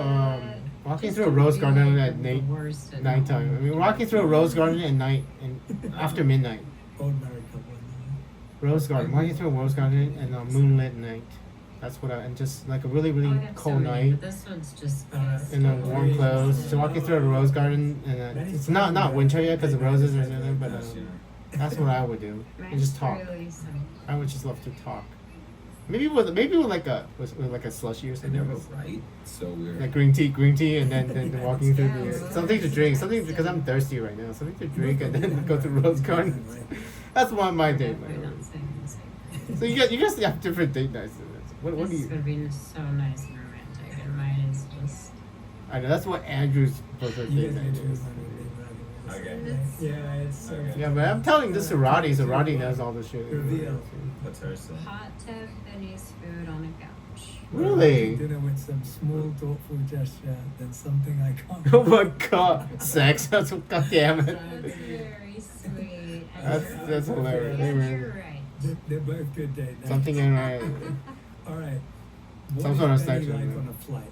walking
Just
through a
to
rose
be
garden
like
at
the worst at
nighttime. I mean, walking through a rose garden at night and after midnight.
Old married couple.
Rose garden. Walking through a rose garden and a moonlit night. That's what and just like a really
Oh, I
really
got so
cold
many,
night
but this one's just
in a warm clothes. So walking through a rose garden and it's not winter yet because the roses are there, but
Yes, you know.
that's what I would do. And just talk.
Really simple.
I would just love to talk. Maybe with like a slushy or
I
something.
know, right? So weird.
Like green tea, and then walking through the something to drink, something because I'm thirsty right now. Something to drink, and then go to Rose Garden. That's one of my date
We're not
nights.
saying the same thing.
So you guys have different date nights. What
This
do
is
you?
gonna be so nice and romantic, and mine is just.
I know that's what Andrew's perfect
You
date
guys
night
can choose
is.
my name,
Okay.
It's-
Yeah, it's so
Okay.
Yeah, but I'm telling this to Roddy, so Roddy knows all the shit.
Reveal.
What's her son?
Hot Tiffany's food on a couch.
Really?
Dinner with some small, thoughtful gesture, then something I can't.
Oh my god, sex! That's God damn it.
That's very sweet.
That's hilarious.
Yeah, you're right.
They're both good date nights.
Something in my.
All right. What
Some
is
sort of
Benny
sex,
like
yeah.
on a flight?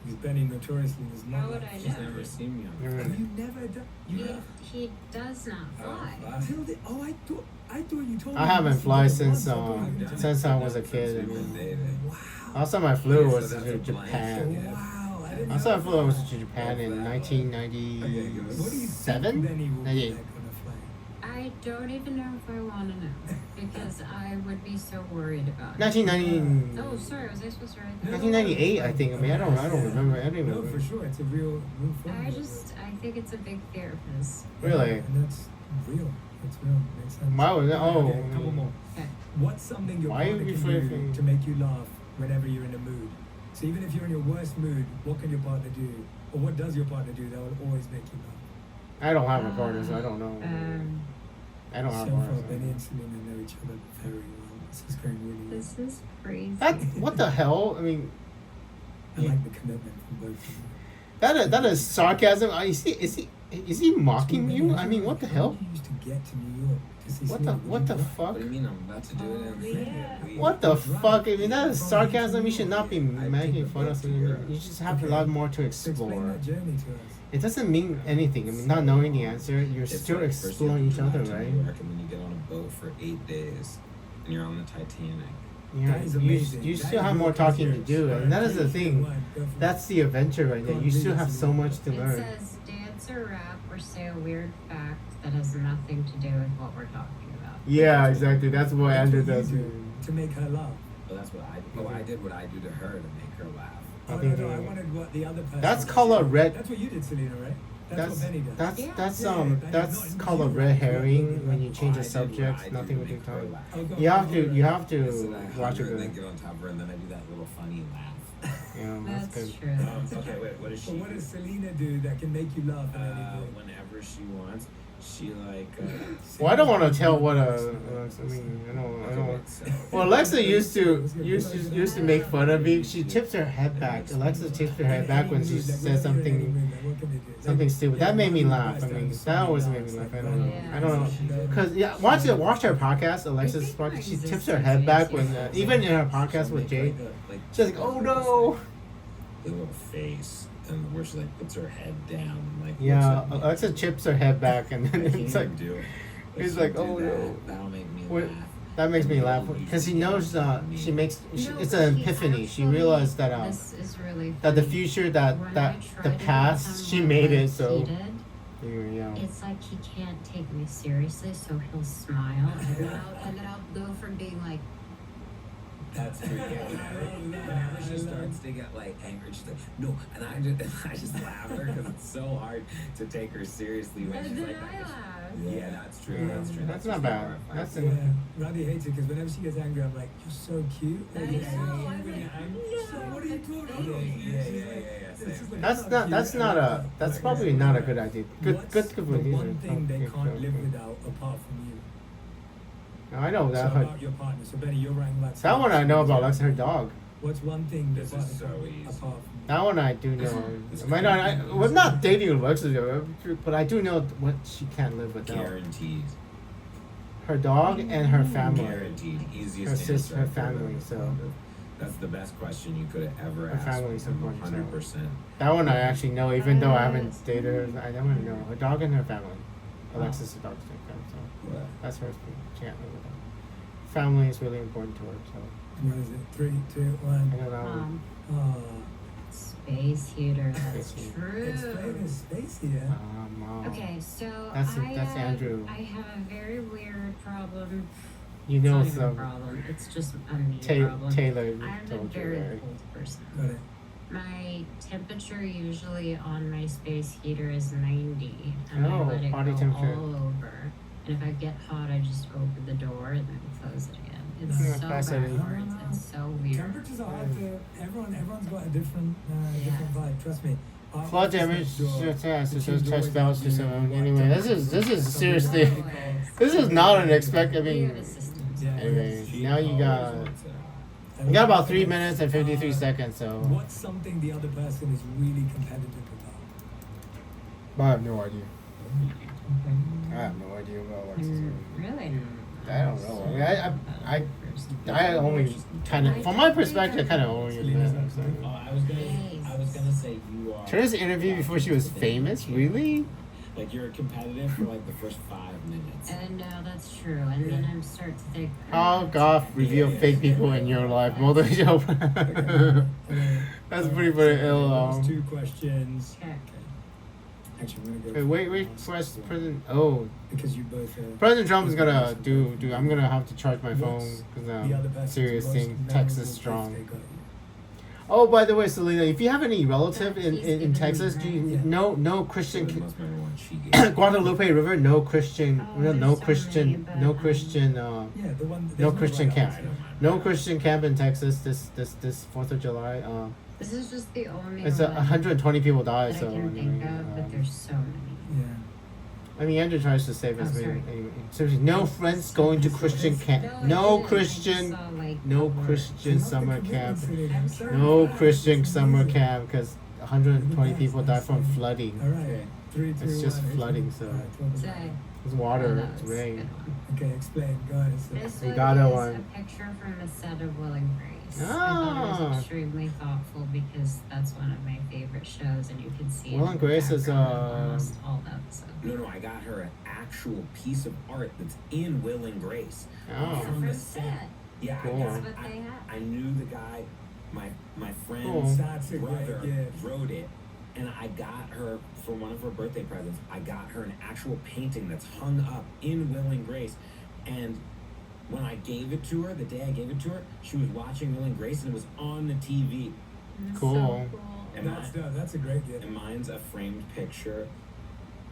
Because Benny notoriously does not.
How would
like
I
She's
know?
never seen me on.
Yeah.
Oh, you never done. You have.
He does not fly.
Till the, oh, I thought you told me.
I haven't
you
fly
did it
since
once. I thought you did it.
since I was a kid. I
Since we've been
mean,
dating.
Wow.
last time I flew was
So that's
to
a blank.
Japan.
Wow. I didn't
Last
know
time I flew
that.
was to Japan in
What do you think
1997.
Benny will be
98.
like on a flight?
I don't even know if I want to know because I would be so worried about it.
1990.
Oh, sorry, was I supposed to write that?
1998, I think. I mean, I don't remember. I don't even
No,
remember.
for sure. It's a real film.
I think it's a big fear of his.
Really?
And that's real. It's real. Makes sense.
Why was that? Oh.
Okay, a couple more.
Okay.
What's something your
Why
partner
are you
can do
afraid?
to make you laugh whenever you're in a mood? So even if you're in your worst mood, what can your partner do? Or what does your partner do that will always make you laugh?
I don't have a partner, so I don't know. I don't have
So
a
far,
partner.
Benny and Selena know each other very well. This is going really well.
This is crazy.
That what the hell? I mean,
I like the commitment from both of you.
that is sarcasm. Is he mocking
Benny,
you? I mean, what the
how
hell?
did you used to get to New York to see
What the
Selena?
what the
Would you
fuck?
What do you mean I'm about to do it?
yeah.
What the fuck? I mean, that is sarcasm. You should not be making fun of something. You just have a lot more to
explain
explore.
that journey to us.
It doesn't mean anything. I mean, not knowing the answer, you're
It's
still
like first you
exploring each
have to
other,
drive to
right?
New York, and then you get on a boat for 8 days, and you're on the Titanic.
That is
You
amazing.
you
That
still
is
have more
real
talking to
research.
do, and that is the
Alright,
thing.
go for it.
That's the adventure right there. You still have so much to
It
learn.
says dance or rap or say a weird fact that has nothing to do with what we're talking about.
Yeah, exactly. That's what
That's
Andrew
what you
does.
do to make her laugh.
But that's what I did what I do to her to make her laugh.
I
Oh,
think
no, I
that-
wanted what the other person.
That's
does.
called a red.
That's what you did, Selena, right? That's what Benny does.
That's
Yeah.
that's called a red herring when you change the subject. Nothing with your tongue.
Oh, go
You
on,
have
go
to
on.
you have to
And then I
watch
hug her
it.
and then get on top of her, and then I do that little funny laugh.
Yeah, that's
That's
good.
true.
Okay, wait, what does she
But what
do?
does Selena do that can make you laugh? at any point?
Whenever she wants, she like.
Well, I don't want to tell what I mean, I don't. Well, Alexa used to make fun of me. She tips her head back. Alexa tips her head back when she says something stupid. That made me laugh. I mean, that always made me laugh. I don't know. I don't know. Cause yeah, watch her podcast, Alexis podcast. She tips her head back when even in her podcast with Jay. She's like, oh no.
The little face. and where she like puts her head down and like
Yeah,
looks at me.
Alexa chips her head back, and
I
then
can't
it's like
even do it.
he's
she'll
like,
do
oh
that.
no.
That'll make me
What-
laugh.
That makes me
And
laugh
it'll
because he
usually
knows
get me.
she makes it's
No,
an
but
epiphany. She
actually-
realized that
This is really
that the
funny.
future
When
that
I
the
try to get
past she
someone
made it
like
so
heated,
yeah.
it's like he can't take me seriously, so he'll smile, and then I'll go from being like,
That's true. Yeah, whenever she starts to get like angry, she's like, no, and I just laugh at her because it's so hard to take her seriously when
and
she's
then
like
I
that.
laugh.
Yeah, that's true. That's true.
That's
just
not
the
bad.
part.
That's
Yeah, Randy hates it because whenever she gets angry, I'm like, you're so cute.
I
Like,
know,
you're so
I'm
cute.
like,
I'm
no,
so, what are you talking
but
about?
baby.
Yeah,
She's
yeah,
like-
yeah,
it's just
same.
like,
That's
"You're
not
cute."
that's not a that's probably not a good idea. Good
What's
good
the
with
one thing they can't live without apart from you?
I know
So
that.
about your partner. So Benny, you're writing about
That one I know about. Alexa, her dog.
What's one thing
This
that
is so
partner
easy.
can't apart from you?
That one I do know.
It's
I might not. We're not dating Alexis, but I do know what she can't live without.
Guaranteed.
Her dog and her family.
Guaranteed. Easiest
Her sis-
answer
her
I've heard
family,
of.
so-
That's the best question you could have ever
Her
asked.
family's important, so-
100%.
That one I actually know, even though I haven't dated her. I don't know her dog and her family. Alexis' dog's family, so
What?
that's her. She can't live without. Family is really important to her, so
What is it? 3, 2,
I
1.
know that one.
Oh,
Space heater, that's
Space heater.
true.
explain the space here.
Okay, so
That's
I
Andrew.
I have a very weird problem.
You
It's
know
not even a
some
problem. It's just a me problem.
Taylor
I'm a
told you,
very
right?
cold person.
Got it.
My temperature usually on my space heater is 90, and I
Oh,
let it
body
go
temperature.
all over. And if I get hot, I just open the door and then close it again. It's
Yeah,
so
fascinating.
backwards. It's so weird.
Temperatures are hard to. Everyone's got a different vibe. Trust me.
Flood damage to test. It says test balance to someone. Anyway, this is seriously. This is not an expect. I
We have
mean,
a system.
anyway,
She
now you got
always wants it out.
you got about 3 minutes and 53 seconds. So
What's something the other person is really competitive about?
I have no idea. I have no idea about Alexis.
Really?
I don't know. I mean, I only kind of, from my perspective, kind of only admit. So.
Oh, I was gonna say you are.
Therese interviewed before she was famous. Really?
Like you're competitive for like the first 5 minutes.
And no, that's true. And then I start to think,
How Goff reveal fake people in your life? Multiple show. That's pretty ill.
Last 2 questions.
Okay.
Actually, I'm gonna
Hey,
go.
wait, President. Oh,
Because you both.
President Trump is gonna do. I'm gonna have to charge my phone
What's
because
the other person's
serious
most
thing.
memorable
Texas
gift
strong.
they got you?
Oh, by the way, Selena, if you have any relative in
He's given
Texas, do you
Yeah.
no
The
Christian
most memorable one she gave.
Guadalupe River, no Christian,
Oh,
no
there's so
Christian,
many, but,
no Christian,
Yeah, the one.
no
there's
Christian
right
camp.
answer.
no Christian camp in Texas this 4th of July.
This is just the only
It's
one
120 people died.
that
So
I can
anyway,
think of, but there's so many.
Yeah.
I mean, Andrew tries to save as
Oh,
many.
sorry.
Anyway, seriously, no friends going to Christian camp.
I
No
didn't. I
Christian.
just saw, like,
No
the word.
Christian summer camp.
I'm sorry.
No Christian summer camp because 120 people died from flooding.
All right. 3, 2,
It's just
1.
flooding, so-
All right, talk about
So,
it.
It's water,
that
it's
was a
rain.
good one.
Okay, explain, guys.
This
We
one
got
is
one.
a picture from a set of Will and Grace. I thought it
Ah.
was extremely thoughtful because that's one of my favorite shows, and you can see
Will
it
and
in the
Grace is,
background of almost all the episodes.
No, I got her an actual piece of art that's in Will and Grace.
Oh.
From the
From
set.
set.
Yeah,
Cool.
I,
That's
got,
what they have.
I knew the guy. My
Cool.
friend's
That's a great
brother
gift.
wrote it, and I got her for one of her birthday presents. I got her an actual painting that's hung up in Will and Grace, and when I gave it to her, the day I gave it to her, she was watching Will and Grace, and it was on the TV.
It's
Cool.
So cool.
And
That's a great gift.
And mine's a framed picture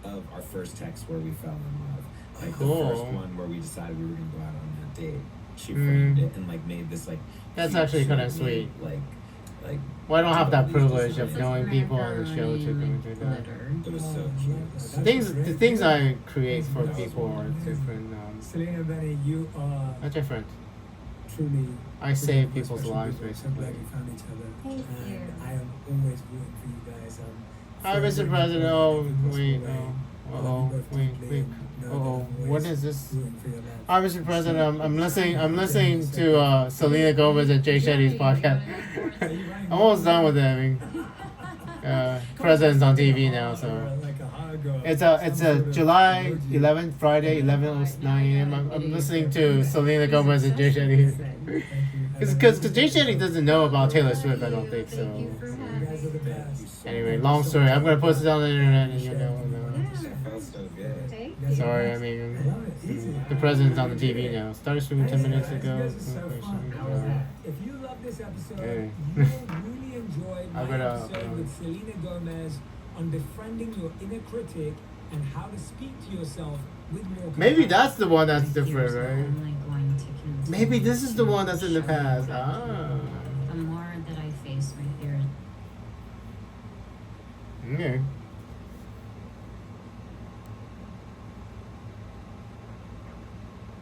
of our first text where we fell in love. Like
Cool.
the first one where we decided we were gonna go out on that date. She
Mm.
framed it and like made this like.
That's
cute,
actually kinda
sweet,
sweet.
Like.
Well, I don't have that
totally
privilege of
designed.
knowing people on the show to go through that.
Glitter.
It was so
Oh,
cute.
that's
The
great.
things I create for
That was
people are
wonderful.
different.
Selena, Benny, you are
Different.
truly.
I save
truly
people's
special
lives,
people. So
basically.
glad you found each other.
Thank
and
you.
I am always rooting for you guys.
Hi,
forever
Mr.
rooting
President.
for
Oh,
you in every
wait.
possible way.
Oh,
I love you both
wait,
deeply
wait.
and know that
Oh,
I'm
what
always
is this?
rooting for your love.
Hi, Mr. President. I'm listening to Selena Gomez and Jay Shetty's podcast. I'm almost done with it. I mean, president's on TV now, so
Like a hug or
it's
some sort
a
of
July
emoji.
11th, Friday, 11:09 a.m. I'm listening to Selena Gomez and Jay Shetty.
Thank you.
Because Jay Shetty doesn't know about Taylor Swift, I don't think so.
You guys are the best.
Anyway, long story. I'm gonna post it on the internet, and you know.
That felt so good.
Thank
You guys are
Sorry,
the
I
best.
mean,
I love it. Easy.
the president's on the TV now. Started streaming 10 minutes
You
ago.
guys are so fun. How was that? If you love this episode,
Hey.
you will really enjoy my
I better,
episode with Selena Gomez on befriending your inner critic and how to speak to yourself with more
Maybe
compassion.
that's the one that's
Here's
different,
how
right?
I'm, like, going to continue
Maybe this is the
to
one that's in the
show
past.
that
Ah.
The more that I face my fears,
Okay.